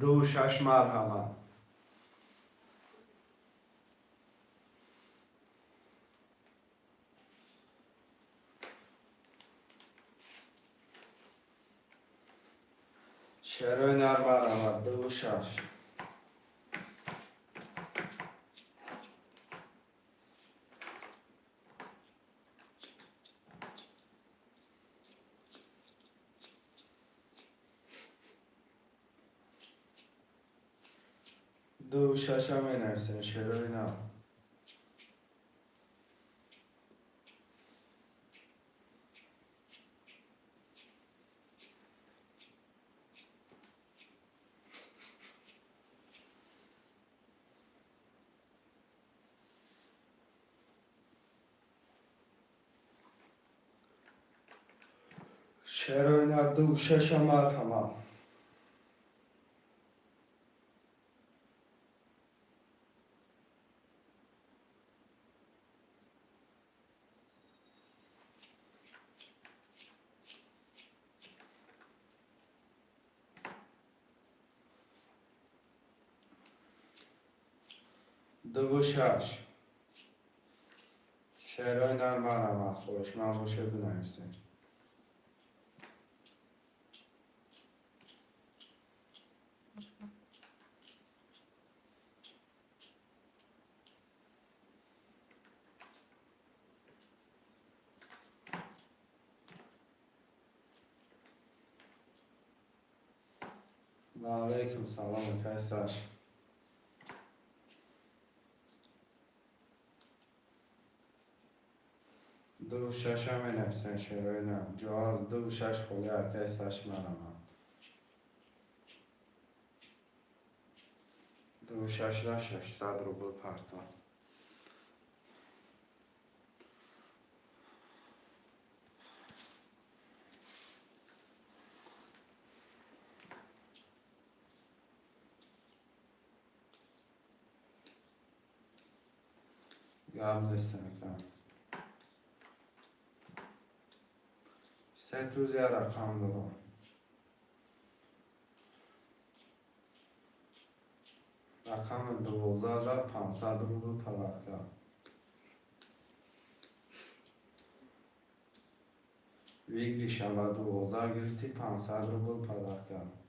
دوشش مرحمه چرا نر مرحمه دوشش دوشش هم نرسه چرا نه چرا نر دوشش هم مرحمه دوشش چرا نر مرحمه خوش من باشه بنویسه و علیکم سلام کیسش دو شش هم نفسن شروینم جواز دو شش خولی هرکه سش منم دو شش را 600 روبل پرتون گم دستم کن سه توز یا رقم دارم رقم 12500 روبل طلب کرد ویگری شما 12 گرفتی 500 روبل پدر کرد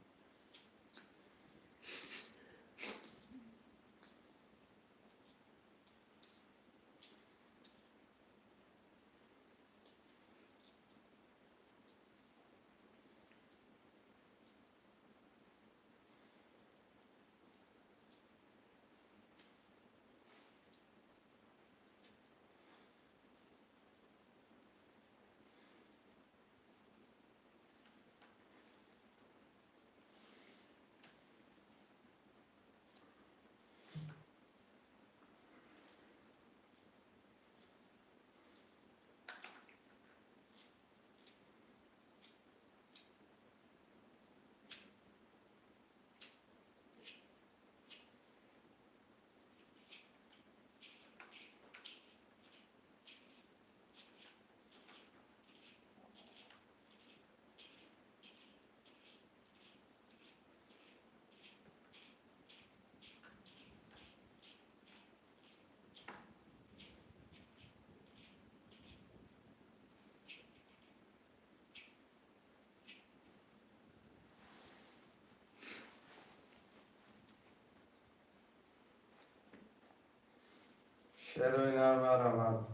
شروینر برم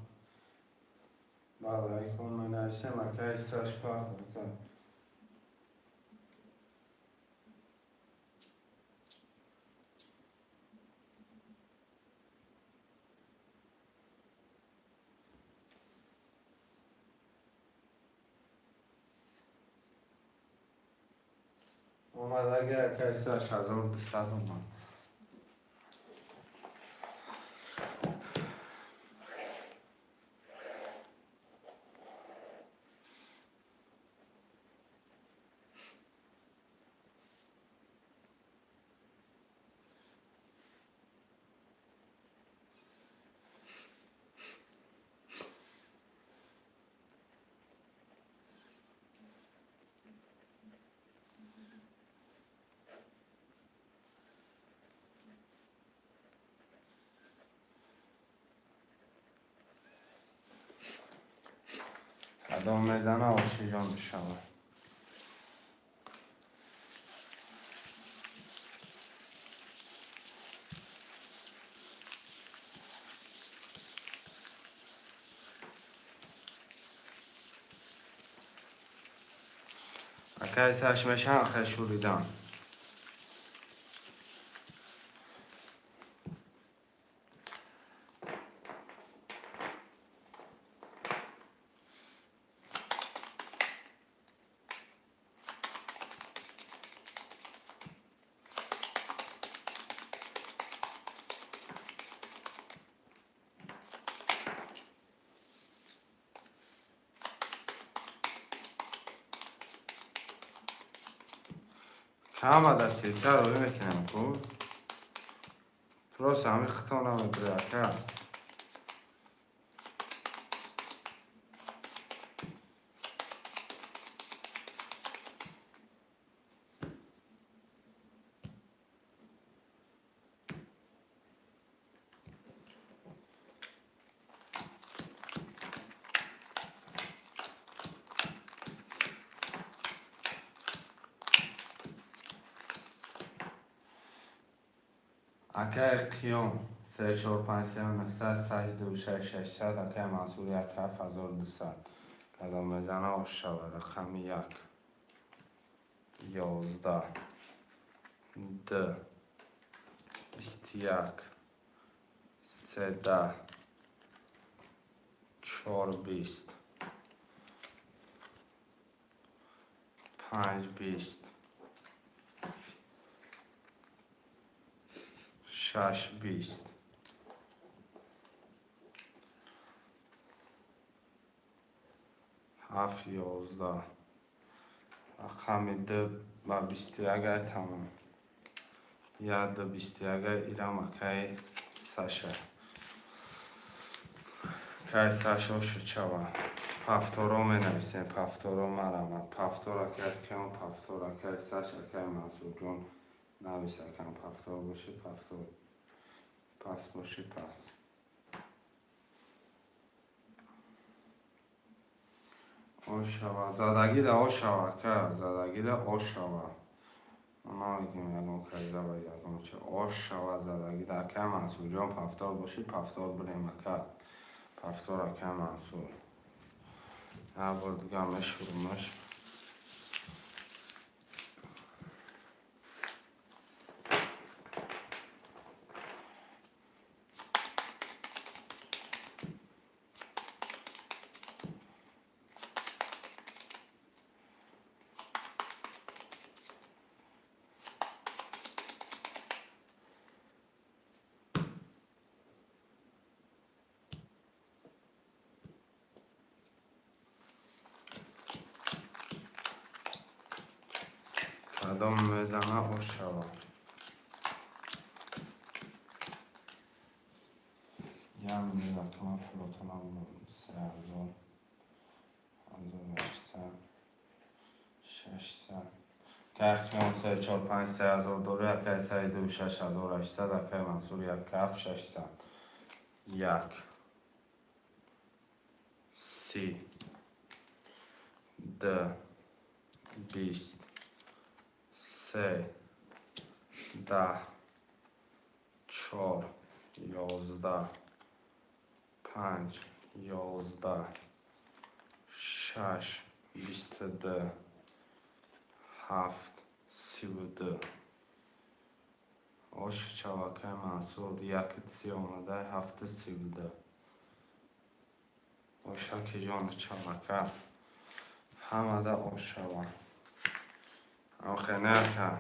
بعد ایکون من نفسه مکه سش پرتون کرد اومد اگه کسش 1200 اومد قدم میزنه آشی جان بشوه مکه سش میشن خیلی شوریدن کم دستیتر روی میکنم کن پروس همی خطانم برکه اکه قیام 345 اکه منصوریت 7200 قدم میزنه آشوه رقم 1 11 2 21 13 4 20 5 20 6 20 7 11 رقم 2 و 21 تمام. 7 21 ایرم اکی سشه که سشه شو چوا پفتورا می نویسیم. پفتورا مرمت پفتورا که کم پفتورا که سشه که منصور جون نویسه کم پفتور باشه پفتور پس باشه پس آشوا زدگی ده آشوا که زدگی ده آشوا اونا میگیم یادم کریده و یادم چه آشوا زدگی ده که منصور جان پفتور باشه پفتور بریم که پفتور که منصور نه بار دیگه همه شروعش کدام میزنه آشوا یه همینی رقم فلوتونم 3000 5800 600 که اخیان 3 4 5 3000 دوره اکی 3 2 6800 اکی منصور یک کف 600 1 30 2 20 3 10 4 11 5 11 6 22 7 32 آش چواکه منصور یک سی آمده 7 32 آشک جان چواکه همه ده آش شوا آخه نه که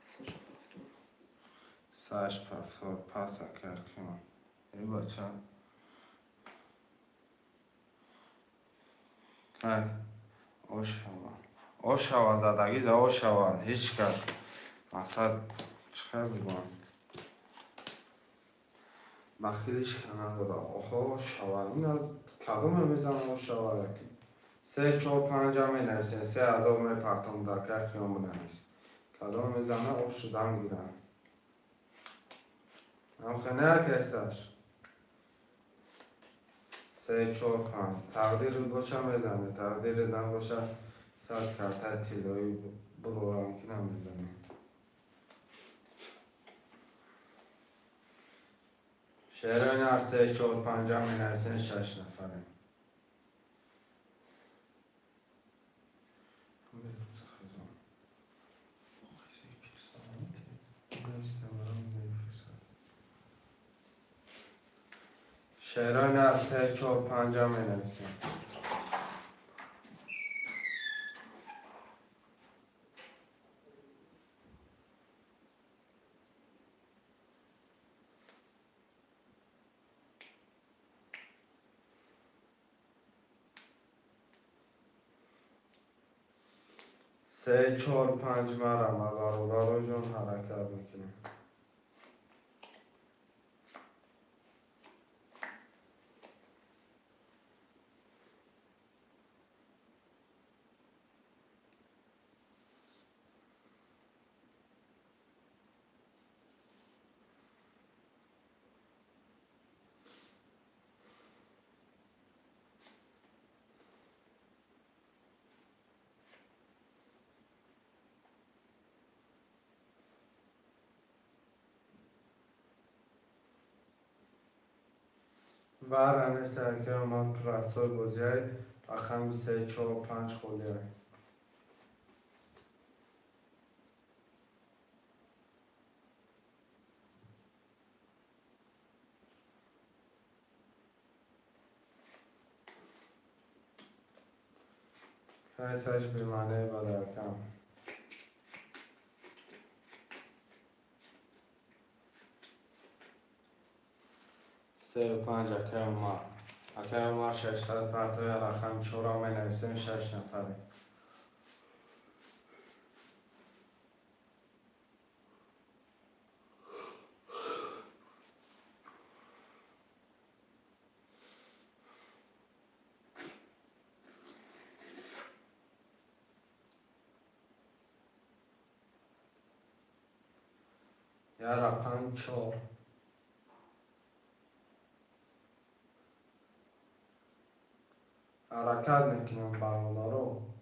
سشه پفتور سش پفتور پس اکر خیمان ای بچه که آشوا زدگی ده آشوا هیچ کس مثلا چخیر بگوان بخیلیش که نداره آخه آشوا این کدوم میزن آشوا 3 4 5 هم نویسین 3000 می پرتم در که خیام بنویس کدوم میزنه آش شدن گیرن هم نه کسش 3 4 5 تقدیر باشه میزنه تقدیر نباشه 100 کرده تیلایی بروران که نمیزنه شهرین هر 3 4 5 هم نویسین 6 نفره شهران هر 3 4 5 هم نویسین 3 4 5 مرم برابر جون حرکت میکنه Varane serke man prasol bozay akham 3 4 5 kholia کسش بیمانه بدرکم 35 اکه ما 600 پرتوی رقم 4 می نویسیم 6 نفره یا رقم 4 حرکت میکنم برادرو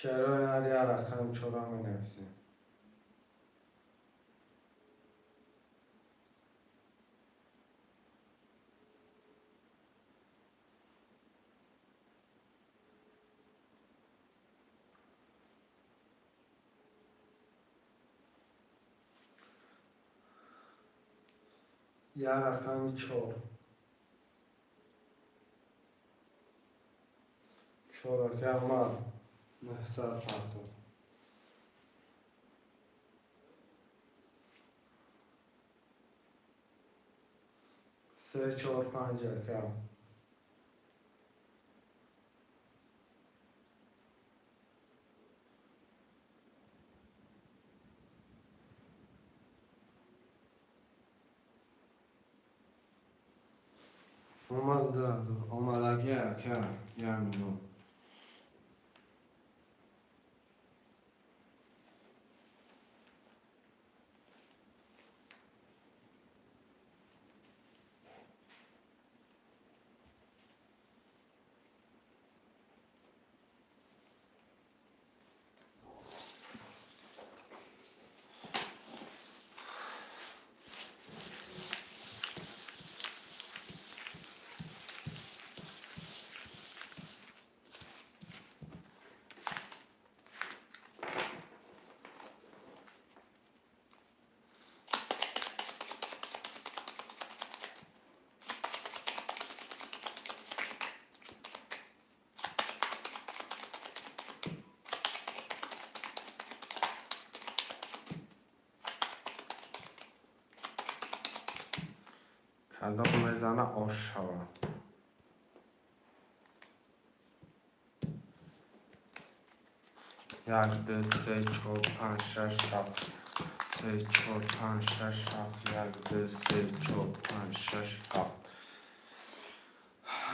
شروع نری رقم 4 می نویسیم یا رقم 4 که ما 900 پرتو 3 4 5 یکم اومد یکم یعنی کدام میزنه آش شوم 1 2 3 4 5 6 7 3 4 5 6 7 1 2 3 4 5 6 7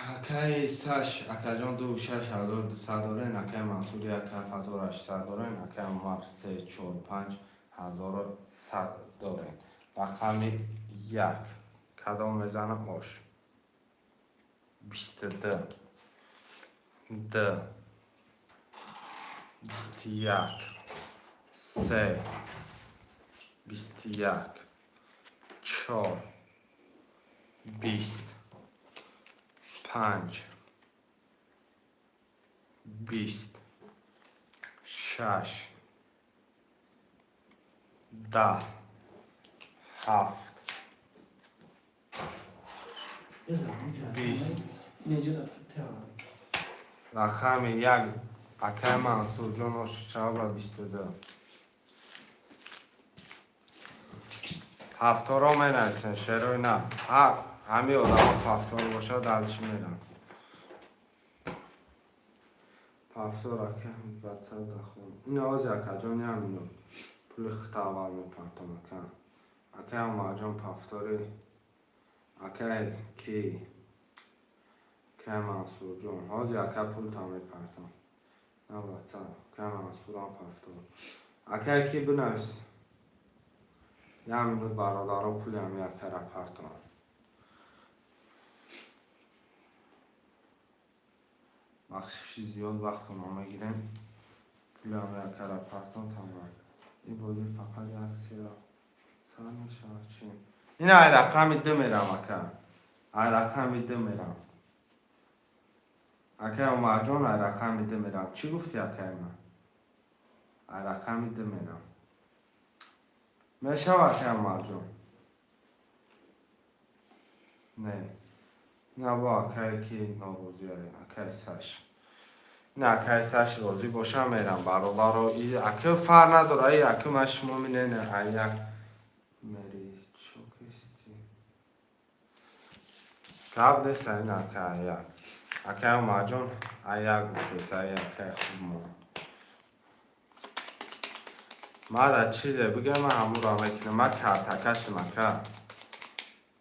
اکه سش اکه جان 2 6 1200 داره اکه منصور 1800 داره اکه مار 3 4 5 1100 داره رقم 1 کدام میزنه آش 22 2 21 3 21 4 20 5 20 6 10 7 20 اینجا رقم 1 اکه منصور جان آش 22 هفتار ها می نویسن شروع نه همه آدم ها هفتار باشه دلچی میرن هفتار اکه وطر دخون این آز اکه جانی همینو پول اختاور می پرتم اکه هم جان هفتاری اکه کی که منصور جان آز اکه پول تا می پرتم نه وطر که منصور هم هفتار اکه کی بنویس یه همینو برادر ها پولی هم یک طرف پرتم بخشی زیاد وقت ما میگیریم پولی هم یک طرف پرتم تمام این بازی فقط یک سیرا سر میشود چی؟ این ای رقمی 2 میرم اکا. ای رقمی 2 میرم. اکا عمر جان ای رقمی 2 میرم. چی گفتی اکا من؟ ای رقمی 2 میرم. میشه اکا عمر جان؟ نه. نه با اکایی که ناروزی هایی. اکای سش. نه اکای سش روزی باشم میرم. برادر رو ای اکا فر نداره. ای اکا من شما می نه. ای یک میری چوکستی. کاب نیست این اکا ای یک. اکای عمر جان ای یک گفتی ای اکای خوب ما. ما در چیزه بگم من همون را میکنم. ما کارتکش مکا.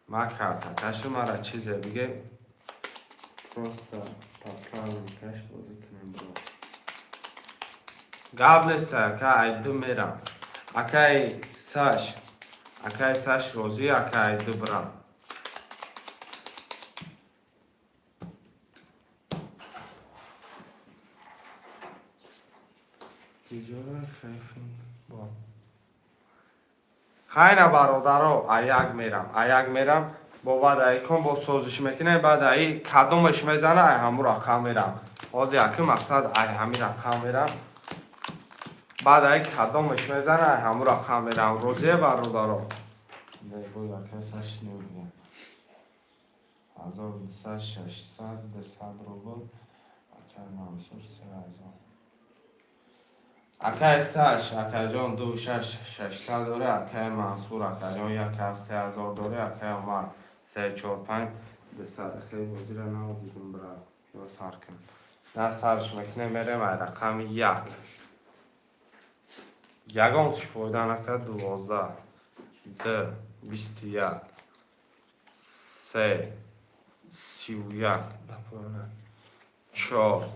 ما کارتکش ما را چیزه بگم. Просто поправим кэш бозӣ кунем бро. Гап нест ака ай 2 мерам. Акай Саш розӣ ака ай 2 бирам. Тиҷора хайфин бо. Хайна бародаро ай 1 мерам. Ай 1 мерам. با بعد ای کن با سازش میکنه بعد ای کدومش میزنه ای همون رقم میرم آزی اکی مقصد ای همین رقم میرم بعد ای کدومش میزنه ای همون رقم میرم روزی برادارو نه بوی اکی سش نمیگم 1600 200 روبل اکی منصور 3000 اکی سش اکی جان 2600 داره اکی منصور اکی جان 3000 داره اکی عمر 3 4 5 200 خیلی بازی را نبودیم برای یا سر کن نه سرش میکنه میرم ای رقم 1 یگان چی فایده نکرد 12 2 21 3 31 4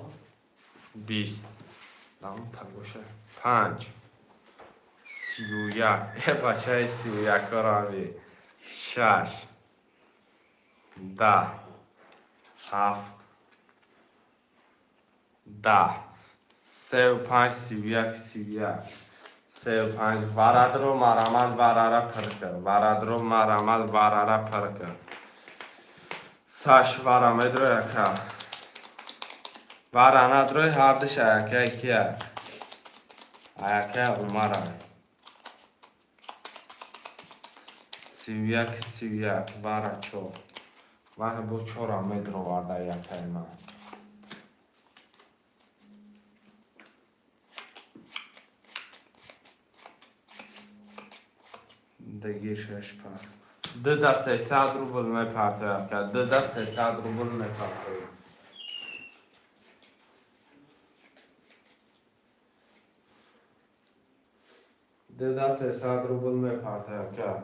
20 نمون تگوشه 5 31 یه بچه 31 ها رو 6 10 7 10 35 31 35 ورادرو مرامل وراره پرکر ورادرو مرامل وراره پرکر ساش ورامدرو یکا ورانادرو هردش یکا کیه یکا عمره 31 ورا چو واه بو چورا مدرو ورده یکا من دگیر شش پس ده 300 روبل میپرده کرد ده 300 روبل میپرده ده 300 روبل میپرده کرد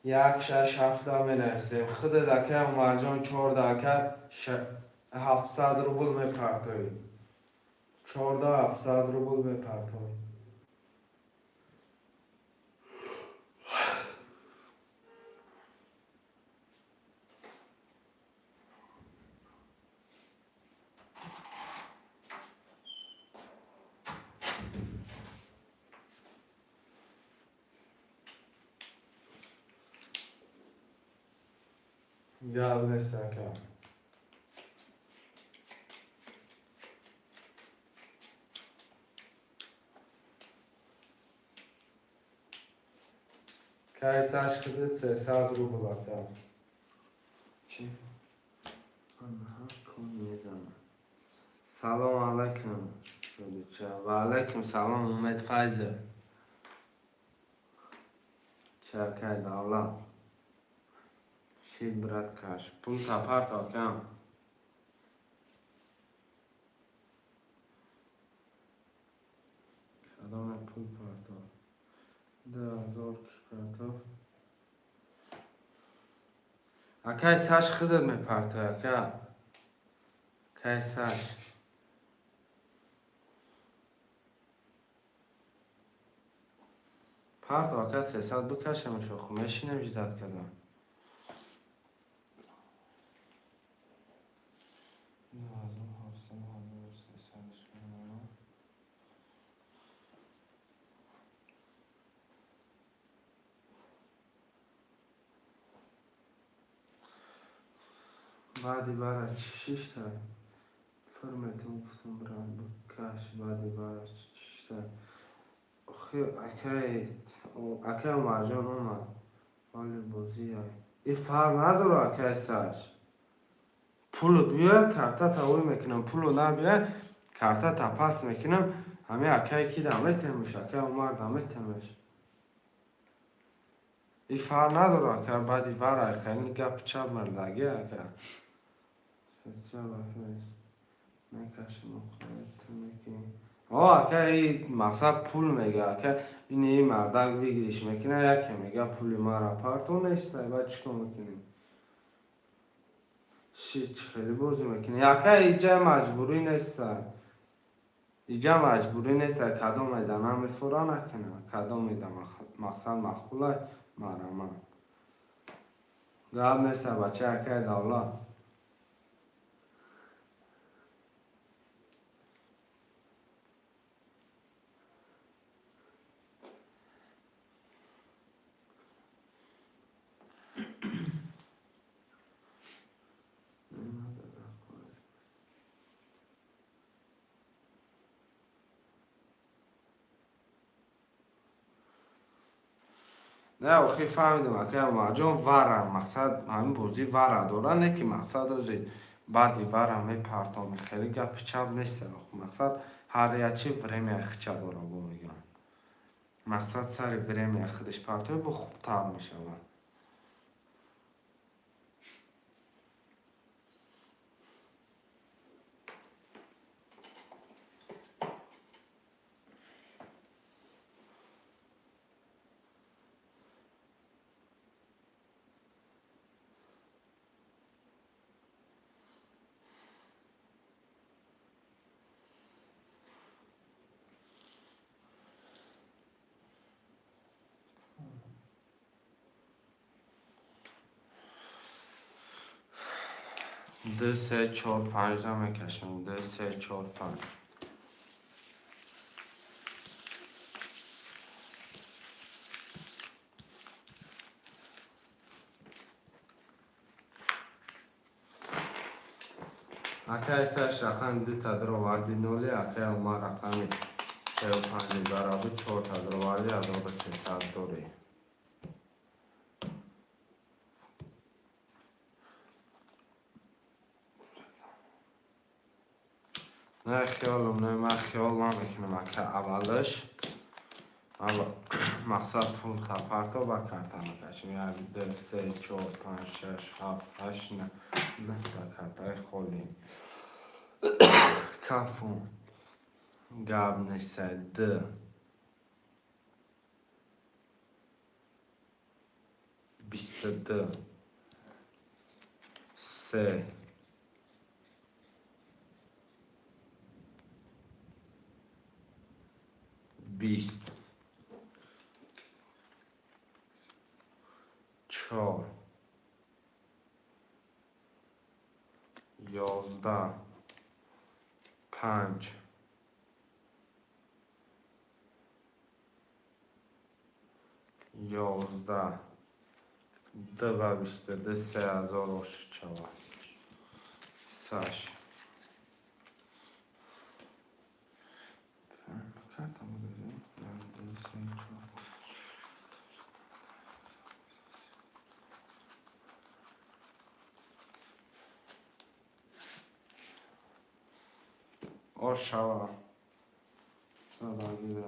1 6 7 می نویسیم خود دکه عمر جان 4 دکه 700 روبل میپرده 14 700 روبل میپرده یا نیست که کایساش خودت 300 روبل کرد چی؟ آنها کن میزنم سلام علیکم شدیچه و علیکم سلام امید فایزه چه دولت شید برد کش پول تپرت آکم کدام پول پرتاف 10,000 کی پرتاف اکای سش خودت میپرتاف اکا اکای سش پرت آکا 300 بکشم شو خو میشینم جدت کردم بعدی برای چیش تا فرمتون گفتم برام کاش بعدی برای چیش تا خیلی اکی مرجان اومد حالی بازی های این فرق نداره اکی سرش پولو بیای کارتا تاوی میکنم پولو نبیای کارتا تا پاس میکنم همه اکی کی دامت میشه اکی عمر دامت میشه این فرق نداره که بعدی برای خیلی گپ چپ مردگی اکی چه باید نکشم خواهد میکنم اکی مقصد پول میگه که این مردک بگیریش میکنه یکی میگه پولی ما را پارتون نیسته باید چکو میکنیم خیلی بازی میکنه یکی اینجا مجبوری نیسته اینجا مجبوری نیسته کدام ایده نمیفورا نکنه کدام ایده مقصد مخوله مرمه گاب نیسته بچه یکی دولا نه آخی فهمیدم که ماجون واره مقصد همین بازی واره داره نه که مقصد از بعدی واره می پرتام خیلی گپ چپ نیست مقصد هر یچی ورمی اخچه داره با میگن مقصد سر ورمی اخدش پرتام با خوبتر میشه دو سه چهار پنج دا میکشم دو سه چهار پنج اکه ایساش رقم دو تدر آوردی نولی اکه اوما رقمی سه و پنجی برابر چهار تدر آوردی از آب 300 دوری نه خیالم نه من خیال نمیکنم اکه اولش مقصد پول تا پرتا با کارتا میکشم یعنی دو سه چهار پنج شش هفت هشت نه تا کارتای خولی کافون گاب نیسته دو بیست دو سه بیست چهار یازده پنج یازده دو و بیست دو 3000 و چهار سش آشوا صداقی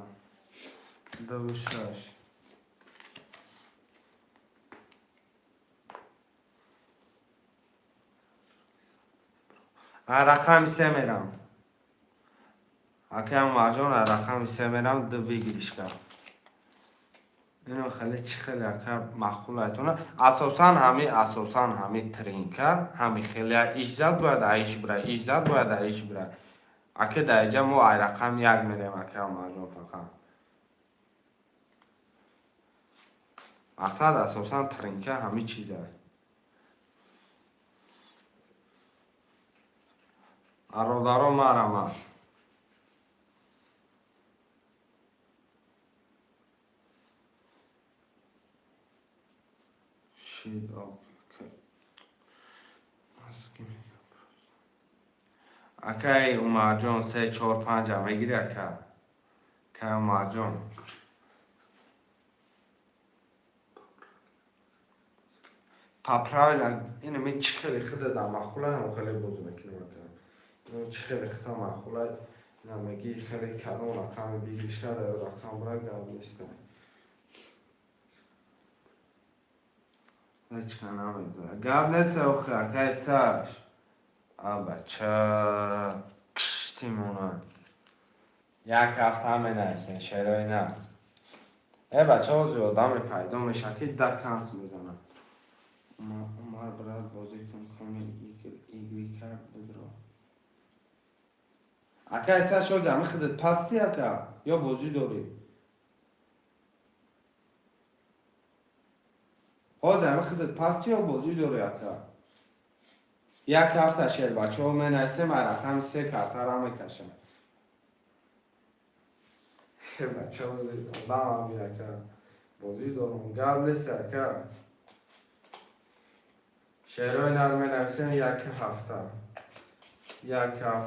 دو شش رقم سه میرم اگه هم مرجان رقم سه میرم دو بگیریش کرد اینو خیلی چی خیلی اکه مخول ایتونه اساسا همی ترینکه همی خیلی ایش زد باید ایش بره ایش زد باید ایش بره اکه در اینجا ما ای رقم یک میریم اکه هم مرجان فقط مقصد اساسا ترینکه همی چیزه ارادارو مرمه شید اوکی اکای اومد جان 3 4 5 هم میگیری اکا که اومد جان پاپرایل اینو می چی خیلی خیلی در مخوله هم خیلی بوزو میکنم اینو چی خیلی خیلی مخوله نمیگی خیلی کلون رقم بگیریش کرده رقم برای گرد نیستم هیچ که نمیدونه گرد نیسته اخی اکای سرش بچه کشتیمونه یک هفته همه نیستن شرای نه ای بچه ها زیاد آدم پیدا میشه که در کنس میزنه عمر برای بازی کنی ایگری کرد بزرا اکا ایسا شو جمعی خودت پستی اکا یا بازی داری ها جمعی خودت پستی یا بازی داری اکا یک هفته شیر بچه ها من ایسه من رقم 3 کارتر هم میکشم بچه ها زیاد آدم هم اکا بازی دارم گرد نیست اکا شعرهای نرمه نویسین یک هفته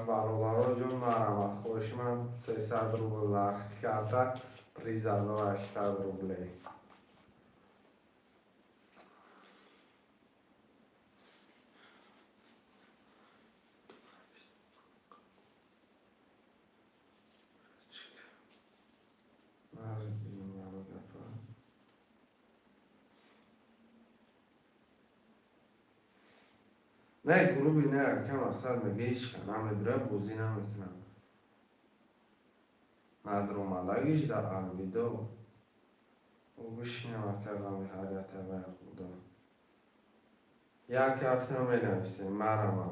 برابر جون مرمت خوش من 300 روبل لخت کرده پریز 800 روبله نه گروبی نه که مقصد میگه ایش کنم ادره بوزی نمیکنم ندرومالگیش در الویدو او بشینم که غمی حریت به خدا یک هفته می نویسیم مرمم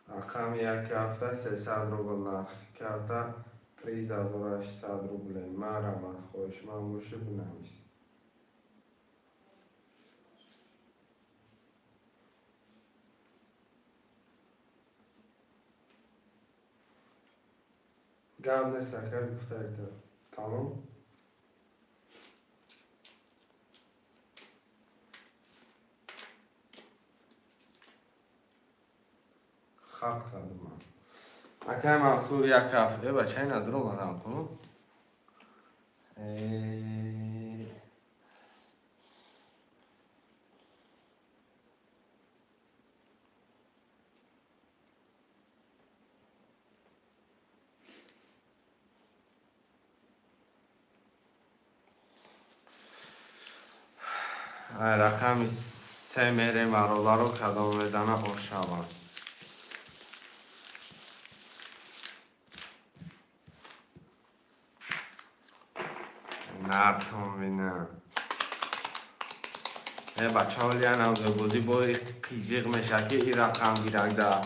رقم یک هفته 300 روبل نرخ کرده پریز 1800 روبله مرمت خوش من باشه بنویسیم گرد نیست اکر گفته ایتا تمام خط کردم من اکر محصول یک هفته بچه این ندارم آدم کنم رقم 3 میره مرالا رو کدام میزنه آشاوان نرتون بینه بچه ها لیان هم بازی بای قیجیق میشه که این رقم گیرنده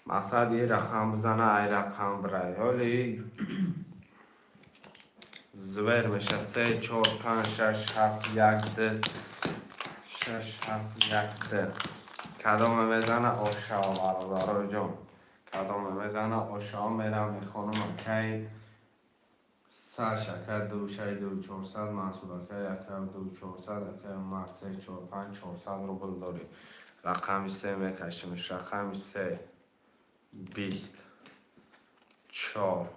مقصد این رقم بزنه این رقم برای حالی زویر میشه 3 4 5 6 7 1 دست 6 7 1 ده کدام میزنه آشا برادر جان کدام میزنه آشا میرم میخونم که ساش اکر 2 6 2 400 محصول اکر 1 2 400 اکر مار 3 4 5 400 روبل داری رقم 3 میکشیمش رقم 3 20 4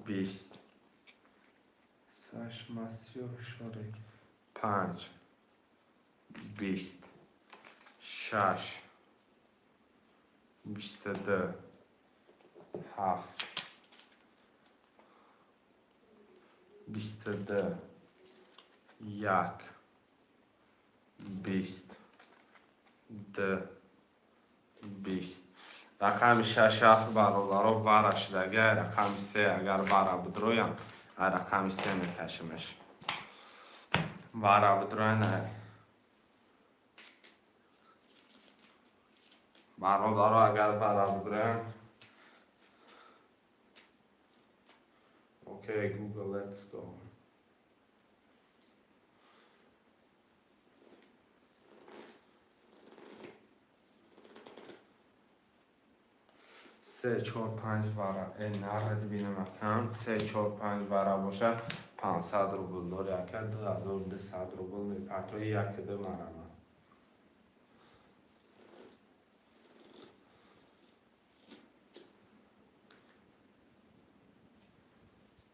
20 ساش مصری و شوری 5 20 6 22 7 22 1 20 2 20 رقم 6 7 برابر ورش دیگه رقم 3 اگر برا بدرویم رقم 3 میکشمش برا بدروی نه برادر اگر برا بدرویم Okay, Google, let's go. 3 4 5 вара нарад бинам акам 3 4 5 вара боша 500 рубл дор яка 2200 рубл мепартои якде марама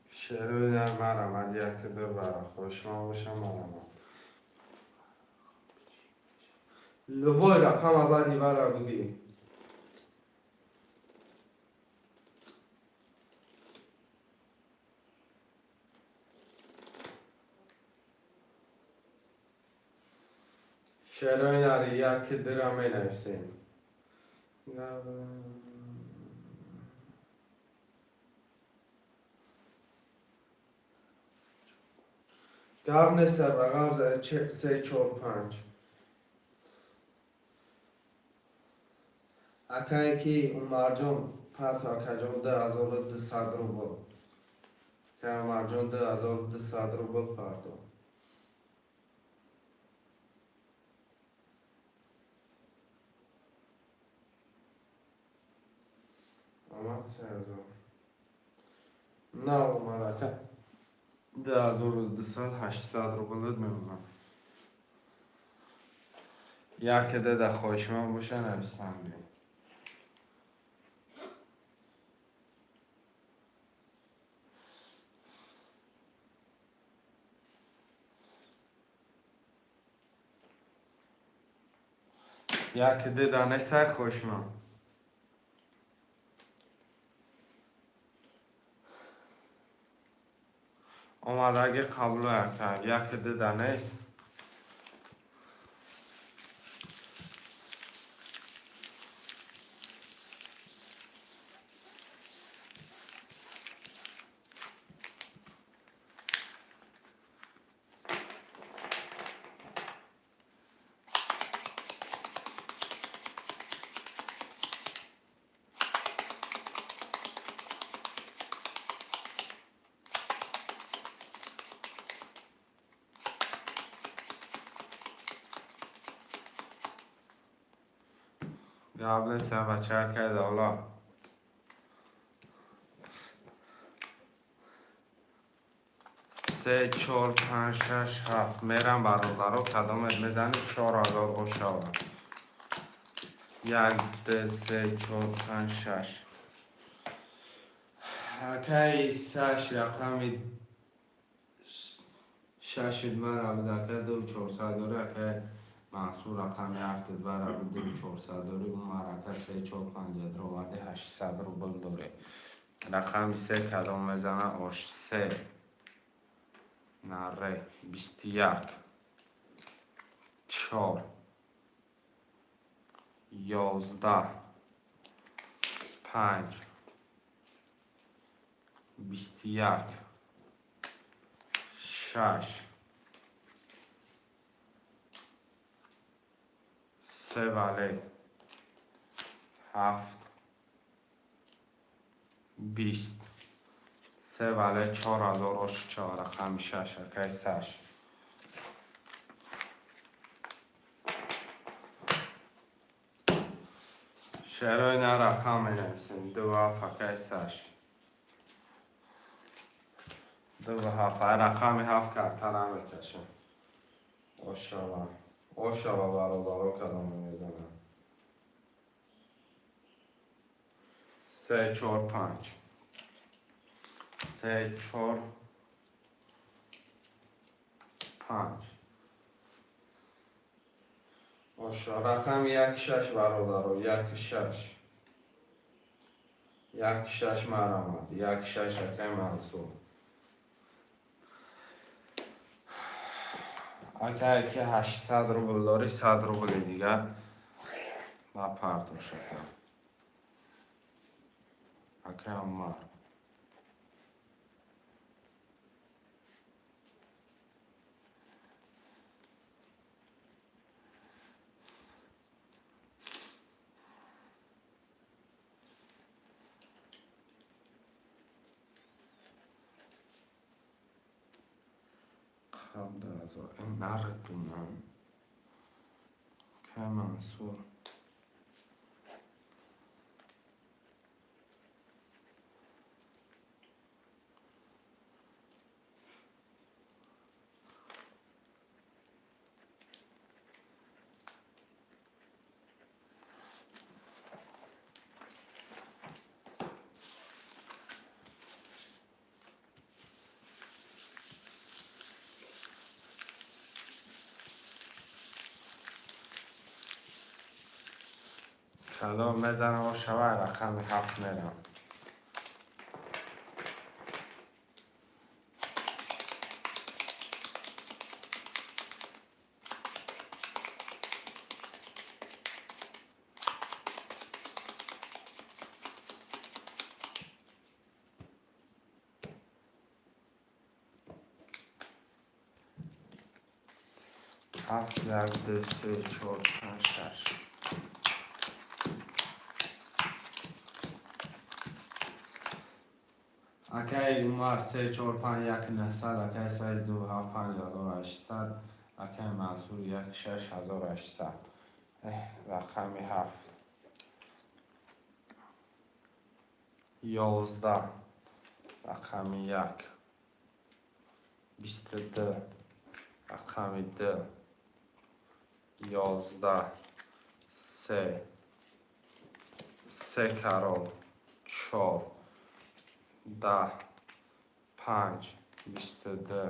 شعرهای در مرم یک در برا خوشما باشم مرم لبای رقم عبادی برا بگی شعرهای در یک درم نفسیم گام نسته بگم 3 4 5 اکایی که اون مرجان پرت اکجان 2200 روبل که مرجان 2200 روبل پرت آمد 3000 نه اومد که 2200 800 روبل میمونم یک ده خوشم باشه نوستم بیم یک ده دانه سه خوشم اومدگی قبل یک ده دانه است قبل سه بچه کرده حالا سه چهار پنج شش هفت میرم برادرها کدامت میزنی 4000 اوشاوه یک ده سه چهار پنج شش اکی سش رقمی شش دمر عبده که 2400 داره اکی محصول رقمی 7 دور عبده 2400 داره اون مرکه 3 4 5 رو ورده 800 روبل داره رقمی 3 کدام میزنه آش 3 نره 21 4 11 5 21 6 3 vale 7 20 3 vale 4004 رقم 6 اکی 6 شعرهای نه رقم نویسیم 2 7 اکی 6 2 7 رقم 7 کرتر هم بکشم آشاوا برادرها کدام میزنم 3 4 5 3 4 5 آشا رقم 1 6 برادرها 1 6 1 6 مرمت 1 6 اکی منصور اگر که 800 روبل داری 100 روبل دیگه با پرتو شکر اگر عمر خب این نردونم که منصور کدام میزنم و شوه رقم 7 میرم. هفت یک دو سه چهار پنج شش. اکی عمر 3 4 5 1 900 اکی سایز 2 7 5800 اکی منصور 1 6800 رقم 7 11 رقم 1 22 رقم 2 11 3 کرال 4 10 5 22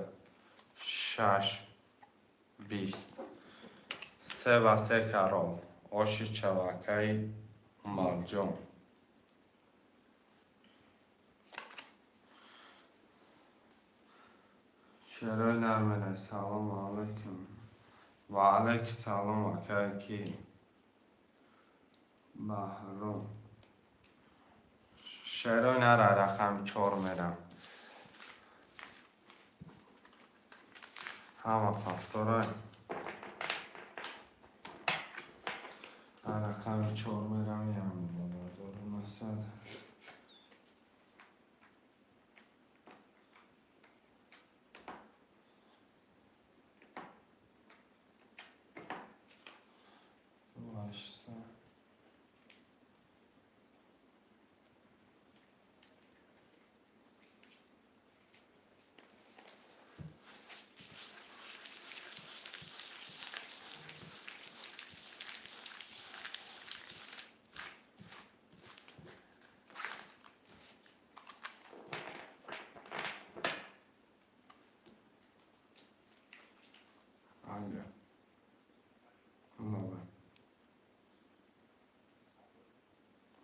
6 20 3 و 3 کرال آش چوکه مرجان. شرای نرمنه سلام علیکم و علیک سلام و کی بحرام. شرای نره رقم 4 میرم. همه پفتورای رقم 4 میرم یعنی 1900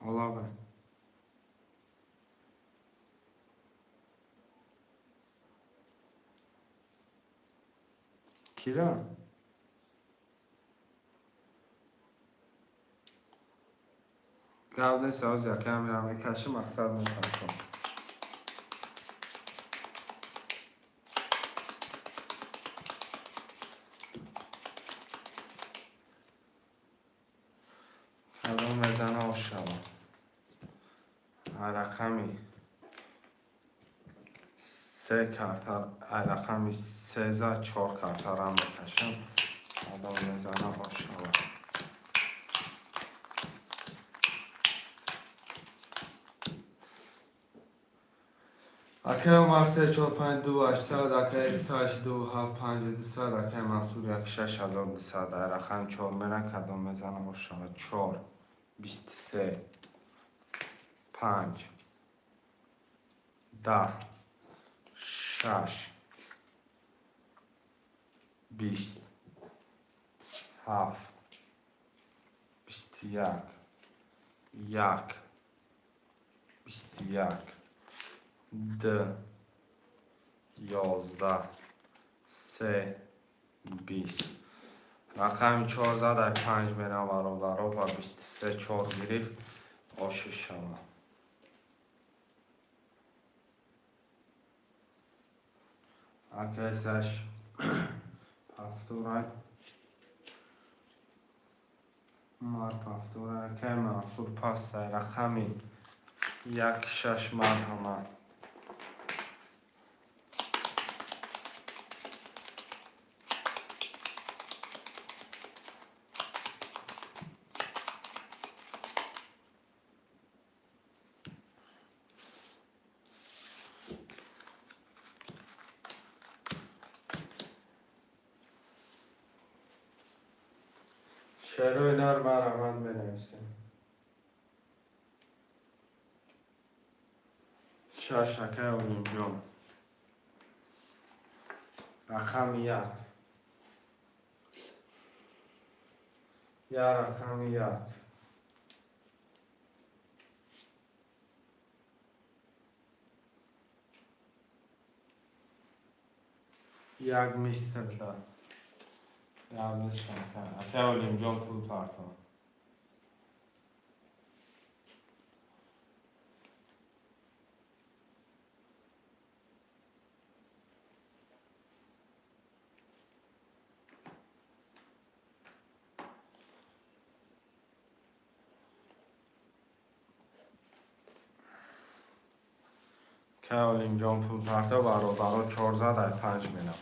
Olava. Kira. قبل ساز یکم میرم کش مقصد میکنم. کلام میزن آشما رقمی 3 کارتر رقمی 13 4 کارتر هم بکشم. کلام میزن آشما اکی عمر 3 4 5 2 800 اکی 6 2 7 5 200 اکی منصور 1 6200 رقم 4 میرن کدام میزن آشما 4 23 5 10 6 20 7 21 1 21 2 11 3 20 رقم 4 زد 5 میرم برابر و 23 4 گرفت آشش شما اکیسش پفتورای مار پفتورای که منصور پاست رقمی 1 6 مرحمه شعرهای نر من بنویسیم 6 اکه و اینجام رقم 1 یا رقم 1 یک میستر دا یادشم کن اکه اولیم جان پول پارتا که اولیم جان پول پارتا برابر 14 در 5 میلیون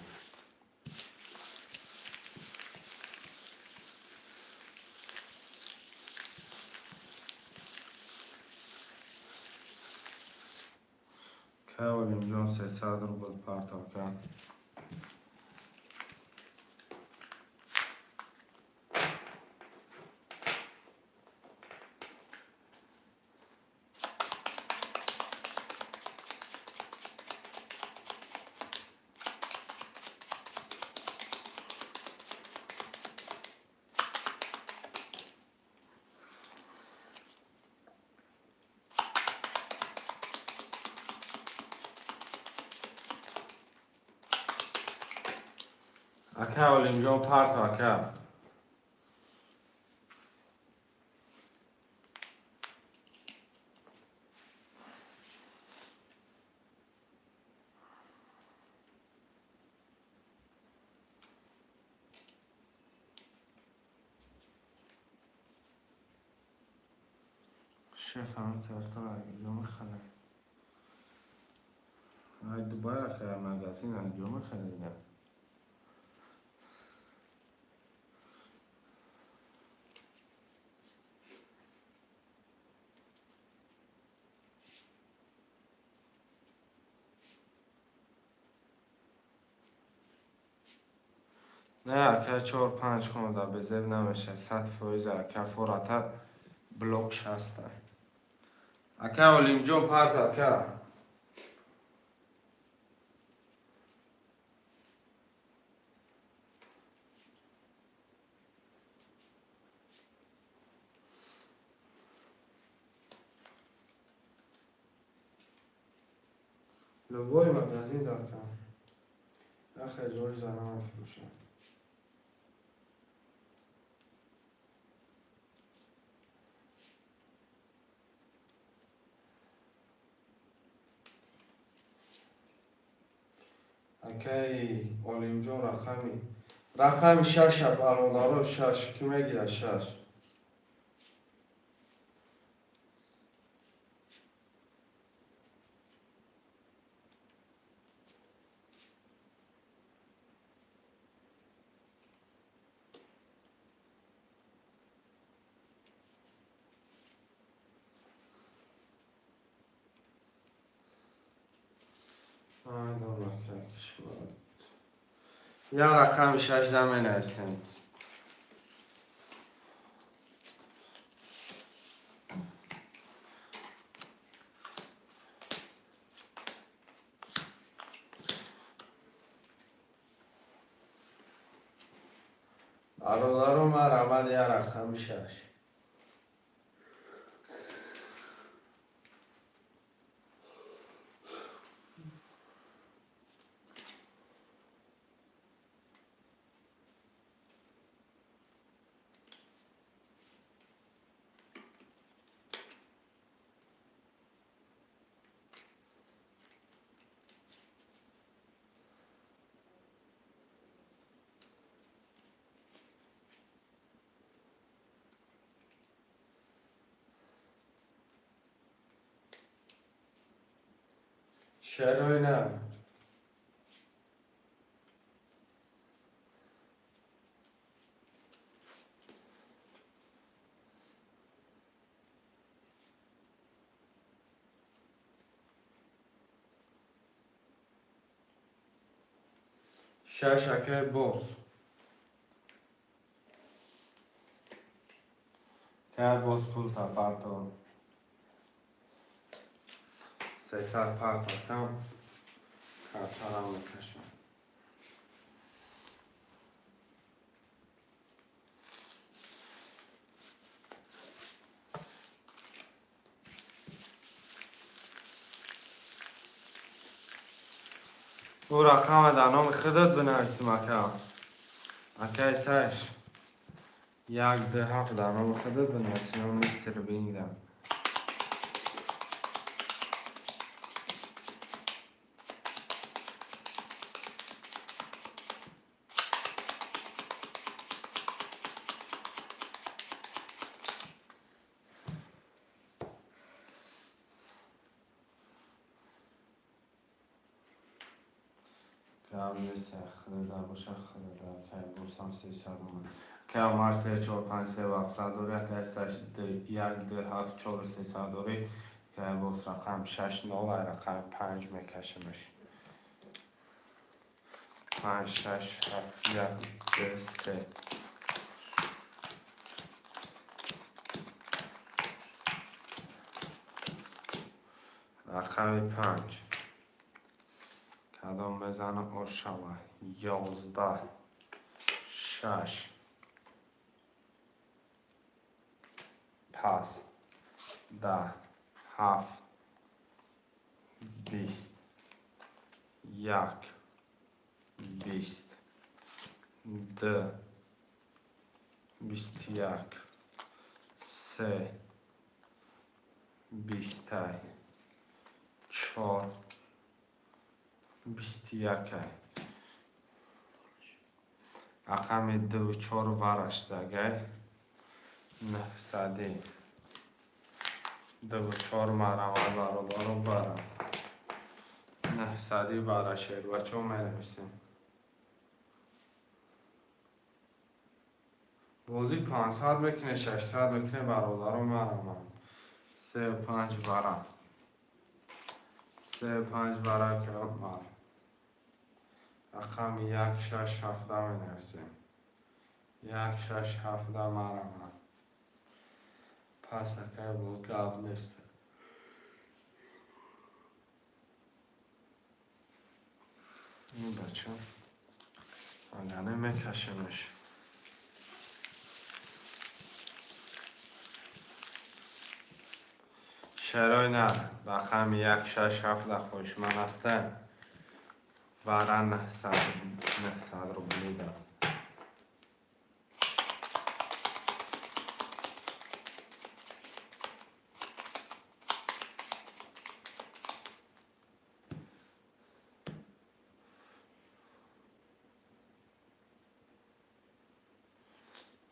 که اولیم جان 300 روبل پارتا کن اکه اولیم جان پارتا اکه شفم کرده اگه جمع خیلی های دوباره اکه مگزین اگه جمع خیلی دیگه نه اکه 4-5 کنه به زیر نمیشه 100% اکه فورتا بلوک هسته اکه اولیم جان پارتا اکه لوگوی مگزین دار کن اخه جورج زنان فروشه اکه اولیم جان رقمی 6 برادر 6 کی میگیره 6 آی دولت کشور یا رقم 6 دمه نرسیم برادرم رمد یا رقم 6 شروع نه شکر باز که باز پول تا پارتا 300 پارتا کم کارتارم میکشم او رقم در نام خودت بنویسیم اکا. اکا سش 1 2 7 در نام خودت بنویسیم. اون لیست رو بینیدم. که لیست خودت در باشه خودت در که بورسام 300 اومد. که امار 3 4 5 3 و 700 دوره که سش 1 2 7 4 300 دوره که بورس رقم 6 9 و رقم 5 میکشمش. 5 6 7 1 2 3 رقم 5 کدام بزنم او شوه 11 6 پس 10 7 20 1 20 2 21 3 20 4 21 رقم 2 4 ورش دگه 900 2 4 مرم برابر برم 900 ورش و چون می نویسیم بازی 500 بکنه 600 بکنه برابر مرم 3 5 ورم 3 5 ورم که مرم رقم 1 6 7 می نویسیم 1 6 7 مرم پس اکه بود گاب نیست این بچه انگانه میکشمش چرا نه رقم 1 6 7 خوشمن هسته ورن 900 رو بلیدم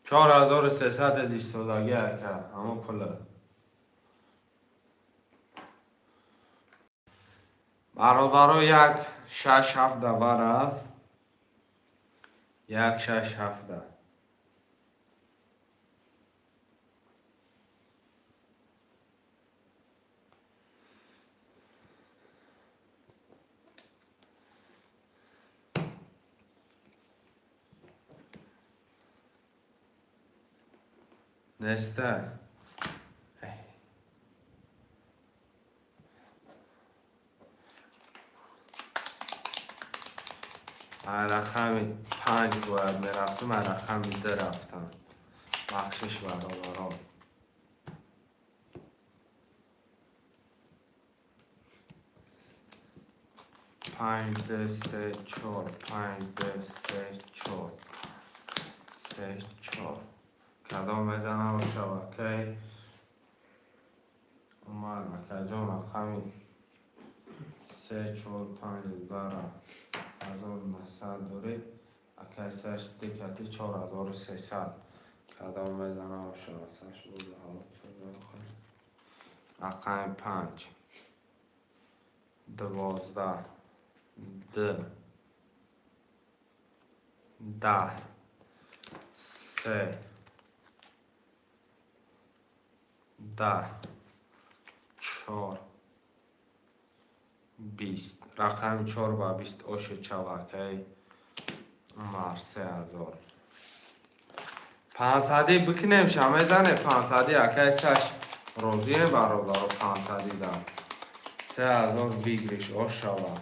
چهار هزار و 300 لیستوداگی که همون پله برادر 1 6 7 ور است 1 6 7 نسته رقم 5 باید میرفتم رقم 2 رفتم بخشش برادران 5 2 3 4 5 2 3 4 3 4 کدام بزنم و شبکه اومد کجا رقمی 3 4 5 برا 1900 دوره اکسش دکتی 4300 کدام بزنم و شبکهش بوده رقم 5 12 2 10 3 10 4 20 رقم 4 با 20 اوش چواکی مار 3000 500 بکنیم شما زنه 500 اکیسش روزی برادر 500 دار 3000 بگیرش اوش شوا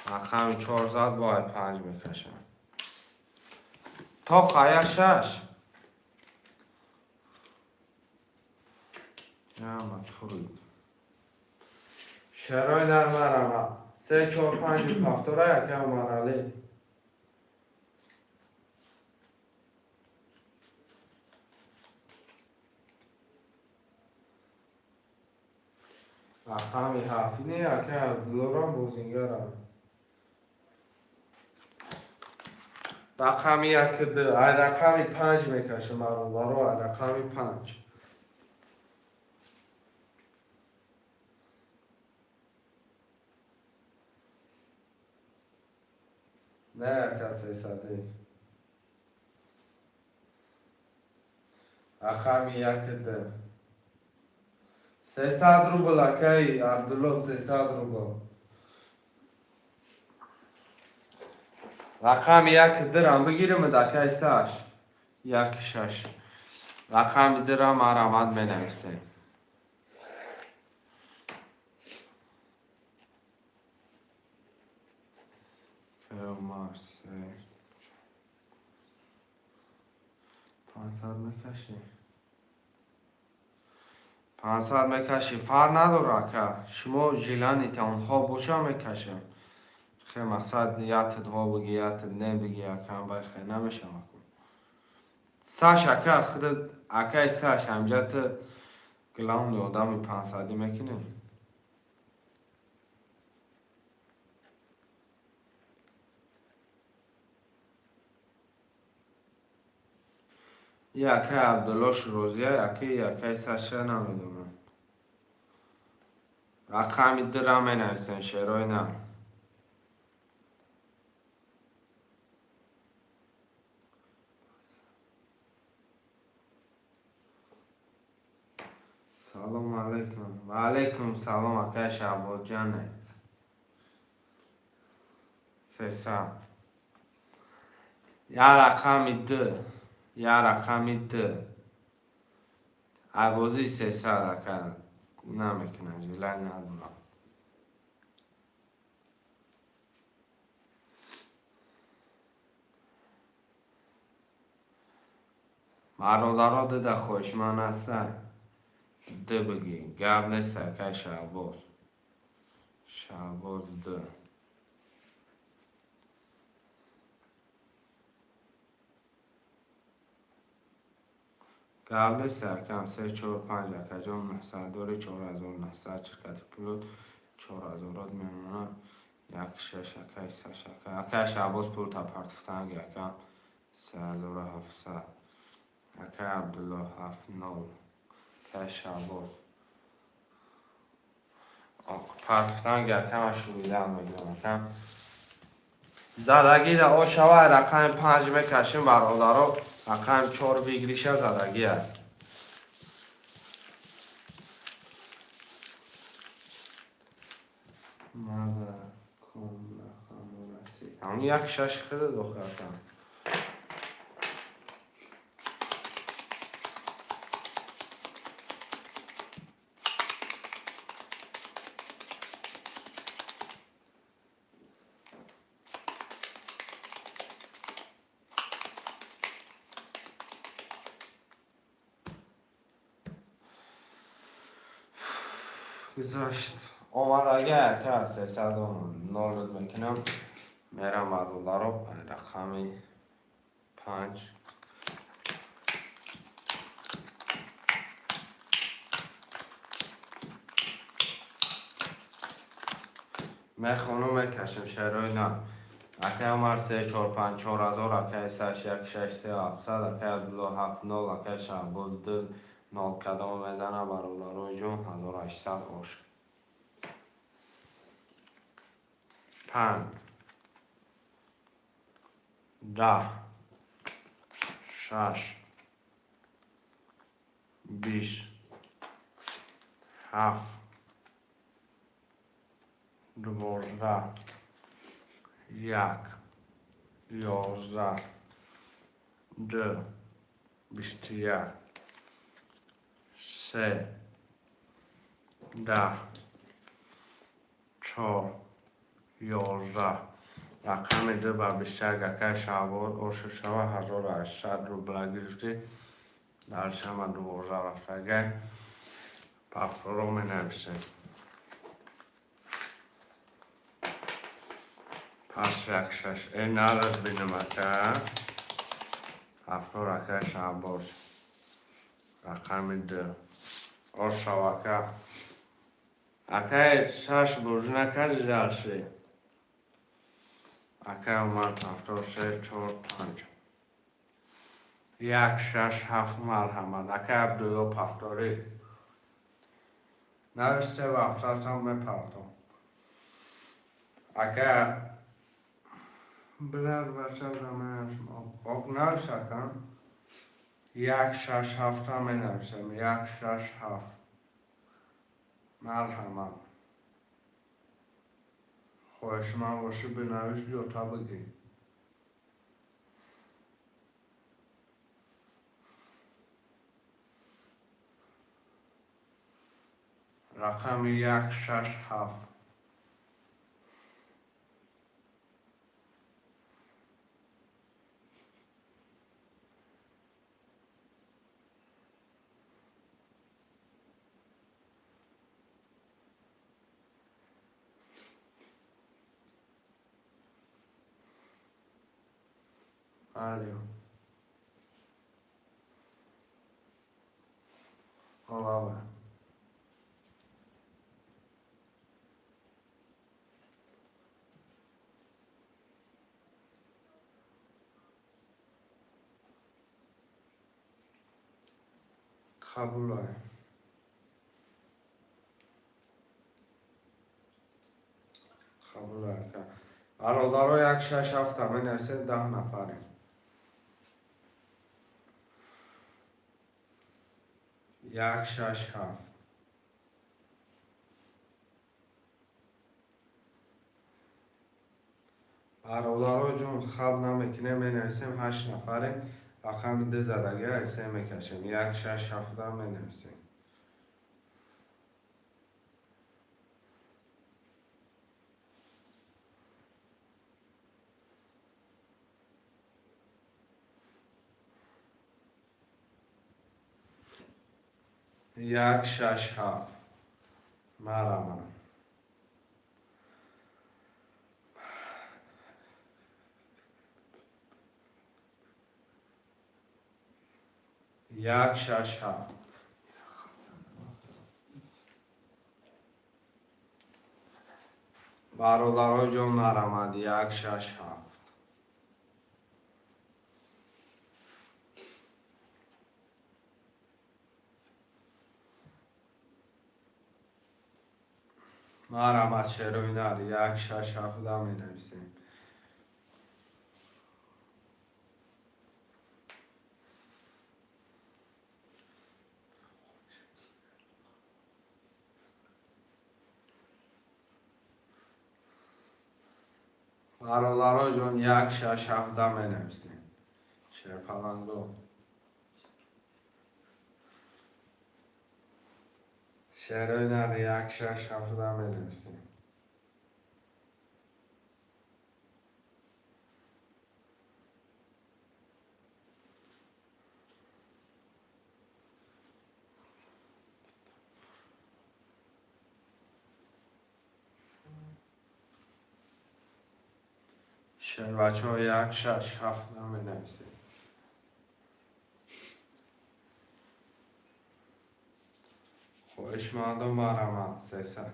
رقم 400 باید 5 میکشم تا قایق 6 یا مطوری شرای نرمه 3 4 5 پفتوره یکم مرحله رقم 7 نه یکم دلارم بوزینگرم رقم 1 رقم 5 میکشه مرو رقم 5 نه کسی صدی رقم 1 ده 300 روبل اکی عبدالله 300 روبل رقم 1 درم بگیرم دکی سش 1 6 رقم درم مرمت می نویسه مارس 500 میکشی 500 میکشی فر نداره که شما جیلانی تا اونها بوشا میکشم خیلی مقصد یت دها بگی یت نه بگی یکم باید خیلی نمیشه مکن سش اکه خود اکه سش همجت گلام آدمی 500 میکنه یکی عبدالله شروزیه یکی سشه نمیدونم رقمی درم می نویسن شعرهای نه سلام علیکم و علیکم سلام اکی شعباد جان نیست 300 یا رقمی ده یا رقمی ده عبازی 300 اکن نمیکنم جلال ندارم مرادرها ده خوشمان هستن ده بگی گرد نیست اکی شعباز شعباز ده قبل سرکم 3 4 5 اکجام 900 دوری 4900 شرکت پلوت 4000 میمونه 1 6 اکی 3 اکی شعباز پول تا پرتفتنگ یکم 3700 اکی عبدالله 70 اکی شعباز پرتفتنگ یکم شویدن میگم یکم زدگی ده او شوه رقم 5 میکشیم برادرها رقم 4 بگیریشه زدگی هست ماذا کن رقم رسید همون 1 6 خیلی دخترتم گذاشت آمد اگه که از 300 نولد میکنم میرم مرولر رو رقم 5 میخونم میکشم شعرهای نه اکی عمر 3 4 5 4000 اکی سش 1 6 3 700 اکی عبدالله 7 0 اکی شعباز 2 نال کدام میزنه برولر جون 1800 آش 5 10 6 20 7 12 1 11 2 21 3 10 4 11 رقم 2 بر بیشتر گکه شعباد آشو شوه 1800 رو بلگیرفتی در شما 12 رفتگه پفتر رو می نویسیم پس رکشش این نرد بینم اکه هفتار اکه شعباش رقم ده آش شوکه اکه شش برجونه کردی درشه اکه اومد هفتار سه چهار پنج یک شش هفت مرحمت اکه عبدالله هفتاری نوشته و هفتاد هم بپردم اکه برد بچه برمه خب نوشته کن یک شش هفت هم نوشتم یک شش هفت مرحمت خواهش من باشه بنویش بیا تا بگی رقم یک شش هفت بله الله قبول های قبول های که برادرها یک شش هفت همه نویسه 10 نفره یک شش هفت برادرها جون خواب نمیکنه می نویسیم 8 نفره رقم ده زدگی ایسه میکشیم یک شش هفت هم می نویسیم یک شش هفت مرمم یک شش هفت برادرها جون نرمد یک شش هفت نرمد شروع نر یک شش هفت هم می نویسیم برادرها جون یک شش هفت هم می نویسیم شیر پلنگو شروع نر یک شش هفت هم می نویسیم شیر بچه ها یک شش هفت هم می نویسیم خواهش مندم برمت 300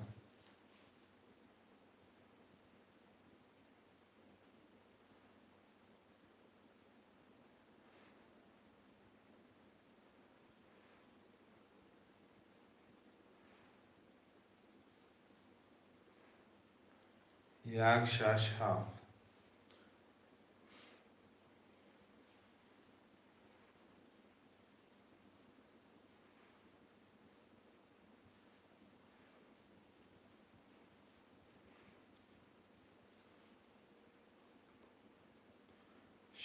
یک شش هفت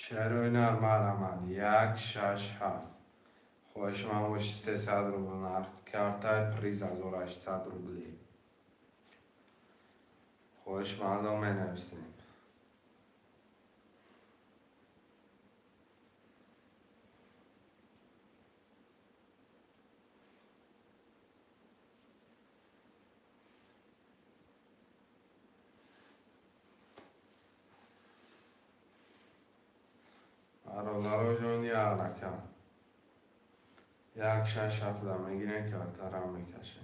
شروع نر مرمد یک شش هفت خواهش من باشی 300 روبل نرخ کرده پریز 1800 روبلی خواهش مندم می نویسیم برادر جان یه رکم 1 6 7 میگیره که ترم میکشه.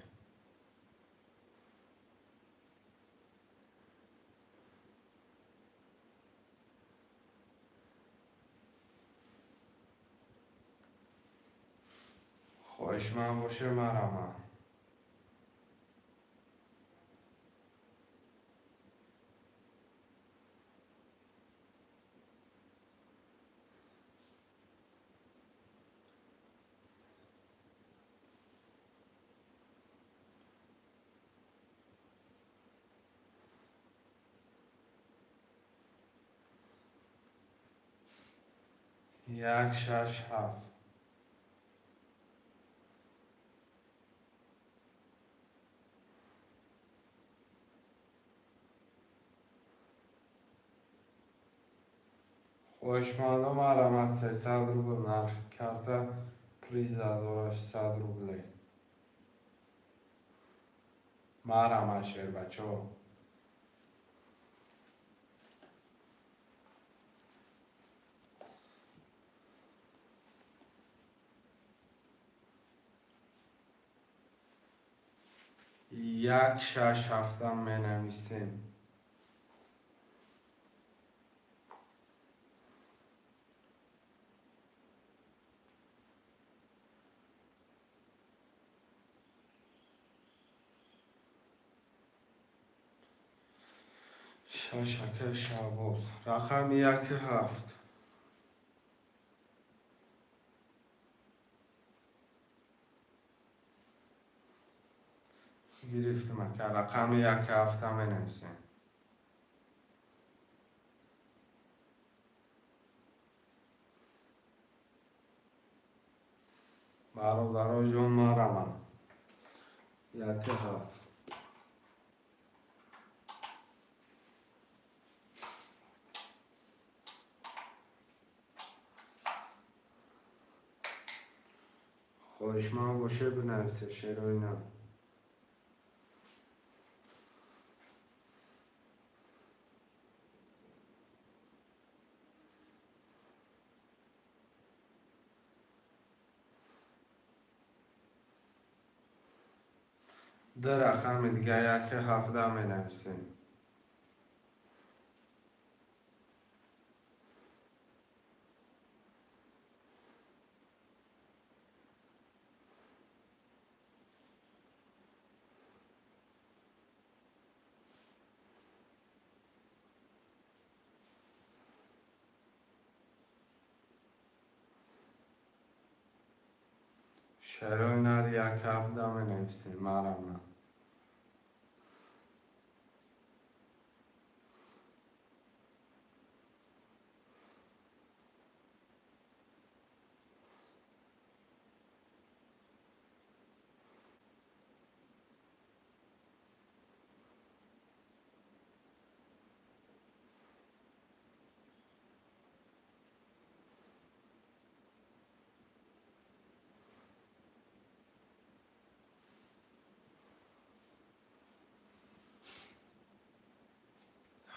خواهش من باشه مرمه. یک شش هفت خوشمالا مرم از 300 روبل نرخ کرده پریز دارش 100 روبله مرم اشیر بچه ها. یک شش هفتم می نویسیم. ششک شعباز رقم 1 7 گرفتم که رقم 1 7 می نویسیم. برادر جان مرمه 1 7 خواهش من باشه بنویسه شعر و اینا. در رقم دیگه 1 7 می نویسیم. شعر و اینا 1 7 می نویسیم مرمه.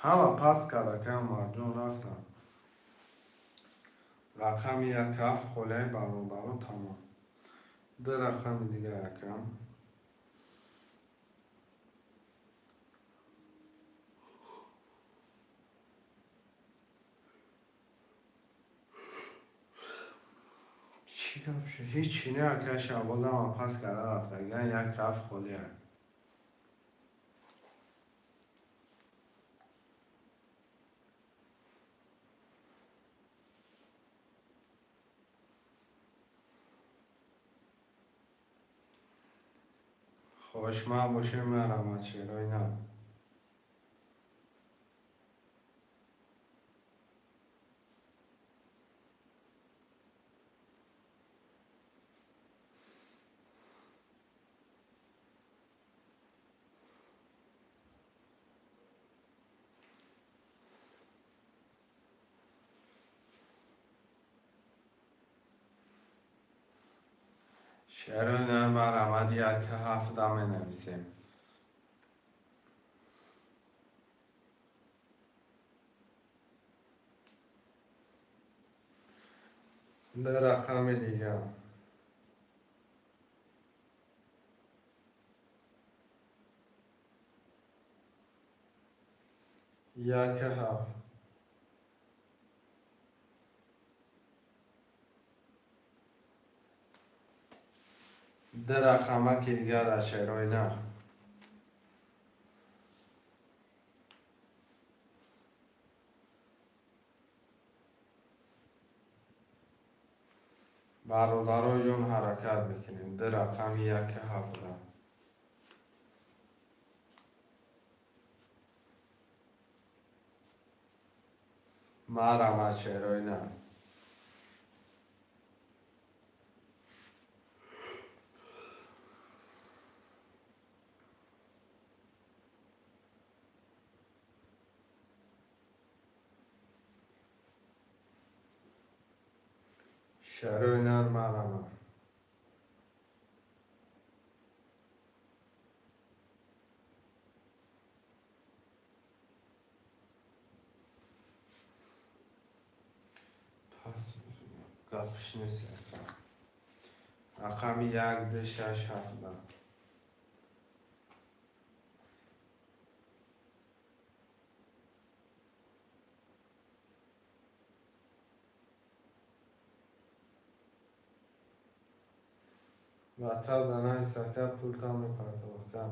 همه پس کرده که مرجان رفتن. رقم 1 7 خله برادر تمام. در رقم دیگه یکم چی گفت شد؟ هیچ چی نه که شعباز هم پس کرده رفته. اگر 1 7 خله خوش من باشه مرمت شعرهای نه. شعرهای نه مرمت 1 7 می نویسیم. در رقم دیگه یک هفت در رقمه که دیگه در چهرهای نه برادرای جون حرکت بکنیم در رقم یک هفت مرمه چهرهای نه چهرهای نه مرمه پس گفش نیست رقم یک ده شش هفت واتساپ دانای سکر پول تا میپرده کم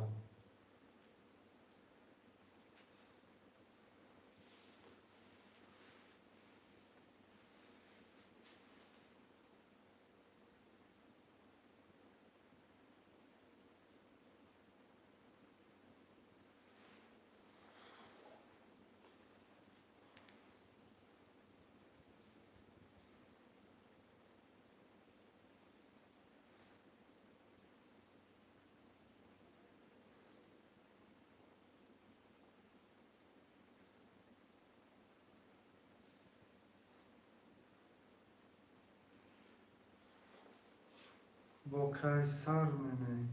با که سر منه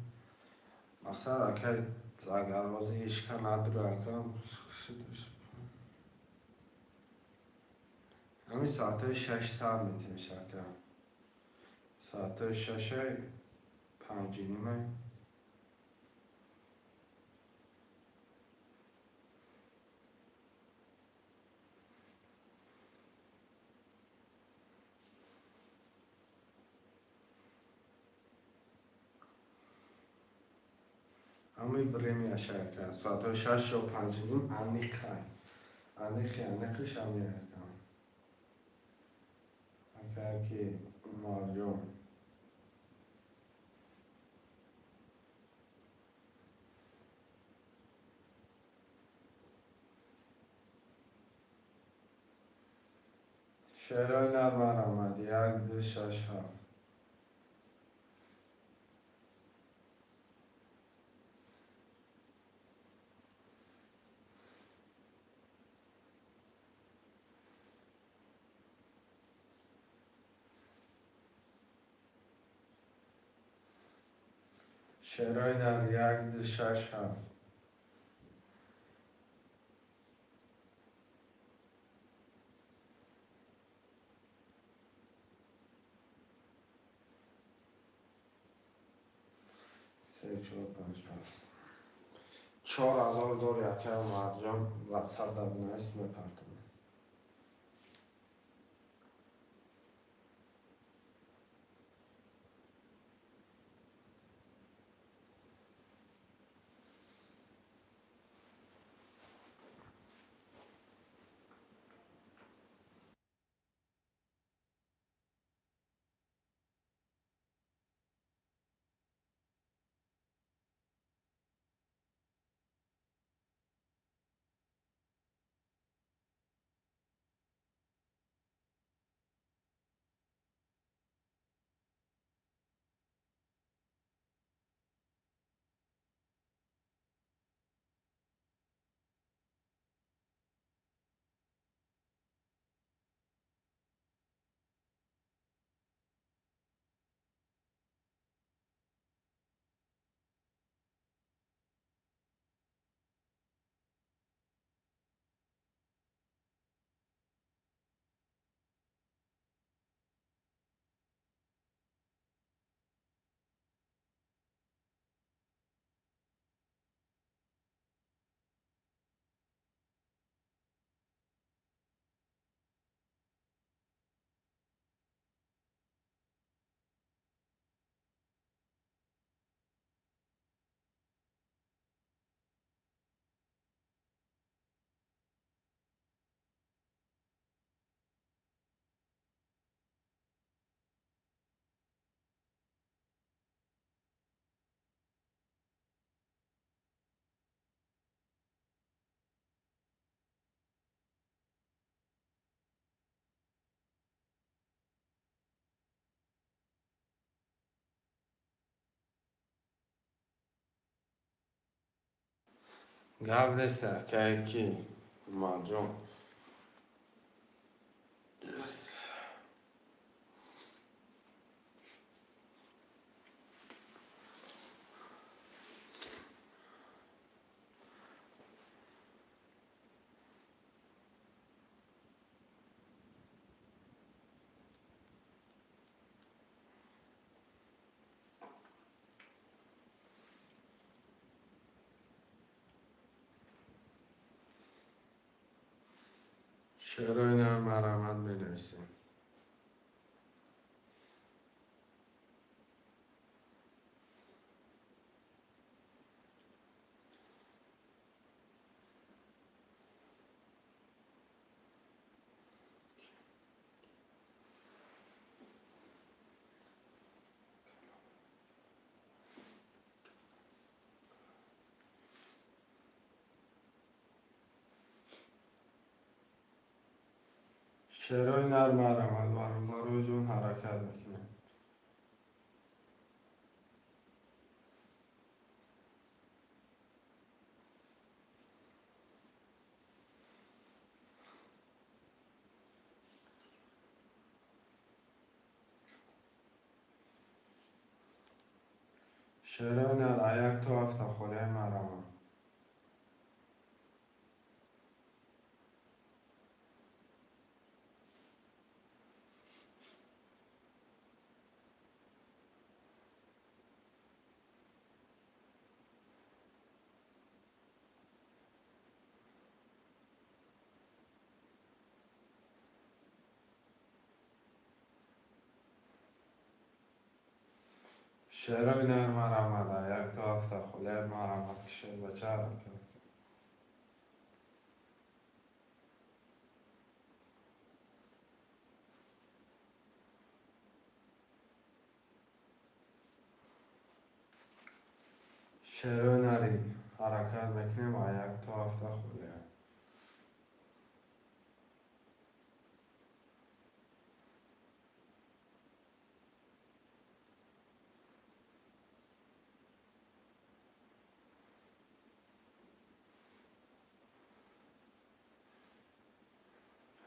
مقصد اکه اگر واسه اشکال نداره اکم همین ساعت شش سر میتیم شکر ساعت شش پنج نیمه همین vremya شکر ساعت شش و پنج نیم انیقش هم یکم اگر که مارجون شعرهای نرمر آمد یک ده شش هفت شعرهای نر یک ده شش هفت سه چهار پنج پس 4000 دور یکم مرجان واتساپ در بنایست میپردم گپ نیست که کی ماجون شعرهای نرم مرحمت بنویسیم. شعرهای نرم مرحمت برادر جون حرکت میکنه. شعرهای نر ayak تو هفته خله مرحمت. شعرهای نر مرحمت ayak تو هفته خله مرحمت که شعر بچه حرکت. شعرهای نری حرکت میکنیم ayak تو هفته خله.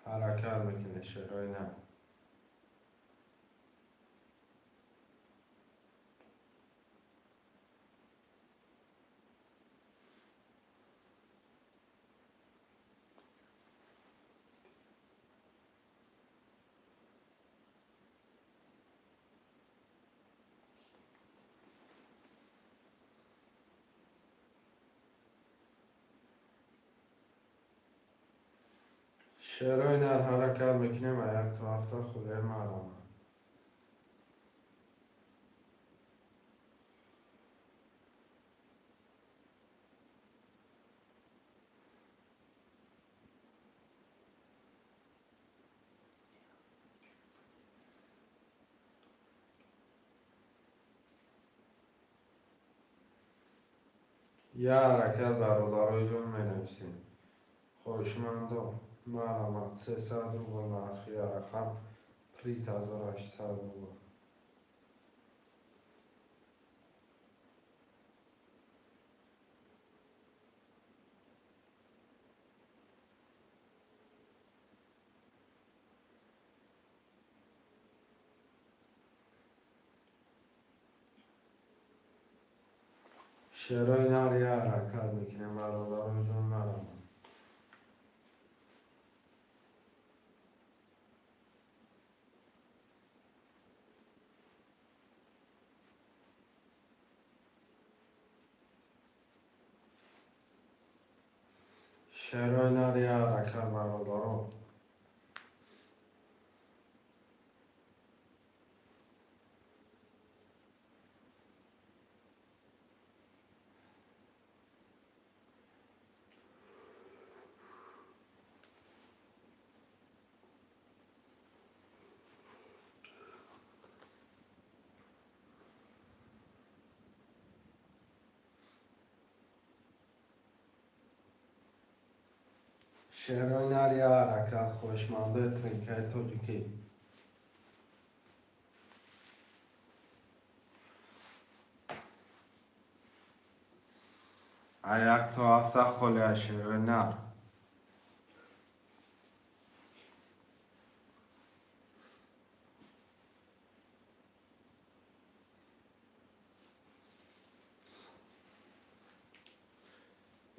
حرکت میکنه شعرهای نر. شعرهای نر حرکت میکنیم ayak تو هفته خله مرحمت. یه حرکت برادرای جون مینویسیم. خوشمندم مرحمت 300 روبل نرخی رقم 3800 روبل. شعرهای نر یه حرکت میکنیم برادرای جون مرحمت. شعرهای نر یه حرکت برادران. شعرهای نر یه حرکت خوشمنده ترینکای تاجیکی. Ayak tuhafta خله شروع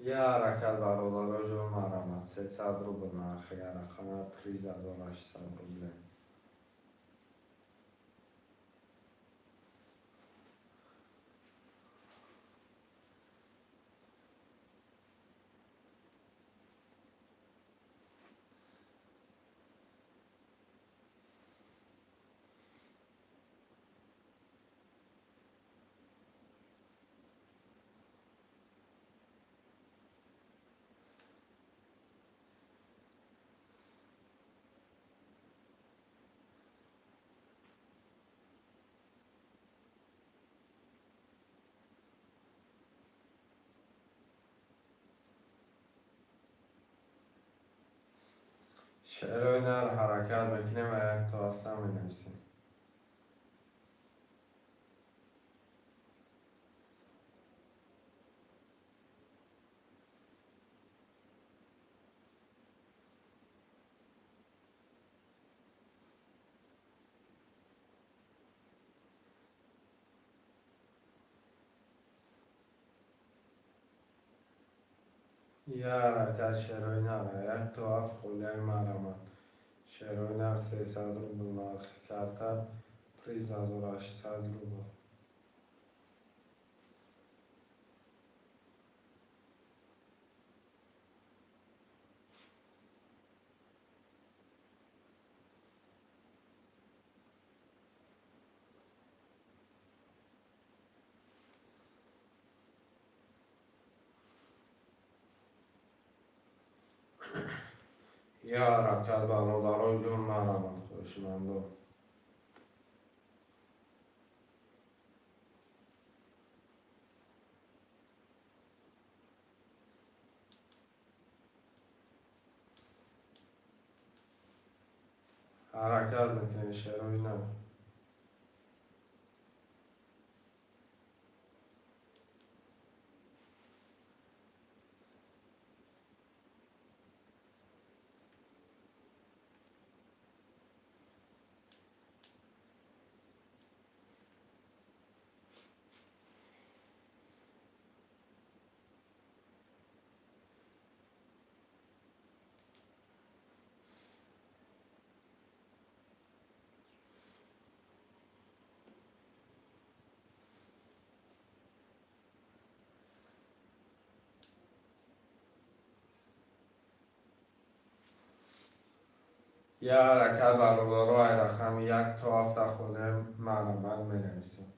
یه حرکت برادر جو مرمت 300 روبل نرخ یه رقم پریز 1800 روبله شعر نر حرکت میکنیم و یک tuhafta می نویسیم یه حرکت شعر نر یک tuhaf خله مرمت شعر نر 300 روبل نرخ کرده پریز 1800 روبل یه حرکت برادر جو مرمت خوشمندم حرکت میکنه شعر نه یه حرکت برادرای رقم یک tuhafta خله مرمت می نویسیم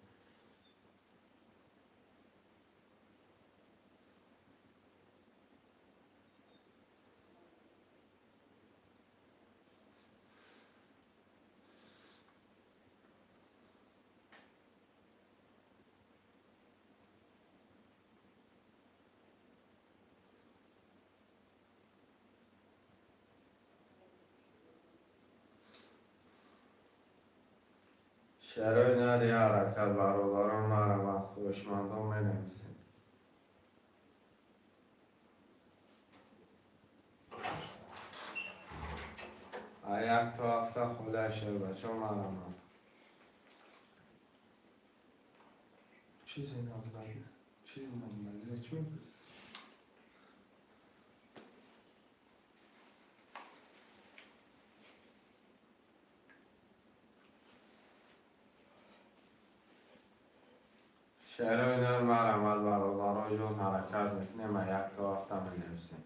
شعر نر یه حرکت برادران مرمت خوشمندم می نویسیم یک tuhafta خله شعر بچه مرمت چیزی نمونه چی می‌پرسی؟ شعر نر مرمت برادرای جون حرکت میکنیم و یک tuhafta می نویسیم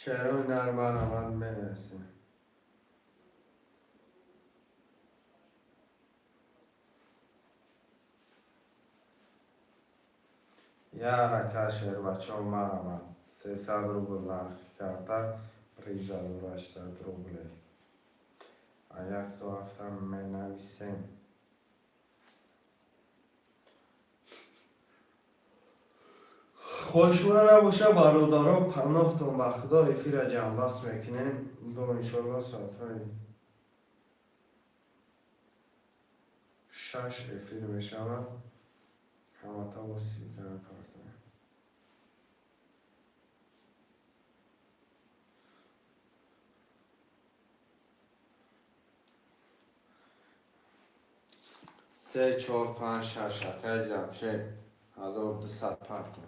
شعرهای نرم بنویسیم. یه حرکت شعر بچه ها مرمد 300 روبل نرخ کرده ریزه و 800 روبله. یک دو هفته می نویسیم. خوشمه نباشه برادرها پناهتون به خدا افیر جنبست میکنیم دو انشالله ساعت 6 افیر میشود همه تا با سیکر کارتون. سه چهار پنج شش شکر جمشه 1200 پرتون.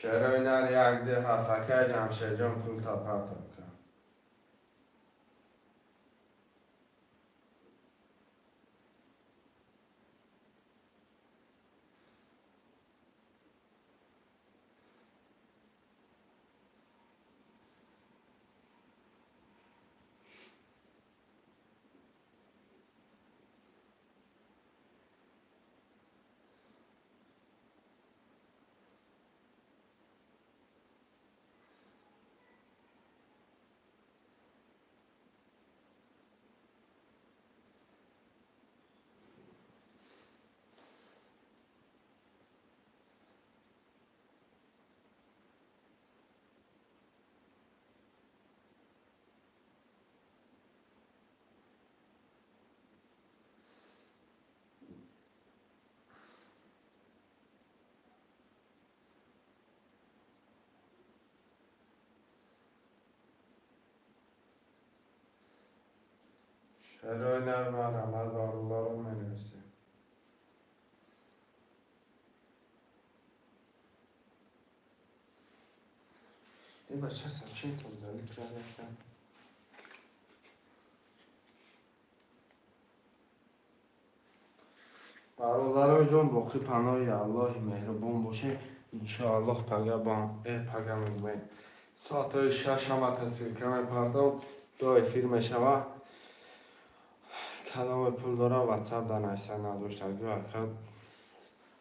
شعرهای نر یک ده هفکه جمشید جان پول تا پرتون کن. شعرهای نر مرمد برالله رو می نویسیم. این بچه سمچین تنزالی کرده کن. برادرای جان باقی پناهی الله مهربان باشه انشاءالله پگه میگویم ساعت های 6 همه تصویر کمه پردام دو افیر میشوه کلام پول داره واتساپ در نایسته نداشتگی و